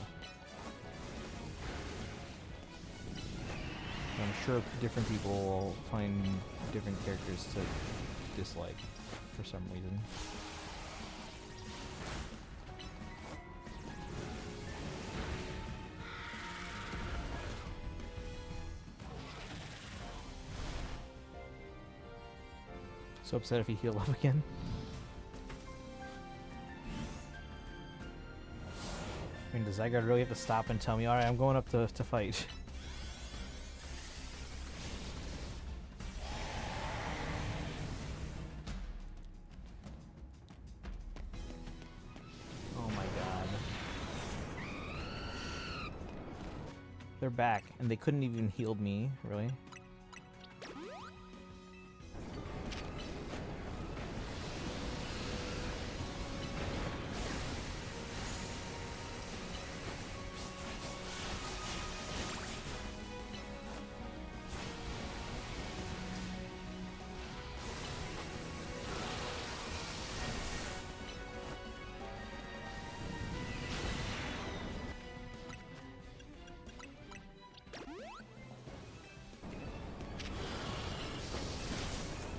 I'm sure different people will find different characters to dislike for some reason. So upset if he healed up again. I mean, does Zygarde really have to stop and tell me, alright, I'm going up to fight? Oh my god. They're back, and they couldn't even heal me, really?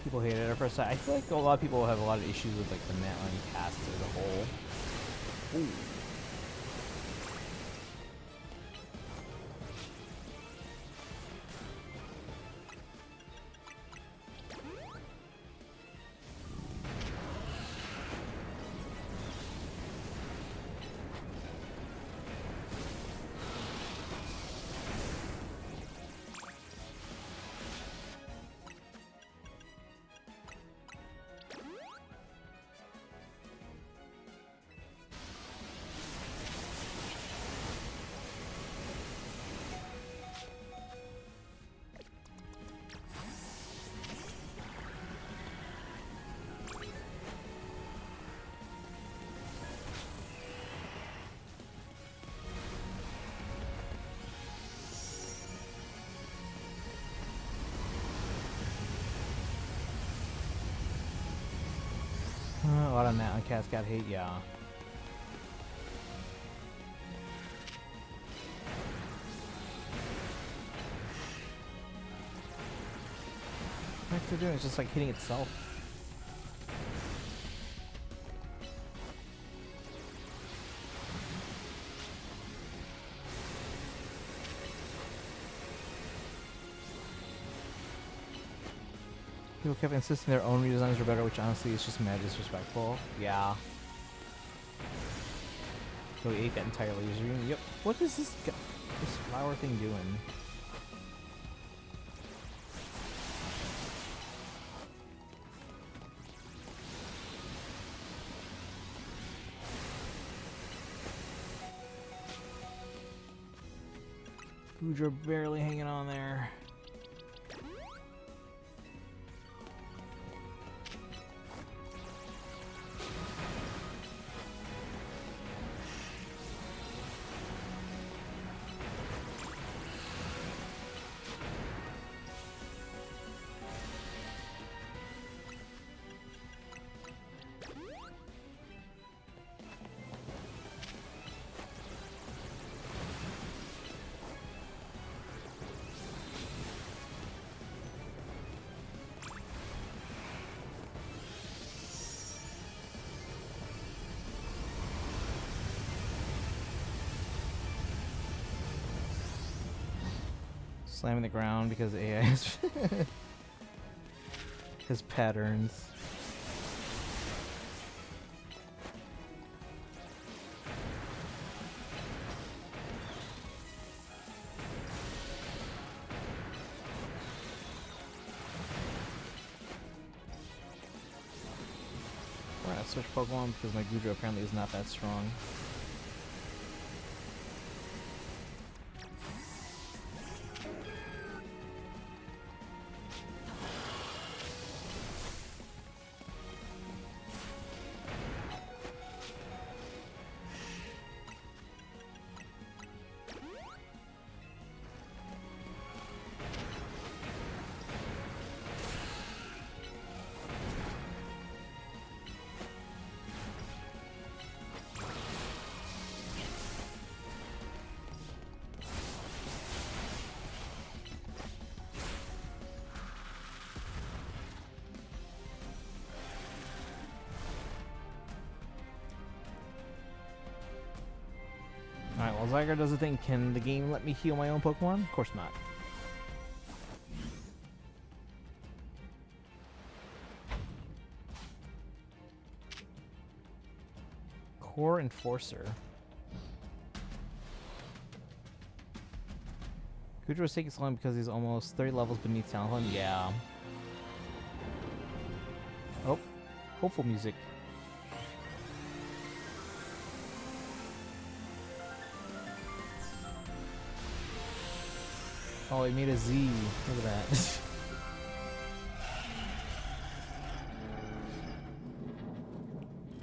People hate it at first sight. I feel like a lot of people have a lot of issues with like the Matline cast as a whole. Ooh. A lot of Matline cats got hate, yeah. What they're doing is just like hitting itself. People kept insisting their own redesigns were better, which honestly is just mad disrespectful. Yeah. So we ate that entire laser beam. Yep. What is this flower thing doing? Boudreaux barely hanging on there. Slamming the ground because AI has patterns. We're gonna switch Pokemon because my Goodra apparently is not that strong. Alright, while Zygarde does the thing, can the game let me heal my own Pokemon? Of course not. Core Enforcer. Goodra was taking so long because he's almost 30 levels beneath Talonflame? Yeah. Oh, hopeful music. Oh, it made a Z. Look at that.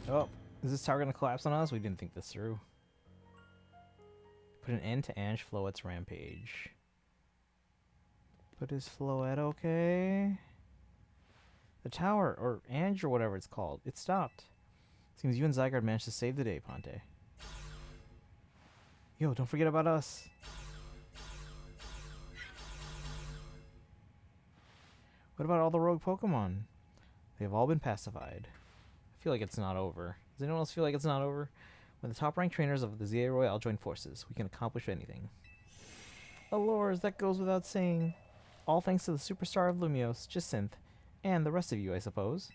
Oh, is this tower gonna collapse on us? We didn't think this through. Put an end to Ange Floette's rampage. But is Floette okay? The tower, or Ange or whatever it's called, it stopped. Seems you and Zygarde managed to save the day, Ponte. Yo, don't forget about us. What about all the rogue Pokemon? They've all been pacified. I feel like it's not over. Does anyone else feel like it's not over? When the top-ranked trainers of the ZA Royale join forces, we can accomplish anything. Allures, that goes without saying. All thanks to the superstar of Lumiose, Jacinth, and the rest of you, I suppose.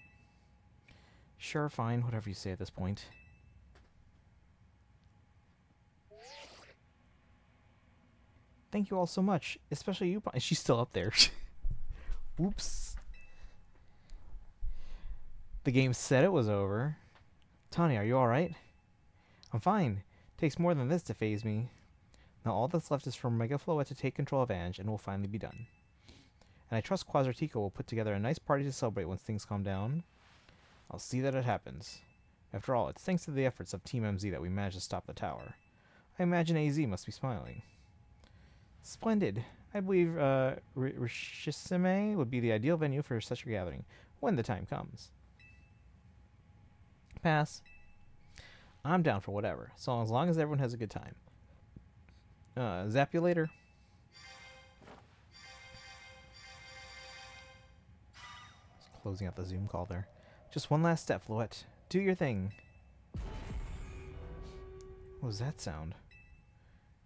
Sure, fine, whatever you say at this point. Thank you all so much, especially you. She's still up there. Oops. The game said it was over. Tani, are you alright? I'm fine. Takes more than this to phase me. Now all that's left is for Mega Floette to take control of Ange, and we'll finally be done. And I trust Quasartico will put together a nice party to celebrate once things calm down. I'll see that it happens. After all, it's thanks to the efforts of Team MZ that we managed to stop the tower. I imagine AZ must be smiling. Splendid. I believe Rishisime would be the ideal venue for such a gathering, when the time comes. Pass. I'm down for whatever, so as long as everyone has a good time. Zap you later. Just closing out the Zoom call there. Just one last step, Floette. Do your thing. What was that sound?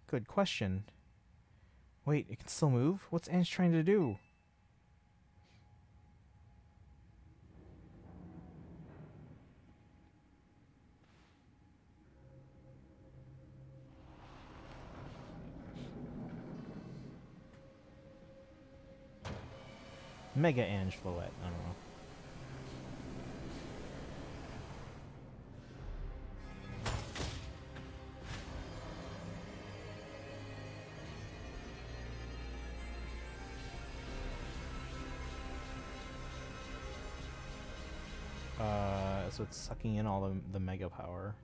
Good question. Wait, it can still move? What's Ange trying to do? Mega Ange Floette. I don't know. So it's sucking in all the mega power.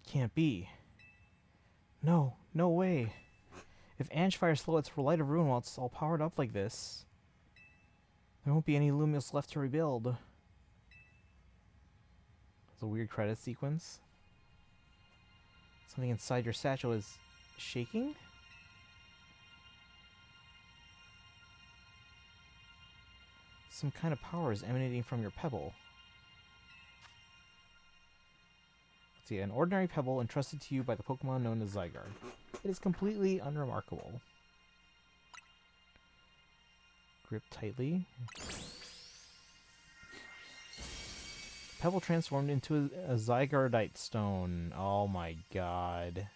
It can't be. No, no way. If Ange fires Floette's Light of Ruin while it's all powered up like this, there won't be any Lumiose left to rebuild. It's a weird credit sequence. Something inside your satchel is shaking? Some kind of power is emanating from your pebble. Let's see, an ordinary pebble entrusted to you by the Pokemon known as Zygarde. It is completely unremarkable. Grip tightly. Pebble transformed into a Zygarde stone. Oh my god.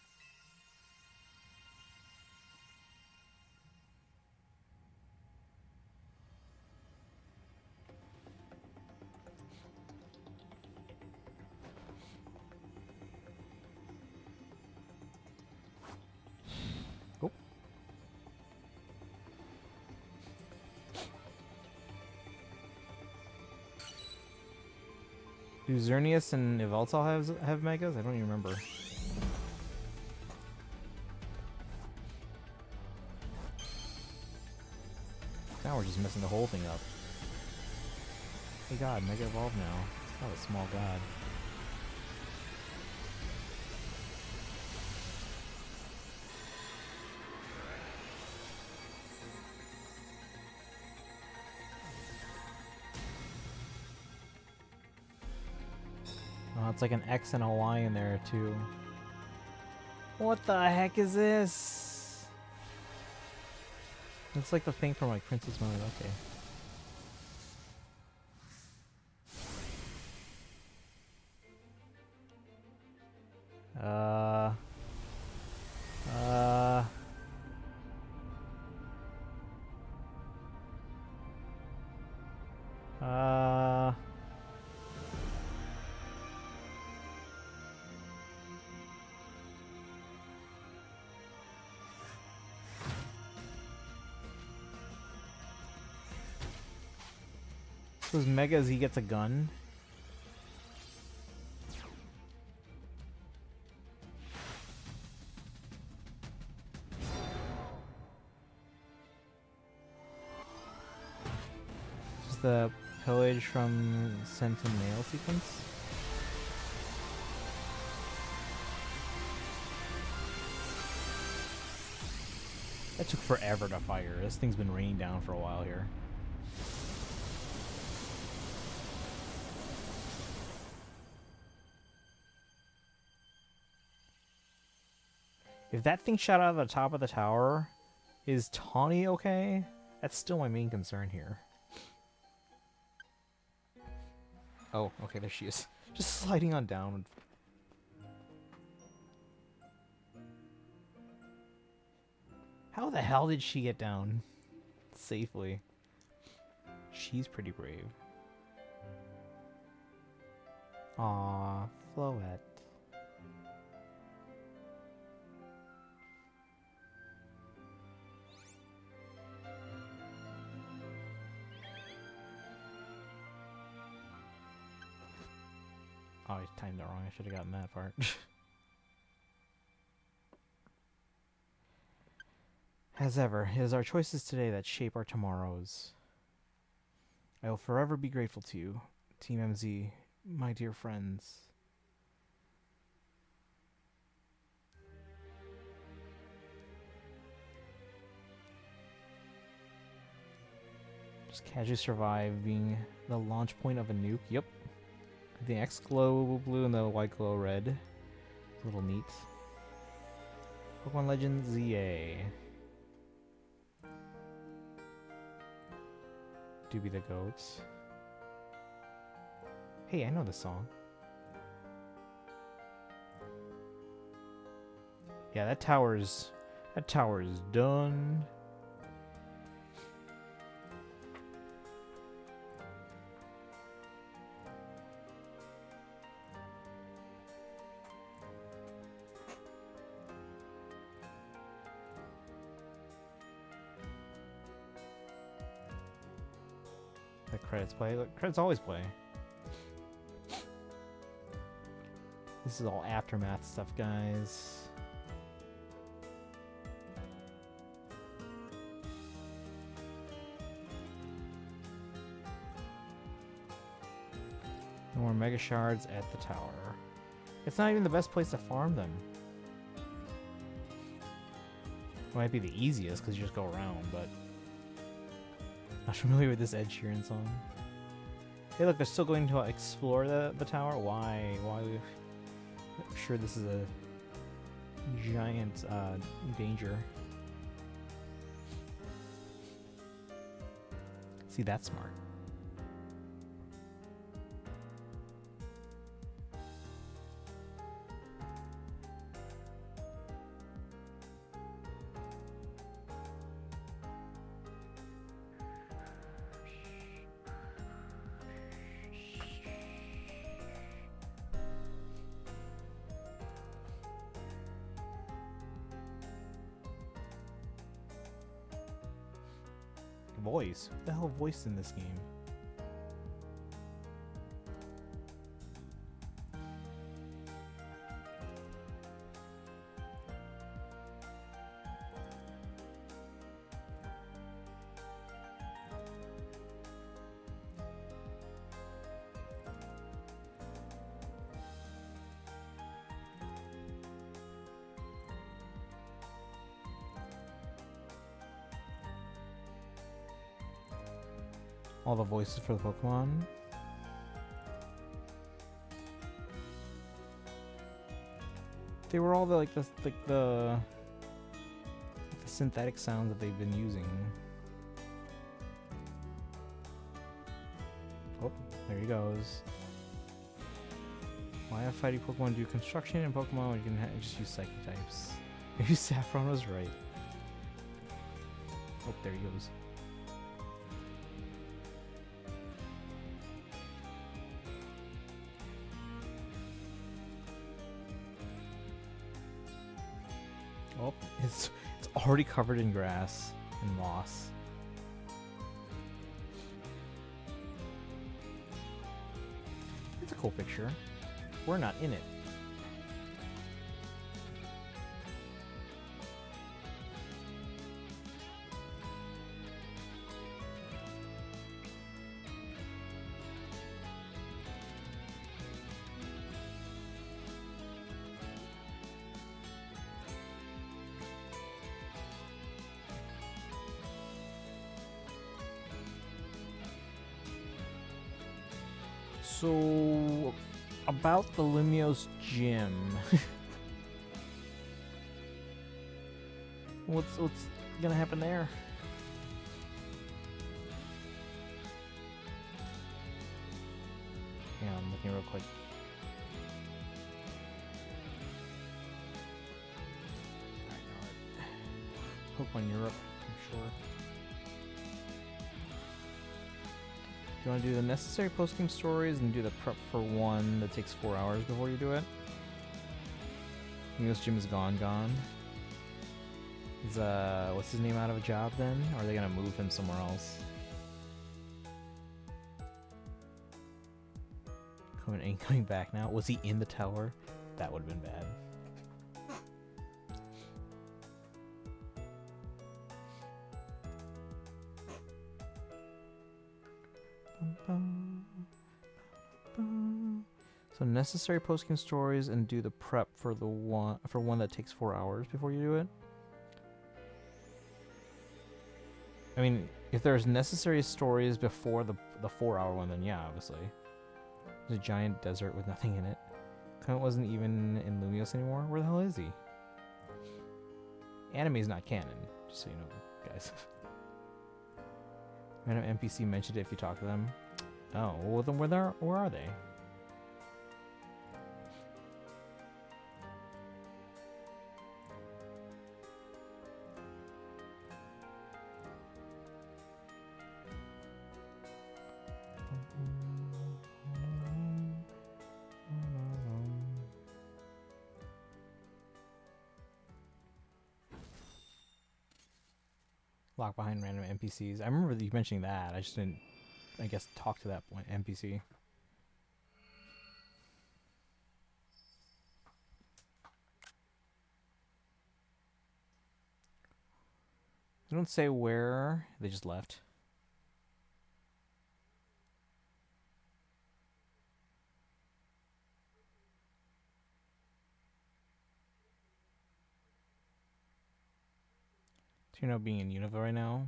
Oh. Do Xerneas and Yveltal have megas? I don't even remember. Now we're just messing the whole thing up. Hey god, Mega Evolve now. It's not a small god. Oh, it's like an X and a Y in there too. What the heck is this? It's like the thing from like Princess Mode. Okay. Uh. Those megas, he gets a gun. Just the pillage from Sentinel sequence. That took forever to fire. This thing's been raining down for a while here. If that thing shot out of the top of the tower, is Tawny okay? That's still my main concern here. Oh, okay, there she is. Just sliding on down. How the hell did she get down safely? She's pretty brave. Aw, Floette. Oh, I timed that wrong. I should have gotten that part. As ever, it is our choices today that shape our tomorrows. I will forever be grateful to you, Team MZ, my dear friends. Just casually surviving the launch point of a nuke. Yep. The X glow blue and the Y glow red. It's a little neat. Pokemon Legends ZA. Doobie the Goats. Hey, I know this song. Yeah, that tower's done. The credits play. Look, credits always play. This is all aftermath stuff, guys. No more Mega Shards at the tower. It's not even the best place to farm them. It might be the easiest because you just go around, but... Not familiar with this Ed Sheeran song. Hey look, they're still going to explore the tower? Why? I'm sure this is a giant danger. See, that's smart. Voice? What the hell voice in this game? All the voices for the Pokemon. They were all the the synthetic sounds that they've been using. Oh, there he goes. Why have fighting Pokemon do construction in Pokemon when you can just use psychic types? Maybe Saffron was right. Oh, there he goes. Oh, it's already covered in grass and moss. It's a cool picture. We're not in it. So, about the Lumiose gym. What's gonna happen there? Yeah, I'm looking real quick. Pokemon Europe, I'm sure. Do you want to do the necessary post-game stories and do the prep for one that takes 4 hours before you do it? Lumiose gym is gone. Is what's his name out of a job then? Or are they gonna move him somewhere else? Coming back now. Was he in the tower? That would have been bad. So necessary post-game stories and do the prep for the one that takes 4 hours before you do it. I mean, if there's necessary stories before the 4-hour one, then yeah, obviously. There's a giant desert with nothing in it. Clint wasn't even in Lumiose anymore. Where the hell is he? Anime's not canon, just so you know, guys. Random NPC mentioned it if you talk to them. Oh, well then where are they? Lock behind random NPCs. I remember you mentioning that. I just didn't, I guess, talk to that NPC. They don't say where. They just left. So you're not being in Unova right now?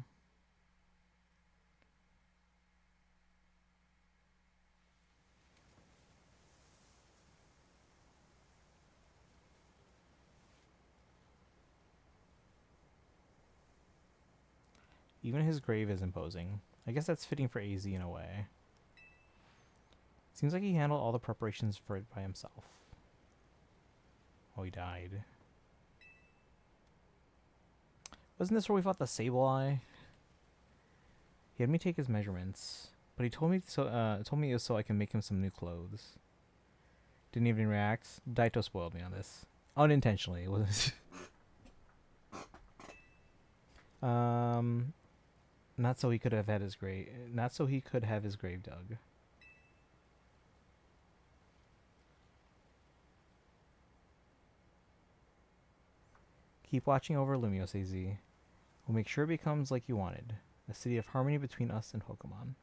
Even his grave is imposing. I guess that's fitting for AZ in a way. Seems like he handled all the preparations for it by himself. Oh, he died. Wasn't this where we fought the Sableye? He had me take his measurements, but he told me it was so I can make him some new clothes. Didn't even react. Daito spoiled me on this. Unintentionally. It was not so he could have had his grave dug. Keep watching over Lumiose AZ. We'll make sure it becomes like you wanted. A city of harmony between us and Pokémon.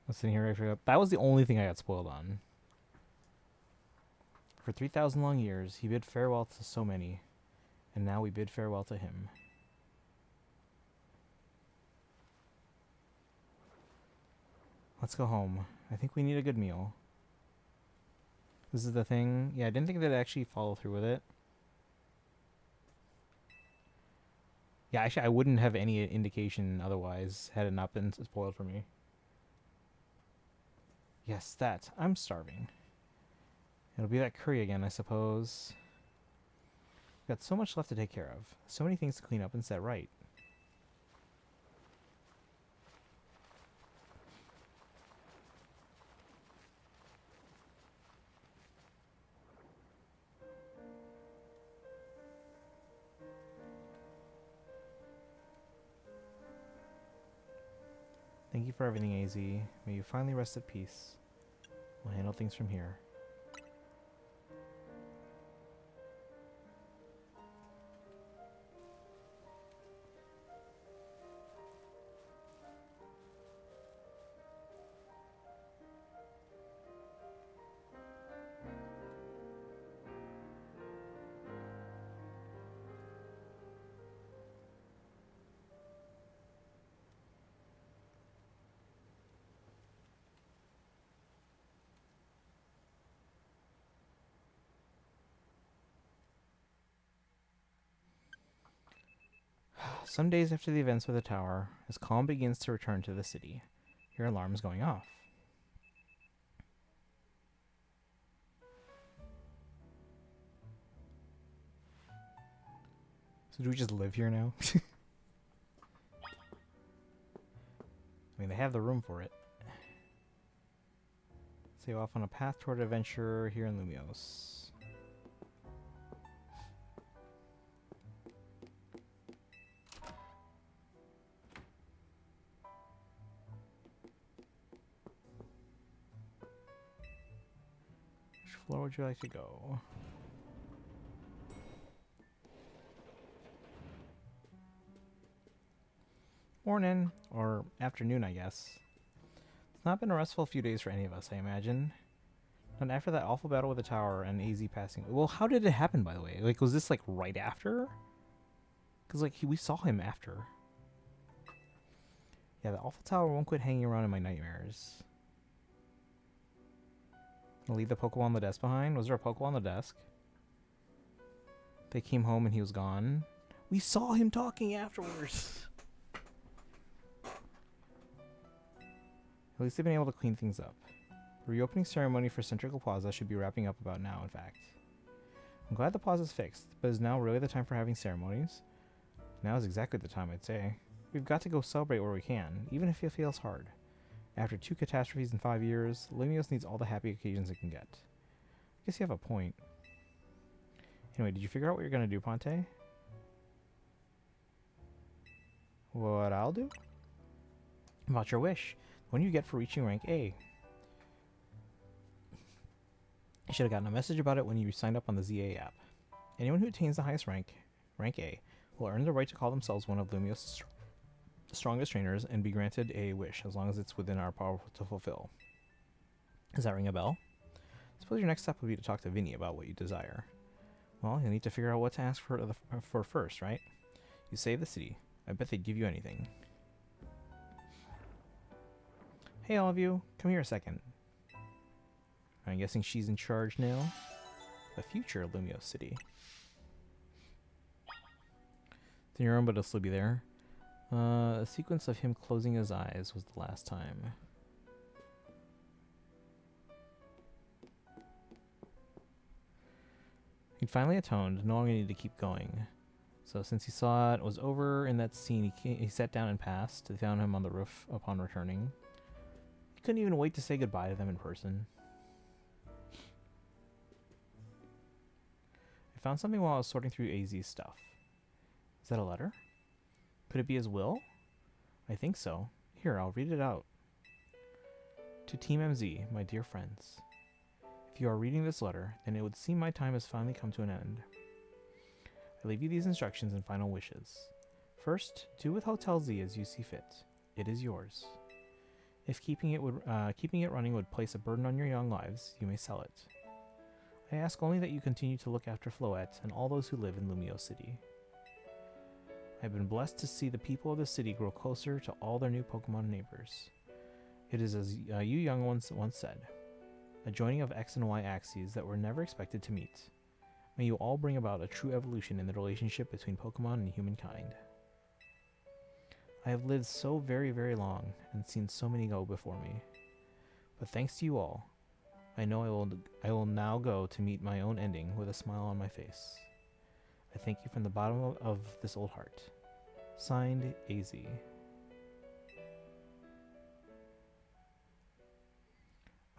I'm sitting here ready for that was the only thing I got spoiled on. For 3,000 long years, he bid farewell to so many, and now we bid farewell to him. Let's go home. I think we need a good meal. This is the thing. Yeah, I didn't think they'd actually follow through with it. Yeah, actually, I wouldn't have any indication otherwise had it not been spoiled for me. Yes, that. I'm starving. It'll be that curry again, I suppose. We've got so much left to take care of. So many things to clean up and set right. Thank you for everything, AZ. May you finally rest at peace. We'll handle things from here. Some days after the events with the tower, as calm begins to return to the city, your alarm is going off. So do we just live here now? I mean, they have the room for it. So you're off on a path toward adventure here in Lumiose. Which floor would you like to go? Morning, or afternoon, I guess. It's not been a restful few days for any of us, I imagine. And after that awful battle with the tower and AZ passing... Well, how did it happen, by the way? Like, was this, like, right after? Because, like, we saw him after. Yeah, the awful tower won't quit hanging around in my nightmares. I'll leave the Pokeball on the desk behind. Was there a Pokeball on the desk? They came home and he was gone. We saw him talking afterwards. At least they've been able to clean things up. The reopening ceremony for Centrical Plaza should be wrapping up about now, in fact. I'm glad the plaza's fixed, but is now really the time for having ceremonies? Now is exactly the time, I'd say. We've got to go celebrate where we can, even if it feels hard. After 2 catastrophes in 5 years, Lumiose needs all the happy occasions it can get. I guess you have a point. Anyway, did you figure out what you're going to do, Ponte? What I'll do? About your wish. The one you get for reaching rank A. I should have gotten a message about it when you signed up on the ZA app. Anyone who attains the highest rank, rank A, will earn the right to call themselves one of Lumiose's strongest trainers and be granted a wish, as long as it's within our power to fulfill. Does that ring a bell? Suppose your next step would be to talk to Vinny about what you desire. Well, you'll need to figure out what to ask for first, right? You save the city. I bet they'd give you anything. Hey, all of you. Come here a second. I'm guessing she's in charge now. The future Lumio City. It's in your room, but it'll still be there. A sequence of him closing his eyes was the last time. He'd finally atoned, no longer needed to keep going. So since he saw it was over in that scene, he sat down and passed. They found him on the roof upon returning. He couldn't even wait to say goodbye to them in person. I found something while I was sorting through AZ's stuff. Is that a letter? Could it be his will? I think so. Here, I'll read it out. To Team MZ, my dear friends. If you are reading this letter, then it would seem my time has finally come to an end. I leave you these instructions and final wishes. First, do with Hotel Z as you see fit. It is yours. If keeping it running would place a burden on your young lives, you may sell it. I ask only that you continue to look after Floette and all those who live in Lumio City. I have been blessed to see the people of the city grow closer to all their new Pokemon neighbors. It is as you young ones once said, a joining of X and Y axes that were never expected to meet. May you all bring about a true evolution in the relationship between Pokemon and humankind. I have lived so very, very long and seen so many go before me. But thanks to you all, I know I will now go to meet my own ending with a smile on my face. I thank you from the bottom of this old heart. Signed, AZ.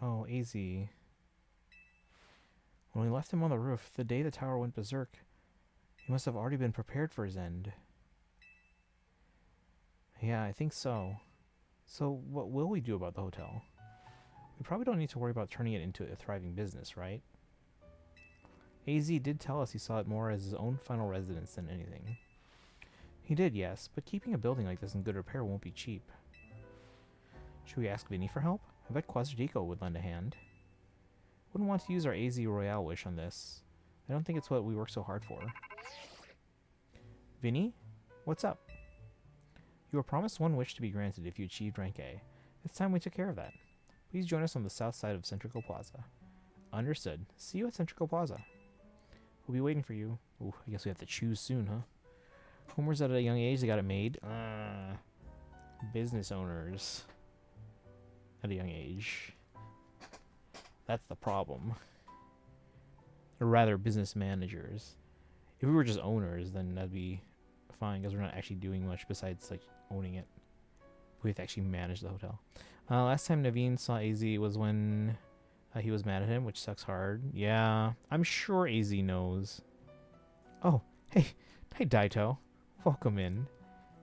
Oh, AZ. When we left him on the roof, the day the tower went berserk, he must have already been prepared for his end. Yeah, I think so. So, what will we do about the hotel? We probably don't need to worry about turning it into a thriving business, right? AZ did tell us he saw it more as his own final residence than anything. He did, yes, but keeping a building like this in good repair won't be cheap. Should we ask Vinny for help? I bet Quasardico would lend a hand. Wouldn't want to use our AZ Royale wish on this. I don't think it's what we work so hard for. Vinny? What's up? You were promised one wish to be granted if you achieved rank A. It's time we took care of that. Please join us on the south side of Centrical Plaza. Understood. See you at Centrical Plaza. We'll be waiting for you. Ooh, I guess we have to choose soon, huh? Homer's at a young age, they got it made. Business owners. At a young age. That's the problem. Or rather, business managers. If we were just owners, then that'd be fine, because we're not actually doing much besides, like, owning it. We have to actually manage the hotel. Last time Naveen saw AZ was when he was mad at him, which sucks hard. Yeah, I'm sure AZ knows. Oh, hey Daito. Welcome in.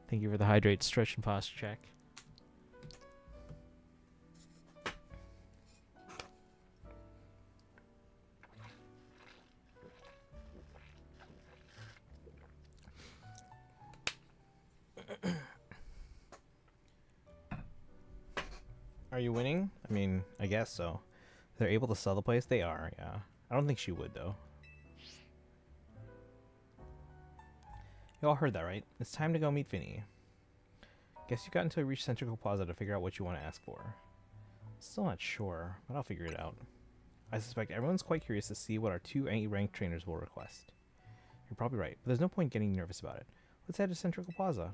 Thank you for the hydrate, stretch, and posture check. Are you winning? I mean, I guess so. They're able to sell the place? They are, yeah. I don't think she would, though. You all heard that, right? It's time to go meet Vinny. Guess you got until you reach Centrical Plaza to figure out what you want to ask for. Still not sure, but I'll figure it out. I suspect everyone's quite curious to see what our 2 ranked trainers will request. You're probably right, but there's no point getting nervous about it. Let's head to Centrical Plaza.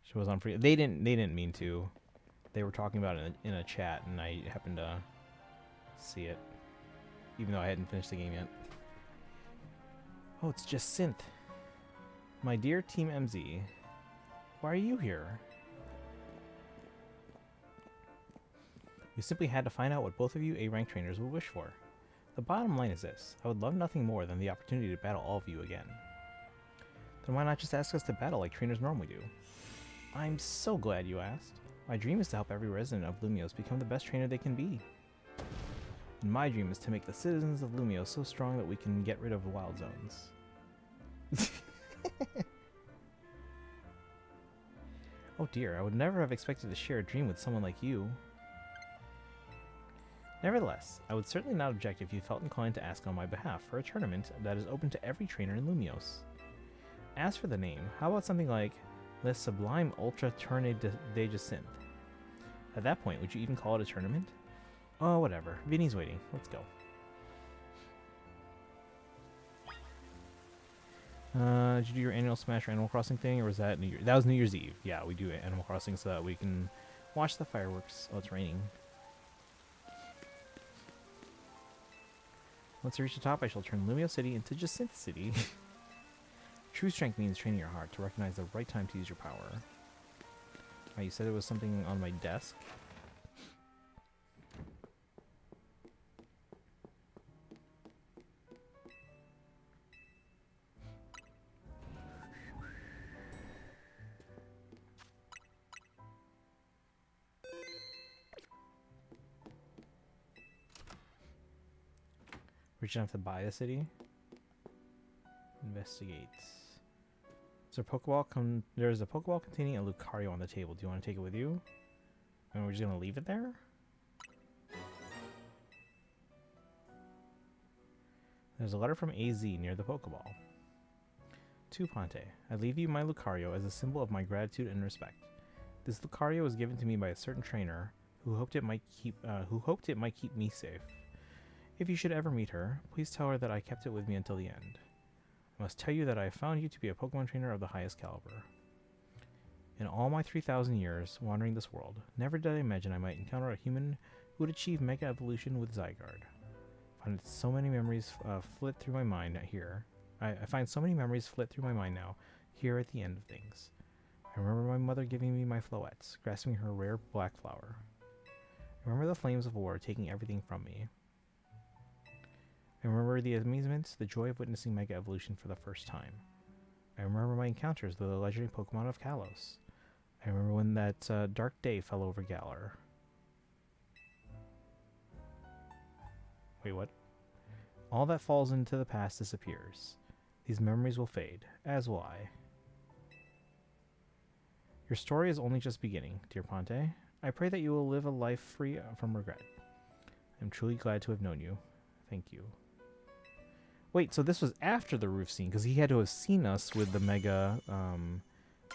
She was on free. They didn't mean to. They were talking about it in a chat, and I happened to see it, even though I hadn't finished the game yet. Oh, it's just Synth. My dear Team MZ, why are you here? We simply had to find out what both of you A-rank trainers would wish for. The bottom line is this: I would love nothing more than the opportunity to battle all of you again. Then why not just ask us to battle like trainers normally do? I'm so glad you asked. My dream is to help every resident of Lumios become the best trainer they can be. And my dream is to make the citizens of Lumios so strong that we can get rid of the wild zones. Oh dear, I would never have expected to share a dream with someone like you. Nevertheless, I would certainly not object if you felt inclined to ask on my behalf for a tournament that is open to every trainer in Lumios. As for the name, how about something like Le Sublime Ultra Tournée de Jacinthe? At that point, would you even call it a tournament? Oh, whatever. Vinny's waiting. Let's go. Did you do your annual Smash or Animal Crossing thing, or was that New Year? That was New Year's Eve. Yeah, we do Animal Crossing so that we can watch the fireworks. Oh, it's raining. Once I reach the top, I shall turn Lumio City into Jacinth City. True strength means training your heart to recognize the right time to use your power. Oh, you said there was something on my desk? Reach enough to buy the city? Investigate. Is there a Pokeball? There's a Pokeball containing a Lucario on the table. Do you want to take it with you? And we're just going to leave it there? There's a letter from AZ near the Pokeball. To Ponte, I leave you my Lucario as a symbol of my gratitude and respect. This Lucario was given to me by a certain trainer who hoped it might keep me safe. If you should ever meet her, please tell her that I kept it with me until the end. I must tell you that I have found you to be a Pokemon trainer of the highest caliber. In all my 3,000 years wandering this world, never did I imagine I might encounter a human who would achieve Mega Evolution with Zygarde. I find so many memories flit through my mind here. I find so many memories flit through my mind now, here at the end of things. I remember my mother giving me my Floettes, grasping her rare black flower. I remember the flames of war taking everything from me. I remember the amazement, the joy of witnessing Mega Evolution for the first time. I remember my encounters with the legendary Pokemon of Kalos. I remember when that dark day fell over Galar. Wait, what? All that falls into the past disappears. These memories will fade, as will I. Your story is only just beginning, dear Ponte. I pray that you will live a life free from regret. I'm truly glad to have known you. Thank you. Wait, so this was after the roof scene, because he had to have seen us with the Mega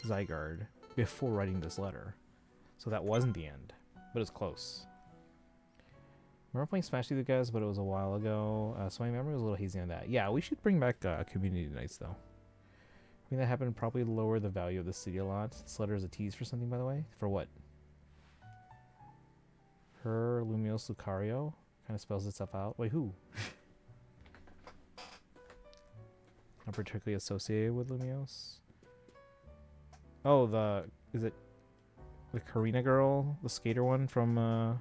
Zygarde before writing this letter. So that wasn't the end, but it's close. I remember playing Smash with you guys, but it was a while ago, so my memory was a little hazy on that. Yeah, we should bring back community nights, though. I think that happened probably lower the value of the city a lot. This letter is a tease for something, by the way. For what? Her Lumiose Lucario kind of spells itself out. Wait, who? Not particularly associated with Lumiose. Oh, is it the Karina girl, the skater one from that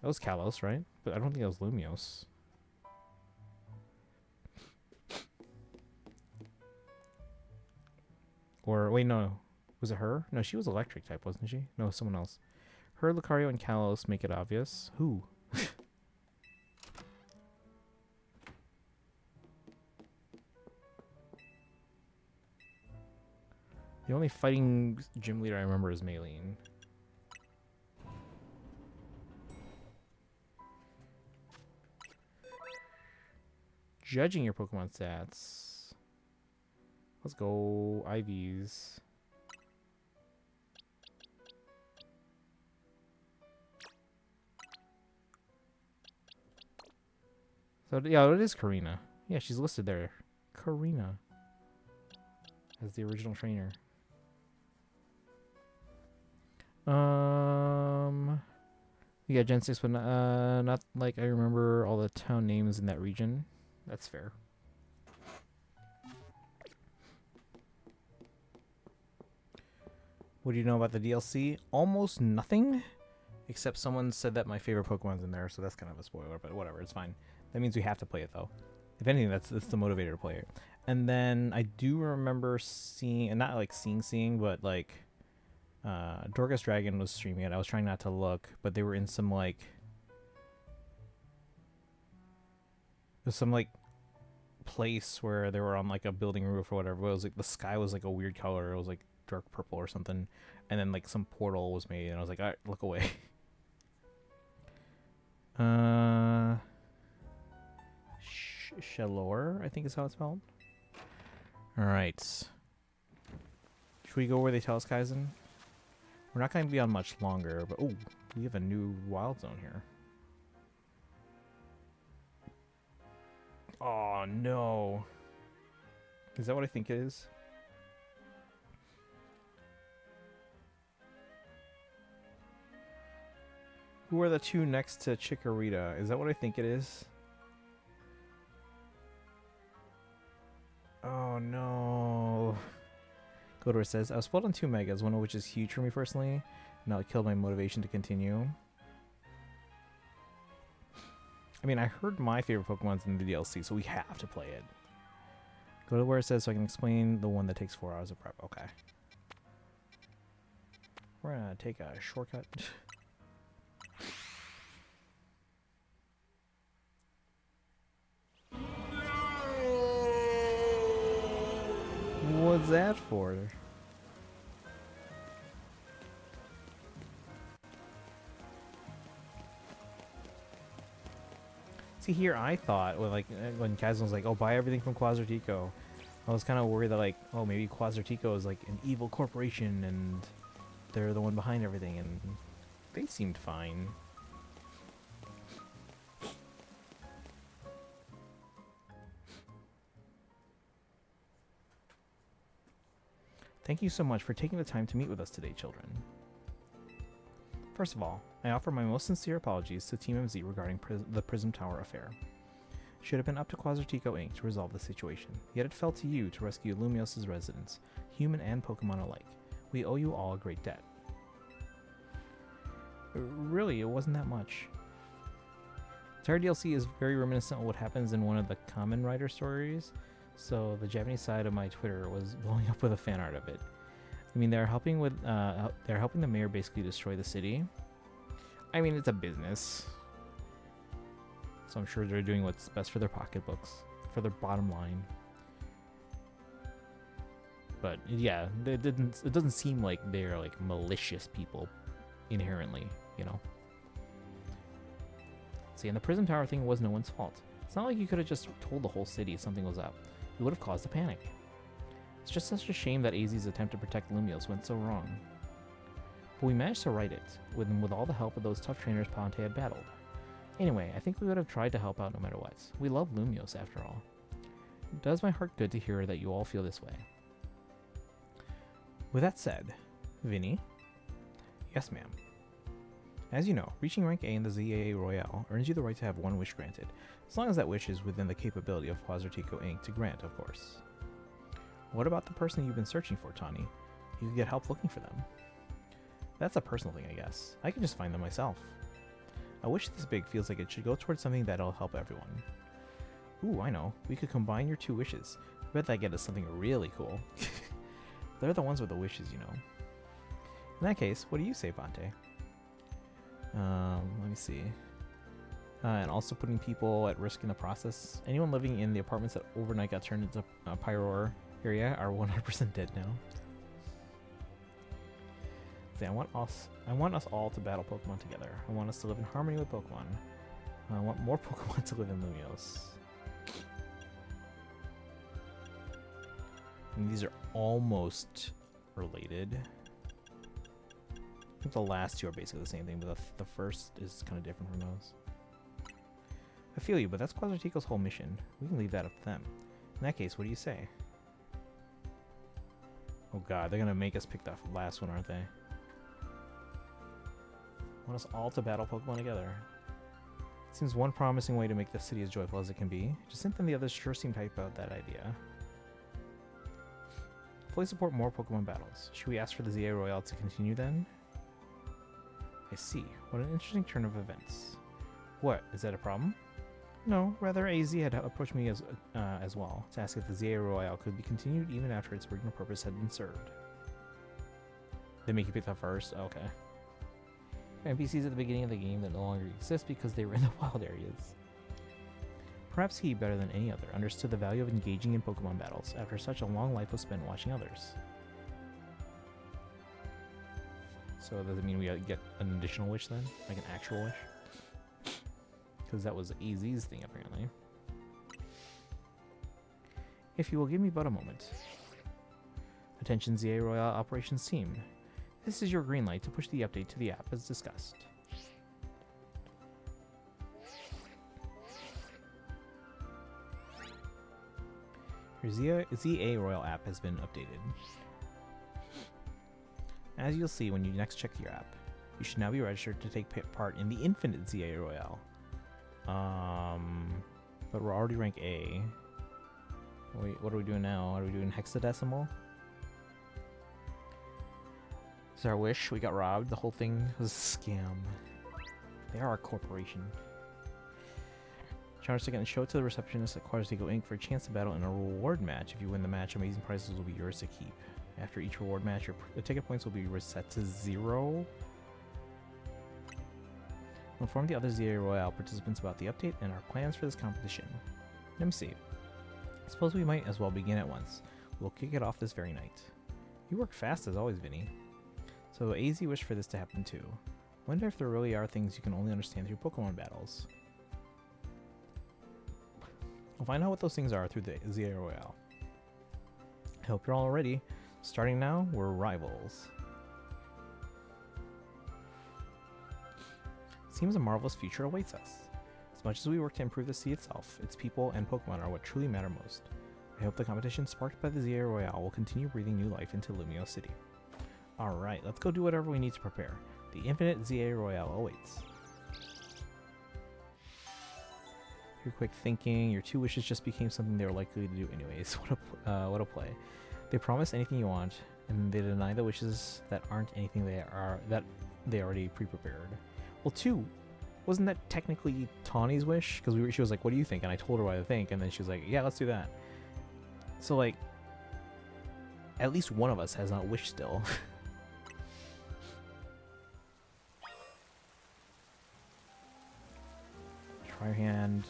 was Kalos, right? But I don't think it was Lumiose. Or wait, no. Was it her? No, she was electric type, wasn't she? No, someone else. Her, Lucario, and Kalos make it obvious. Who? The only fighting gym leader I remember is Maylene. Judging your Pokemon stats. Let's go IVs. So yeah, it is Karina. Yeah, she's listed there. Karina as the original trainer. Yeah, Gen 6, but not like I remember all the town names in that region. That's fair. What do you know about the DLC? Almost nothing, except someone said that my favorite Pokemon's in there, so that's kind of a spoiler, but whatever, it's fine. That means we have to play it, though. If anything, that's the motivator to play it. And then I do remember seeing, and not like seeing, but like Dorcas Dragon was streaming it. I was trying not to look, but they were in some like place where they were on like a building roof or whatever. It was like the sky was like a weird color. It was like dark purple or something, and then like some portal was made, and I was like, all right, look away. Shalor, I think is how it's spelled. All right. Should we go where they tell us, Kaizen? We're not going to be on much longer, but oh, we have a new wild zone here. Oh no. Is that what I think it is? Who are the two next to Chikorita? Is that what I think it is? Oh no. Godor says, I was split on 2 megas, one of which is huge for me personally. Now it killed my motivation to continue. I mean, I heard my favorite Pokemon's in the DLC, so we have to play it. Go to where it says so I can explain the one that takes 4 hours of prep. Okay. We're gonna take a shortcut. What's that for? See, here I thought, well, like, when Kazan was like, oh, buy everything from Quasartico, I was kind of worried that, like, oh, maybe Quasartico is, like, an evil corporation and they're the one behind everything, and they seemed fine. Thank you so much for taking the time to meet with us today, children. First of all, I offer my most sincere apologies to Team MZ regarding the Prism Tower affair. It should have been up to Quasartico Inc. to resolve the situation, yet it fell to you to rescue Lumios' residents, human and Pokemon alike. We owe you all a great debt. Really, it wasn't that much. The entire DLC is very reminiscent of what happens in one of the Kamen Rider stories, so the Japanese side of my Twitter was blowing up with a fan art of it. I mean, they're helping the mayor basically destroy the city. I mean, it's a business, so I'm sure they're doing what's best for their pocketbooks, for their bottom line. But yeah, it doesn't seem like they're like malicious people inherently, you know. See, and the Prism Tower thing was no one's fault. It's not like you could have just told the whole city something was up. It would have caused a panic. It's just such a shame that AZ's attempt to protect Lumios went so wrong. But we managed to right it, with all the help of those tough trainers Ponte had battled. Anyway, I think we would have tried to help out no matter what. We love Lumios after all. It does my heart good to hear that you all feel this way. With that said, Vinny? Yes, ma'am. As you know, reaching rank A in the ZAA Royale earns you the right to have one wish granted, as long as that wish is within the capability of Quasartico Inc. to grant, of course. What about the person you've been searching for, Tawny? You could get help looking for them. That's a personal thing, I guess. I can just find them myself. A wish this big feels like it should go towards something that'll help everyone. Ooh, I know. We could combine your 2 wishes. I bet that get us something really cool. They're the ones with the wishes, you know. In that case, what do you say, Ponte? Let me see. And also putting people at risk in the process. Anyone living in the apartments that overnight got turned into a Pyroar area are 100% dead now. See, I want us all to battle Pokemon together. I want us to live in harmony with Pokemon. I want more Pokemon to live in Lumios. And these are almost related. I think the last 2 are basically the same thing, but the first is kind of different from those. I feel you, but that's Quasartico's whole mission. We can leave that up to them. In that case, what do you say? Oh god, they're gonna make us pick the last one, aren't they? Want us all to battle Pokemon together. Seems one promising way to make this city as joyful as it can be. Jacinth and the others sure seem to hype about that idea. Fully support more Pokemon battles. Should we ask for the ZA Royale to continue then? I see. What an interesting turn of events. What, is that a problem? No, rather AZ had approached me as well, to ask if the ZA Royale could be continued even after its original purpose had been served. They make you pick that first? Okay. NPCs at the beginning of the game that no longer exist because they were in the wild areas. Perhaps he, better than any other, understood the value of engaging in Pokemon battles after such a long life was spent watching others. So does it mean we get an additional wish then? Like an actual wish? Because that was AZ's thing, apparently. If you will give me but a moment. Attention ZA Royale Operations Team. This is your green light to push the update to the app as discussed. Your ZA Royal app has been updated. As you'll see when you next check your app, you should now be registered to take part in the Infinite ZA Royale. But we're already rank A. Wait, what are we doing now? Are we doing hexadecimal? Is our wish? We got robbed. The whole thing was a scam. They are a corporation. Challenge to get and show it to the receptionist at Quadrico Inc. for a chance to battle in a reward match. If you win the match, amazing prizes will be yours to keep. After each reward match, the ticket points will be reset to 0. Inform the other ZA Royale participants about the update and our plans for this competition. Let me see. I suppose we might as well begin at once. We'll kick it off this very night. You work fast as always, Vinny. So AZ wished for this to happen too. Wonder if there really are things you can only understand through Pokemon battles. We'll find out what those things are through the ZA Royale. I hope you're all ready. Starting now, we're rivals. It seems a marvelous future awaits us. As much as we work to improve the sea itself, its people and Pokemon are what truly matter most. I hope the competition sparked by the ZA Royale will continue breathing new life into Lumio City. Alright, let's go do whatever we need to prepare. The Infinite ZA Royale awaits. Your quick thinking, your 2 wishes just became something they were likely to do anyways. What a play. They promise anything you want, and they deny the wishes that aren't anything that they already pre-prepared. Well, 2, wasn't that technically Tawny's wish? Because she was like, "What do you think?" And I told her what I think, and then she was like, "Yeah, let's do that." So like, at least one of us has not wished still. Try your hand.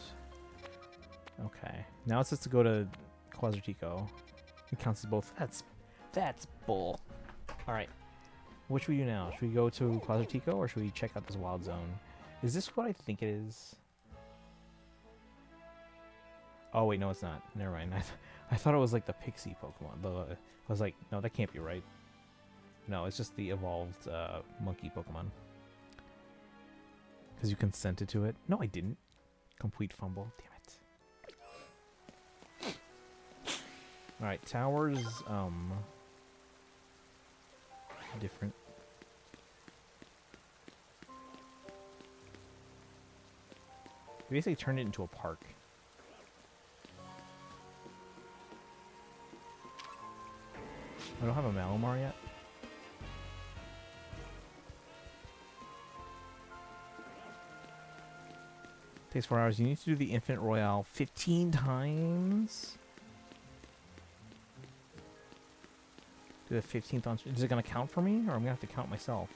Okay, now it says to go to Quadrico. It counts as both. That's bull. All right, what should we do now? Should we go to Quadrico or should we check out this wild zone? Is this what I think it is? Oh wait, no, it's not. Never mind. I thought it was like the Pixie Pokemon. I was like, no, that can't be right. No, it's just the evolved monkey Pokemon. Because you consented to it. No, I didn't. Complete fumble. Damn it. Alright, towers, different. They basically turned it into a park. I don't have a Malamar yet. Takes 4 hours. You need to do the Infinite Royale 15 times. Do the 15th on... Is it going to count for me? Or I'm going to have to count myself?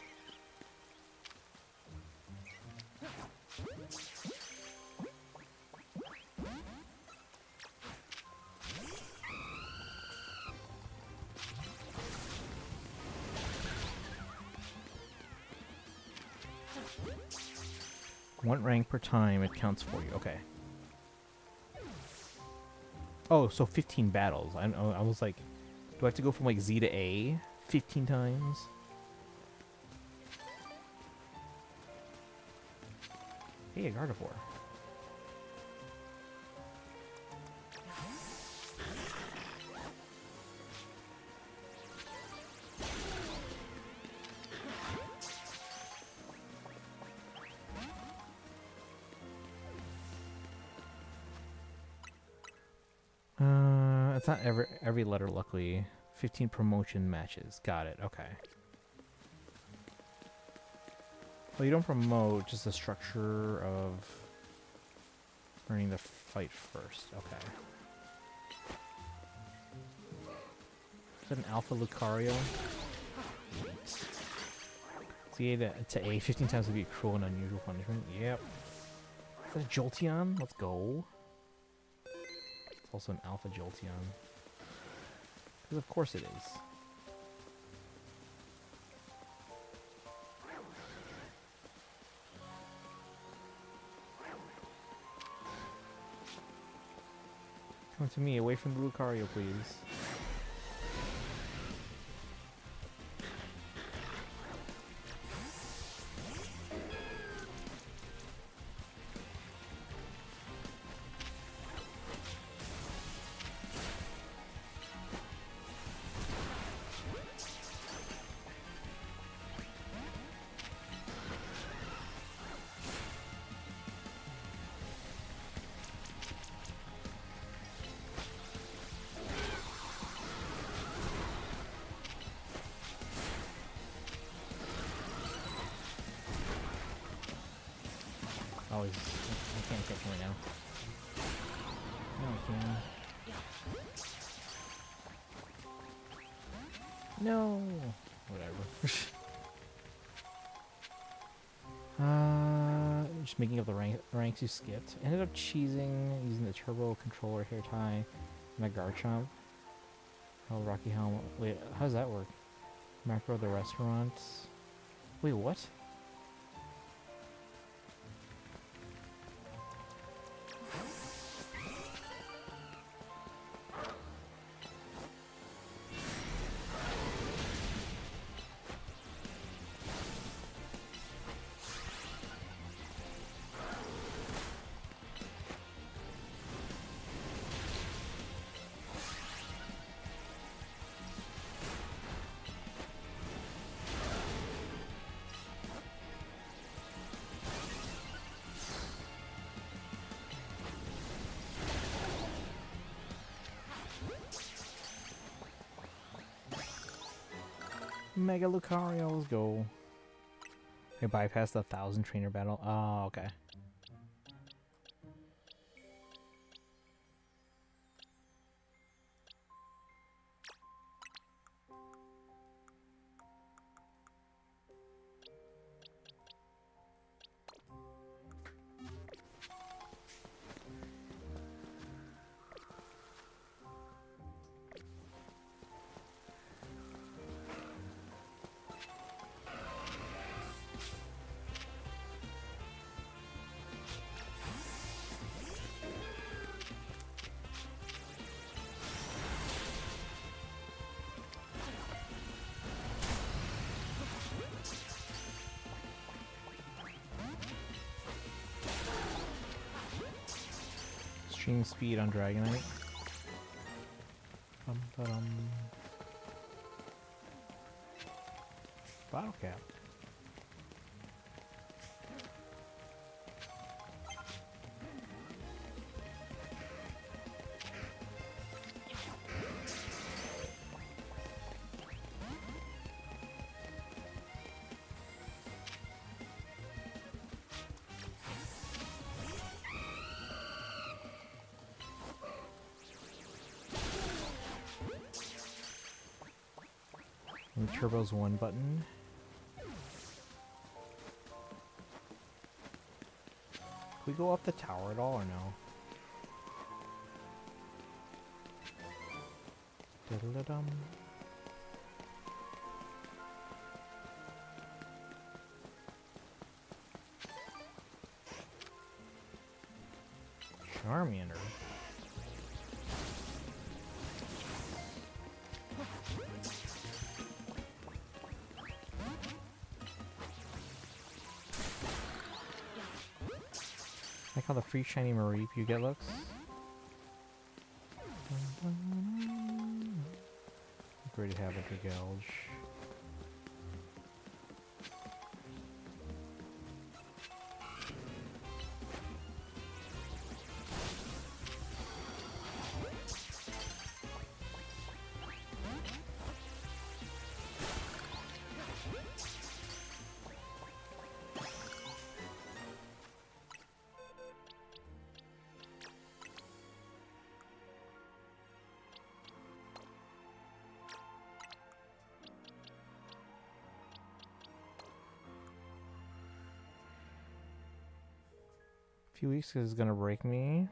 One rank per time it counts for you. Okay. Oh, so 15 battles. I was like, do I have to go from like Z to A 15 times? Hey, a Gardevoir. It's not every letter, luckily. 15 promotion matches. Got it. Okay. Well, you don't promote, just the structure of learning the fight first. Okay. Is that an Alpha Lucario? Z to A 15 times would be a cruel and unusual punishment. Yep. Is that a Jolteon? Let's go. Also an Alpha Jolteon. Because of course it is. Come to me, away from the Lucario, please. I can't catch him right now. No, I can. No! Whatever. Just making up the ranks you skipped. Ended up cheesing using the turbo controller hair tie and a Garchomp. Oh, Rocky Helm. Wait, how does that work? Macro the restaurant. Wait, what? Mega Lucario, let's go. I bypassed the 1,000 trainer battle. Oh, okay. Extreme speed on Dragonite. Bottle cap. And Turbo's one button. Can we go up the tower at all or no? Diddle-da-dum. Charmander. I like how the free shiny Mareep you get looks. Great to have it to gouge. Few weeks is gonna break me.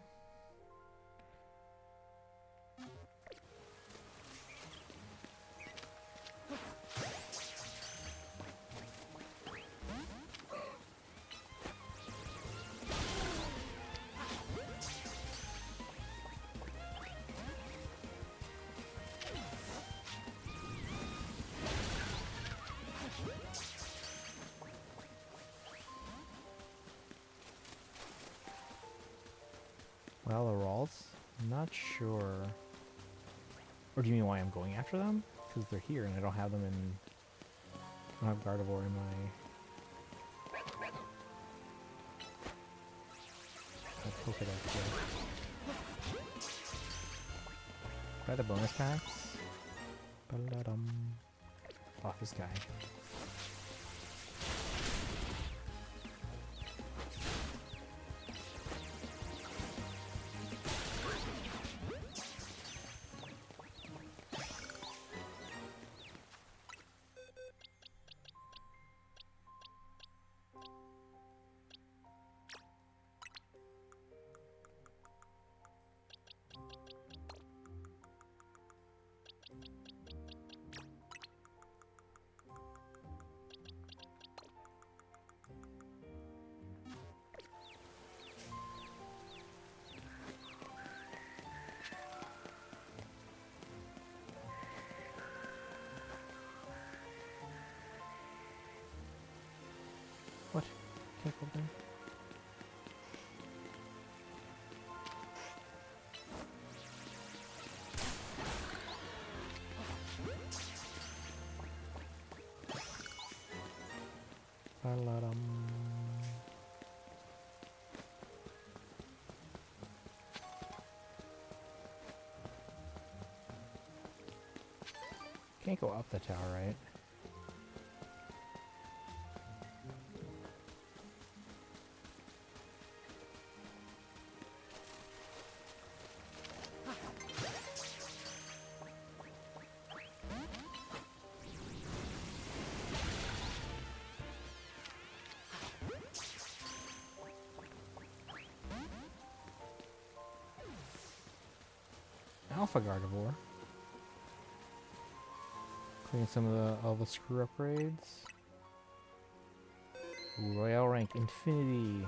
Well, the Ralts? I'm not sure. Or do you mean why I'm going after them? Because they're here and I don't have them in... I don't have Gardevoir in my... Pokédex here. Try the bonus packs. Ba-da-dum. Oh, this guy. Can't go up there. Ba-la-dum. Can't go up the tower, right? Alpha Gardevoir. Cleaning some of all the screw upgrades. Royale rank infinity.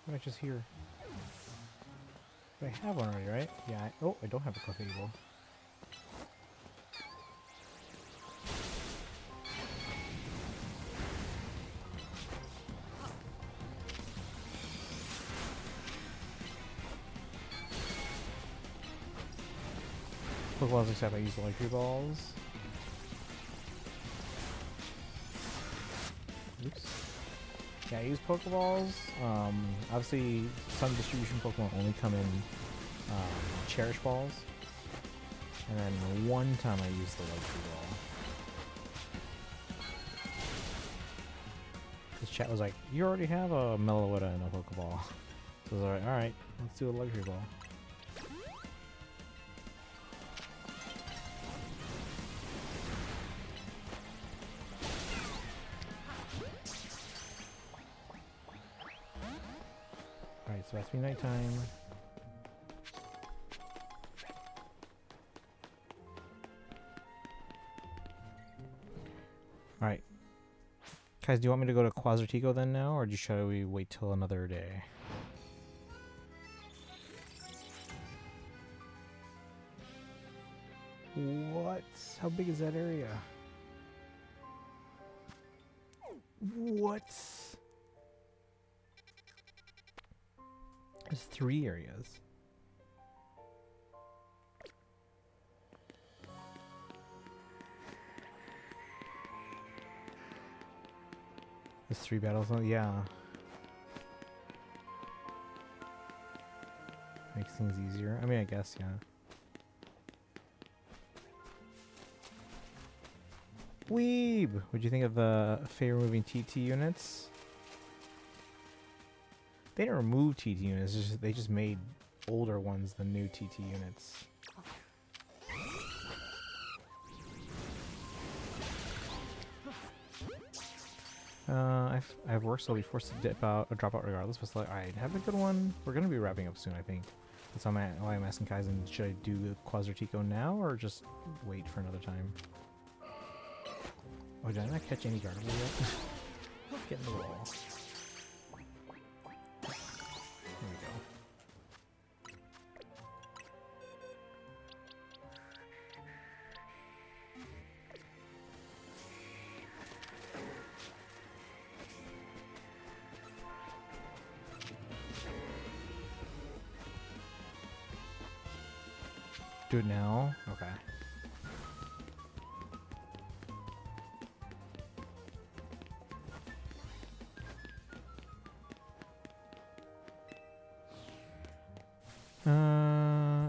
What did I just hear? I have one already, right? Yeah. Oh, I don't have a Clefable. Pokeballs except I use the Electric Balls. Oops. Yeah, I use Pokeballs. Obviously, some distribution Pokemon only come in Cherish Balls. And then one time I used the Electric Ball. Because chat was like, you already have a Meloetta and a Pokeball. So I was like, alright, let's do a Electric Ball. Alright, so that's me nighttime. Alright. Guys, do you want me to go to Quasartico then now, or should we wait till another day? What? How big is that area? What? There's 3 areas. There's 3 battles. Oh, yeah. Makes things easier. I mean, I guess, yeah. Weeb! What'd you think of the Fey removing TT units? They didn't remove TT units, they just made older ones the new TT units. I've work, so I'll be forced to drop out regardless. But like, alright, have a good one. We're gonna be wrapping up soon, I think. That's why I'm asking Kaizen, should I do Quasartico now or just wait for another time? Oh, did I not catch any Gardevoir yet? Get in the wall. There we go. Do it now? Okay.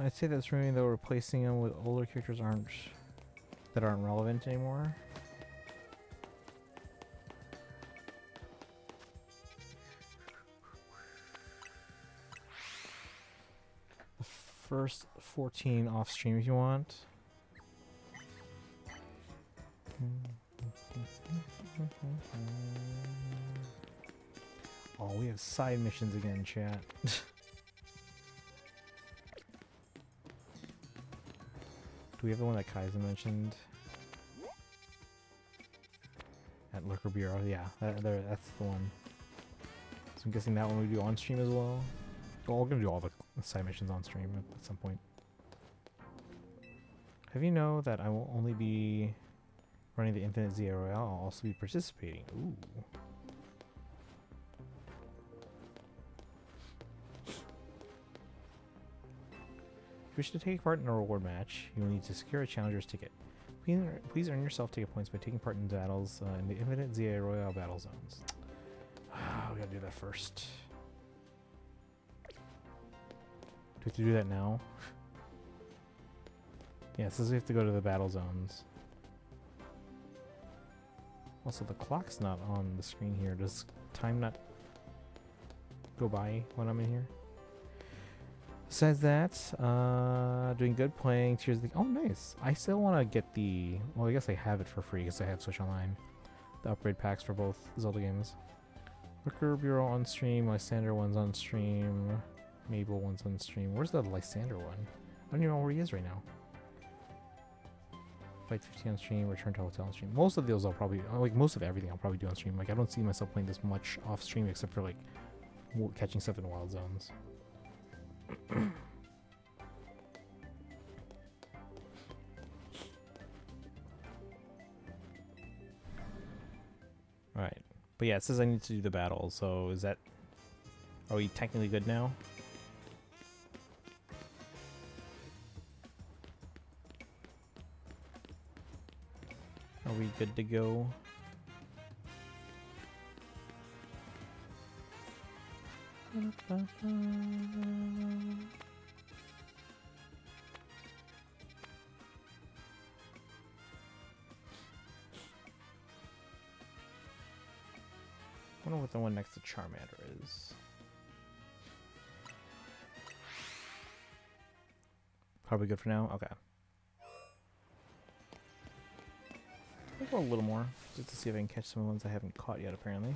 I'd say that's really though replacing them with older characters that aren't relevant anymore. first 14 off stream if you want. Oh, we have side missions again, chat. Do we have the one that Kaizen mentioned? At Liquor Bureau, yeah, that's the one. So I'm guessing that one we do on stream as well. Well, we're gonna do all the side missions on stream at some point. Have you know that I will only be running the Infinite ZA Royale? I'll also be participating. Ooh. If you wish to take part in a reward match, you will need to secure a challenger's ticket. Please earn yourself ticket points by taking part in battles in the Infinite ZA Royale battle zones. We gotta do that first. Do we have to do that now? Yeah, it says we have to go to the battle zones. Also, the clock's not on the screen here. Does time not go by when I'm in here? Besides that, doing good, playing Tears of the... Oh, nice. I still want to get the... Well, I guess I have it for free because I have Switch Online. The upgrade packs for both Zelda games. Liquor Bureau on stream, Lysander one's on stream, Mabel one's on stream. Where's the Lysander one? I don't even know where he is right now. Fight 15 on stream, Return to Hotel on stream. Most of those I'll probably... Like, most of everything I'll probably do on stream. Like, I don't see myself playing this much off stream except for, like, catching stuff in Wild Zones. Alright. But yeah, it says I need to do the battle, so is that... Are we technically good now? Are we good to go? I wonder what the one next to Charmander is. Probably good for now? Okay. I'll go a little more, just to see if I can catch some of the ones I haven't caught yet, apparently.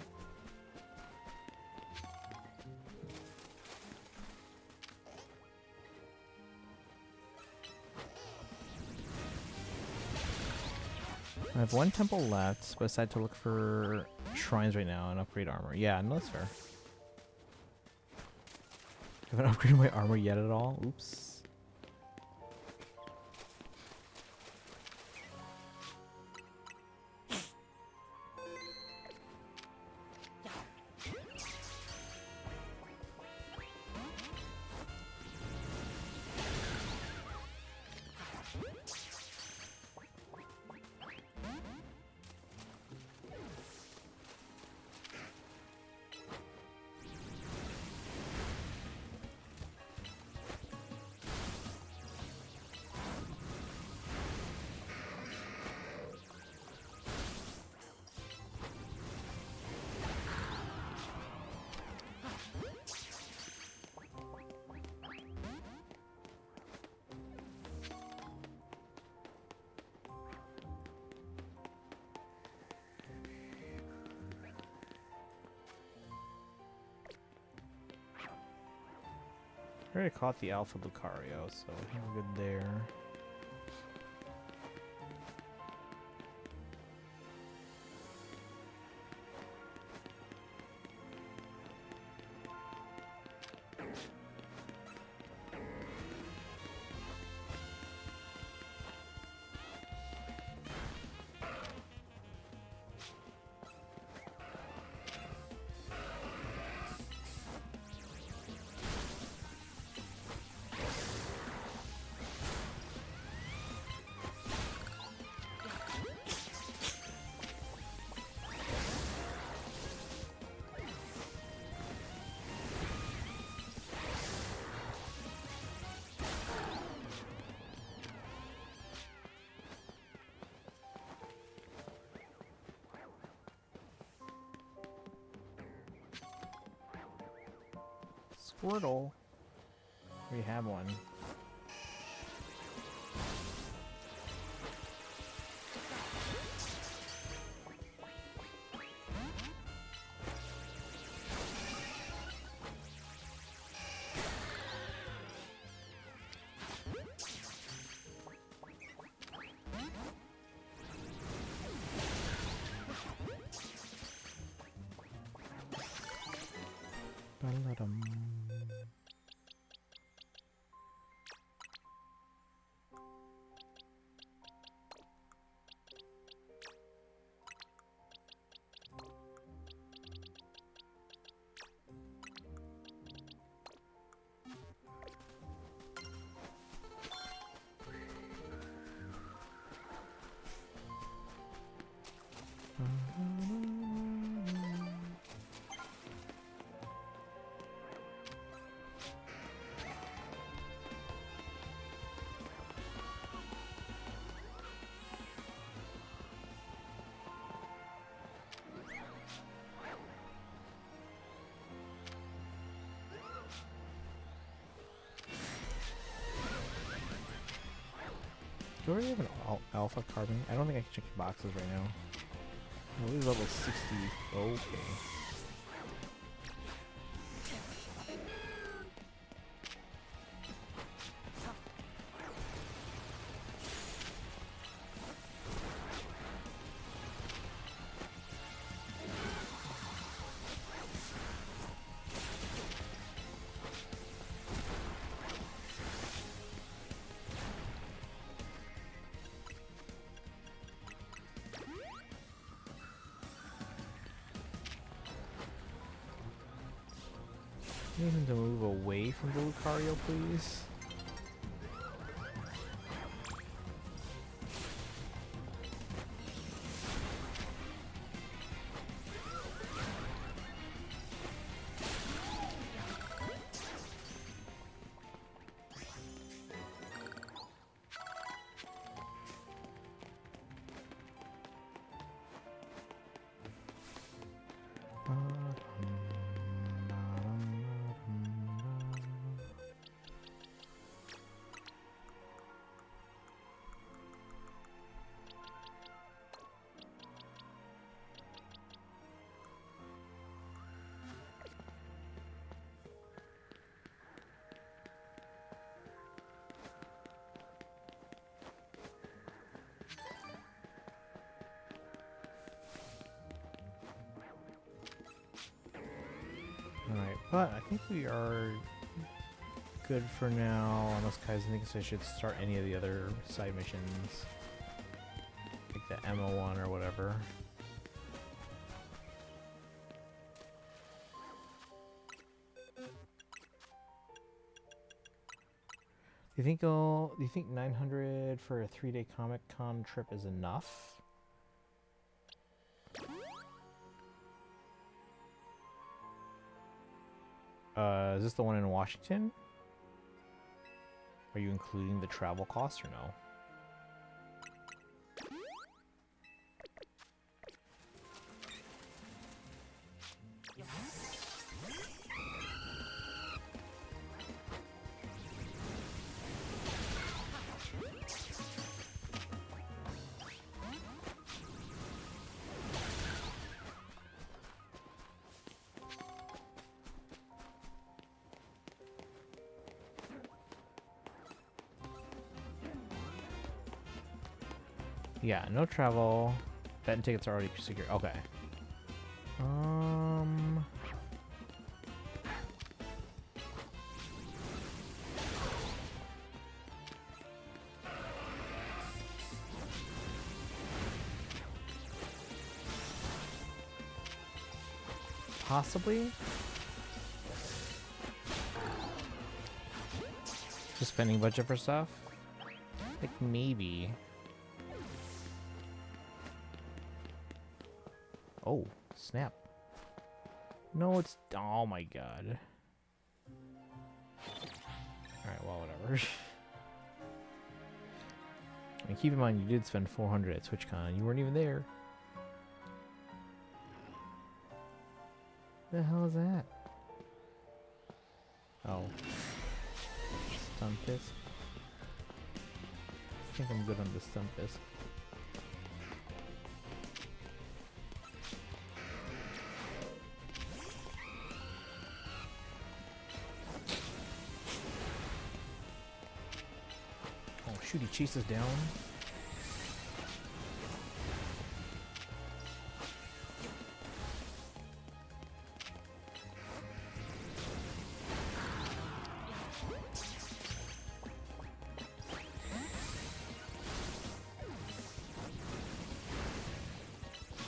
I have one temple left, but I decided to look for shrines right now and upgrade armor. Yeah, no, that's fair. I haven't upgraded my armor yet at all. Oops. I already caught the Alpha Lucario, so we're good there. Squirtle. We have one. Ba-la-dum. Do I already have an alpha carbon? I don't think I can check the boxes right now. Oh, this is level 60. Okay. I need him to move away from the Lucario, please. Alright, but I think we are good for now, unless Kaizen thinks I should start any of the other side missions. Like the Emma one or whatever. Do you think 900 for a 3-day Comic-Con trip is enough? Is this the one in Washington? Are you including the travel costs or no? Yeah, no travel. Vet and tickets are already secure. Okay. Possibly. Just spending budget for stuff? Like maybe. Oh, snap. No, it's... Oh my god. Alright, well, whatever. And keep in mind, you did spend 400 at TwitchCon. You weren't even there. The hell is that? Oh. Stunfisk. I think I'm good on the Stunfisk. Oh shoot, he chases down.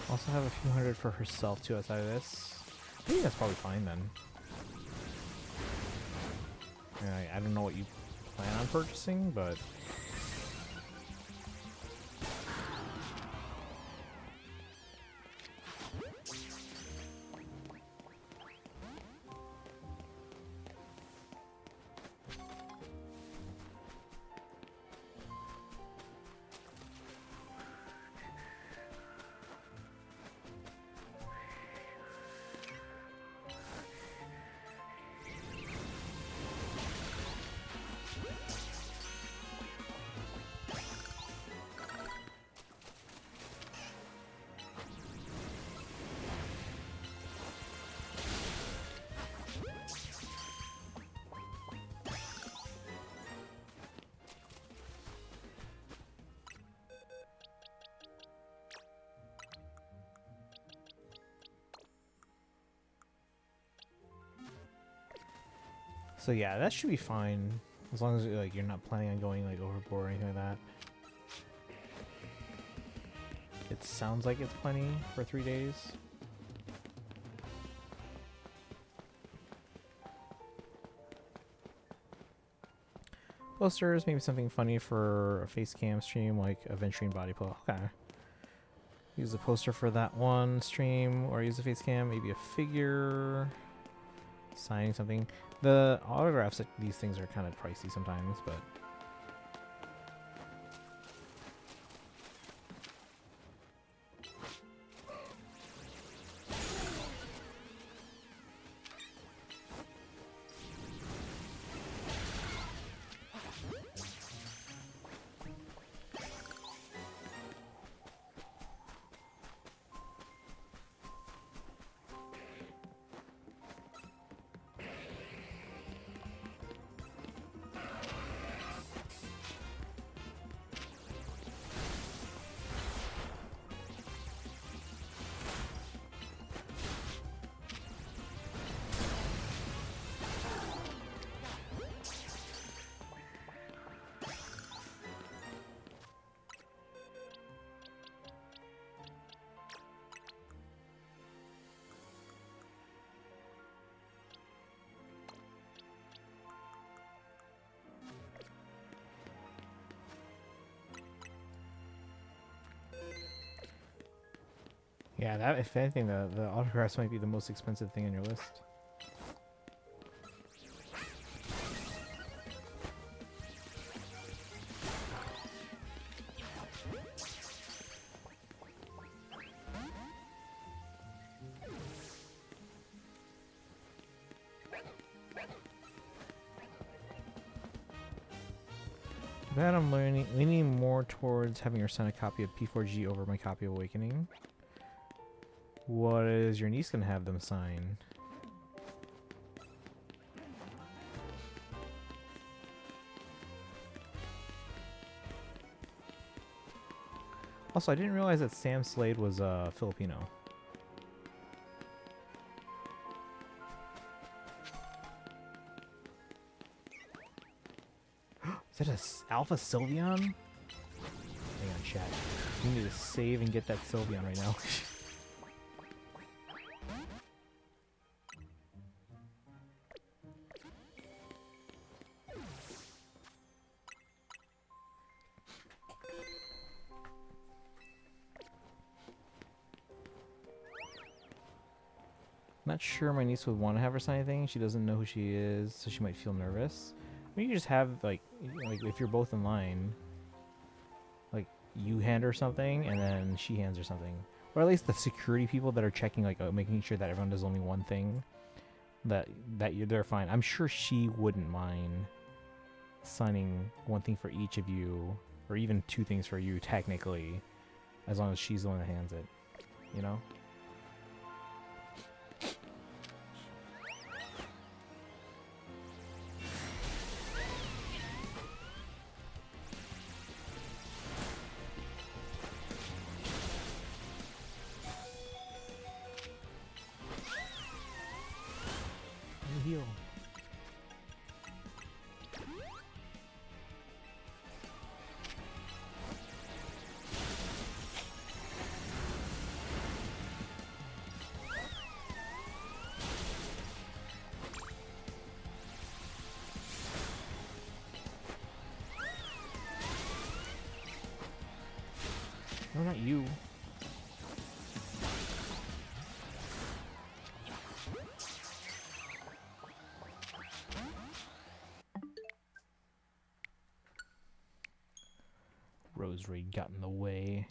Also have a few hundred for herself too outside of this. I think that's probably fine then. I don't know what you plan on purchasing, but... So yeah, that should be fine, as long as like you're not planning on going like overboard or anything like that. It sounds like it's plenty for 3 days. Posters, maybe something funny for a face cam stream, like a venturing body pull. Okay. Use the poster for that one stream, or use the face cam, maybe a figure. Signing something. The autographs, these things are kind of pricey sometimes, but... Yeah, that, if anything, the autographs might be the most expensive thing on your list. That I'm leaning more towards having her sign a copy of P4G over my copy of Awakening. What is your niece gonna have them sign? Also, I didn't realize that Sam Slade was Filipino. Is that a Alpha Sylveon? Hang on, chat. We need to save and get that Sylveon right now. Not sure my niece would want to have her sign anything. She doesn't know who she is, so she might feel nervous. I mean, you just have, like if you're both in line, like, you hand her something, and then she hands her something. Or at least the security people that are checking, like, making sure that everyone does only one thing, they're fine. I'm sure she wouldn't mind signing one thing for each of you, or even 2 things for you, technically, as long as she's the one that hands it, you know? Heal. No, not you. Rose Raid got in the way.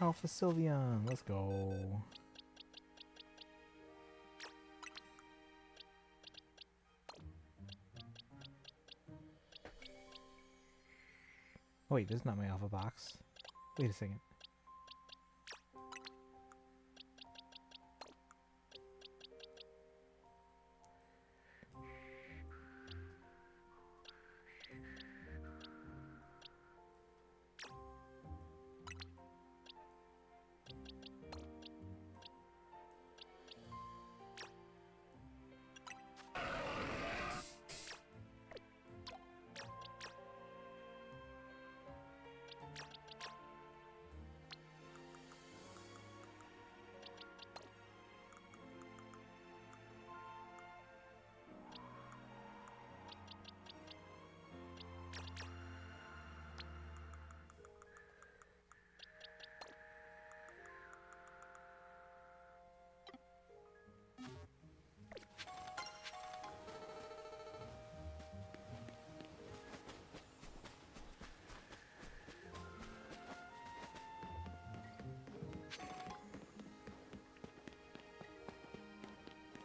Alpha Sylveon, let's go. Oh, wait, this is not my alpha box. Wait a second.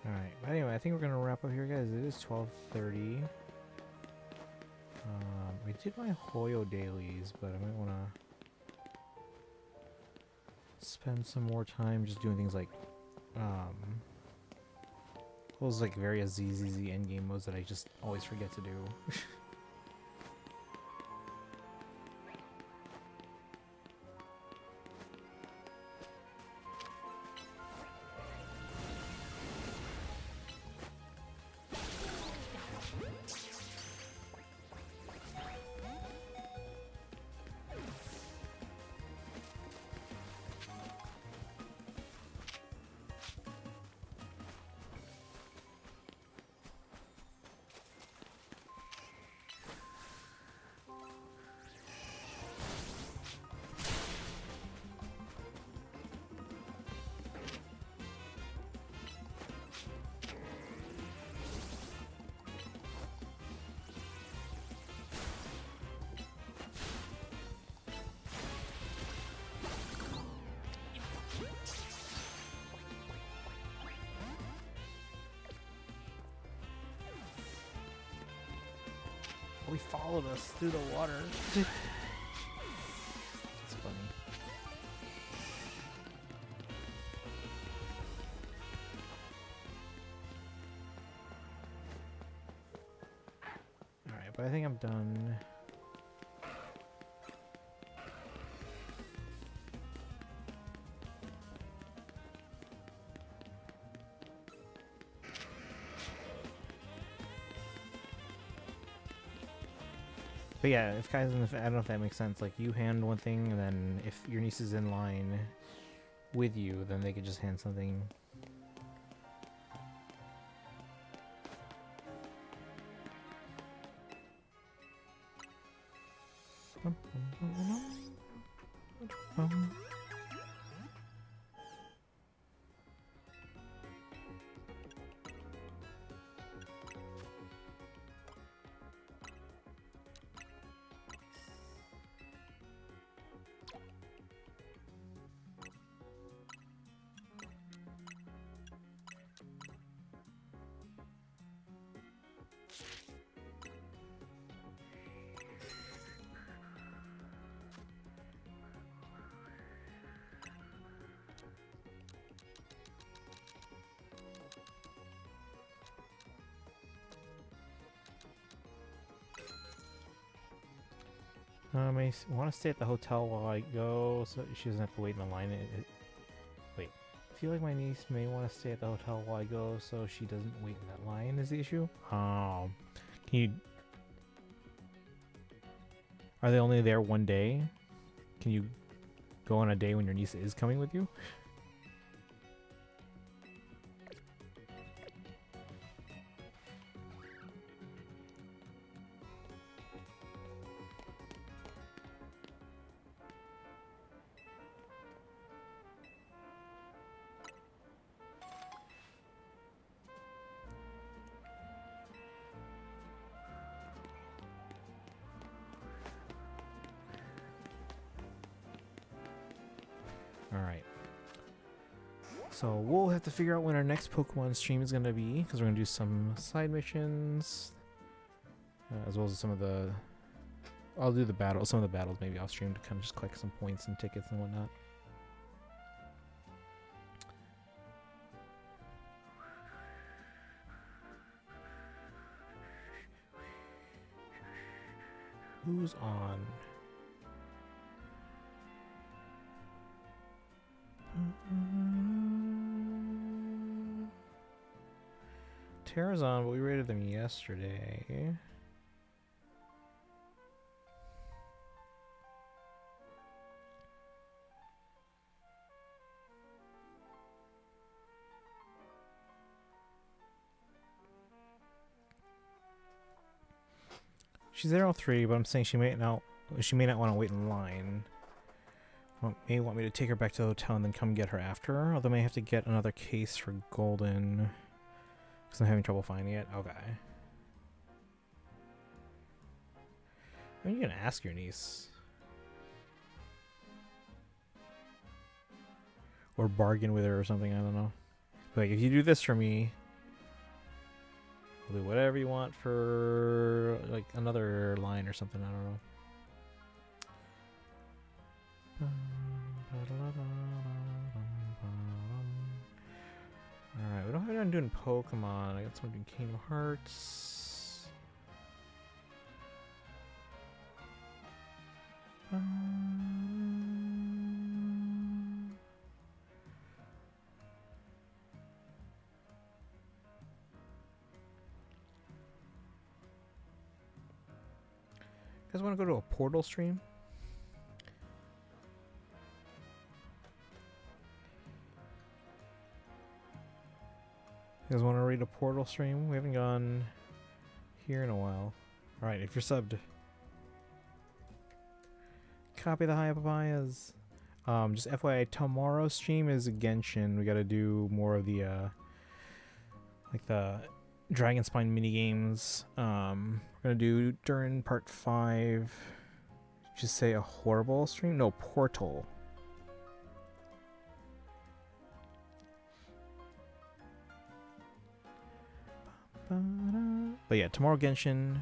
Alright, but anyway, I think we're gonna wrap up here, guys. It is 12:30. I did my Hoyo dailies, but I might wanna spend some more time just doing things like those like various ZZZ endgame modes that I just always forget to do. We followed us through the water. It's funny. Alright, but I think I'm done. But yeah, if guys, I don't know if that makes sense. Like, you hand one thing, and then if your niece is in line with you, then they could just hand something. I want to stay at the hotel while I go, so she doesn't have to wait in the line. Wait, I feel like my niece may want to stay at the hotel while I go, so she doesn't wait in that line. Is the issue? Can you? Are they only there one day? Can you go on a day when your niece is coming with you? Alright. So we'll have to figure out when our next Pokemon stream is going to be, because we're going to do some side missions, as well as some of the... I'll do the battles, some of the battles maybe off stream to kind of just collect some points and tickets and whatnot. Who's on? Terra's on, but we rated them yesterday. She's there all three, but I'm saying she may not want to wait in line. May want me to take her back to the hotel and then come get her after. Although I may have to get another case for Golden because I'm having trouble finding it. Okay. I mean, you can ask your niece. Or bargain with her or something, I don't know. Like, if you do this for me, I'll do whatever you want for, like, another line or something, I don't know. Alright, we don't have anyone doing Pokemon. I got someone doing Kingdom Hearts. You guys want to go to a Portal stream? You guys want to read a Portal stream? We haven't gone here in a while. Alright, if you're subbed. Copy the high papayas. Just FYI, tomorrow's stream is Genshin. We gotta do more of the, like the Dragon Spine minigames. We're gonna do during part 5. Just say a horrible stream? No, Portal. But yeah, tomorrow Genshin.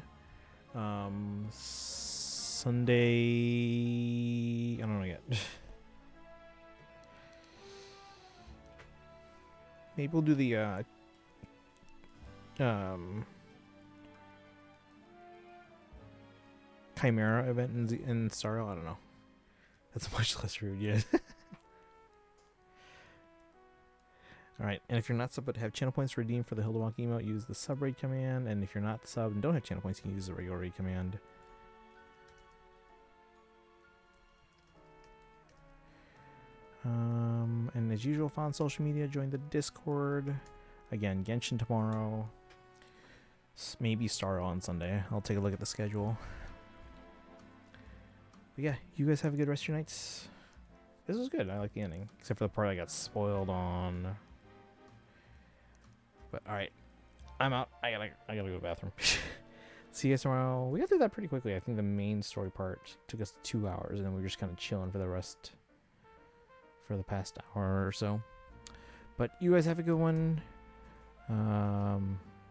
Sunday, I don't know yet. Maybe we'll do the Chimera event in Starro. I don't know. That's much less rude, yeah. Alright, and if you're not sub but have channel points redeemed for the Hildewalk emote, use the sub raid command. And if you're not sub and don't have channel points, you can use the regular raid command. And as usual, follow social media, join the Discord. Again, Genshin tomorrow. Maybe Starro on Sunday. I'll take a look at the schedule. But yeah, you guys have a good rest of your nights. This was good. I like the ending. Except for the part I got spoiled on. But alright. I'm out. I gotta go to the bathroom. See you guys tomorrow. We got through that pretty quickly. I think the main story part took us 2 hours, and then we were just kind of chilling for the rest for the past hour or so. But you guys have a good one. I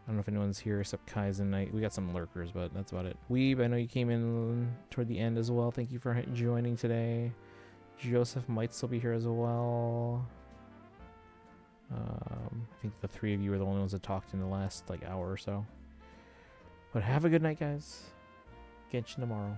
don't know if anyone's here except Kaizen. We got some lurkers, but that's about it. Weeb, I know you came in toward the end as well. Thank you for joining today. Joseph might still be here as well. I think the 3 of you are the only ones that talked in the last like hour or so. But have a good night, guys. Genshin tomorrow.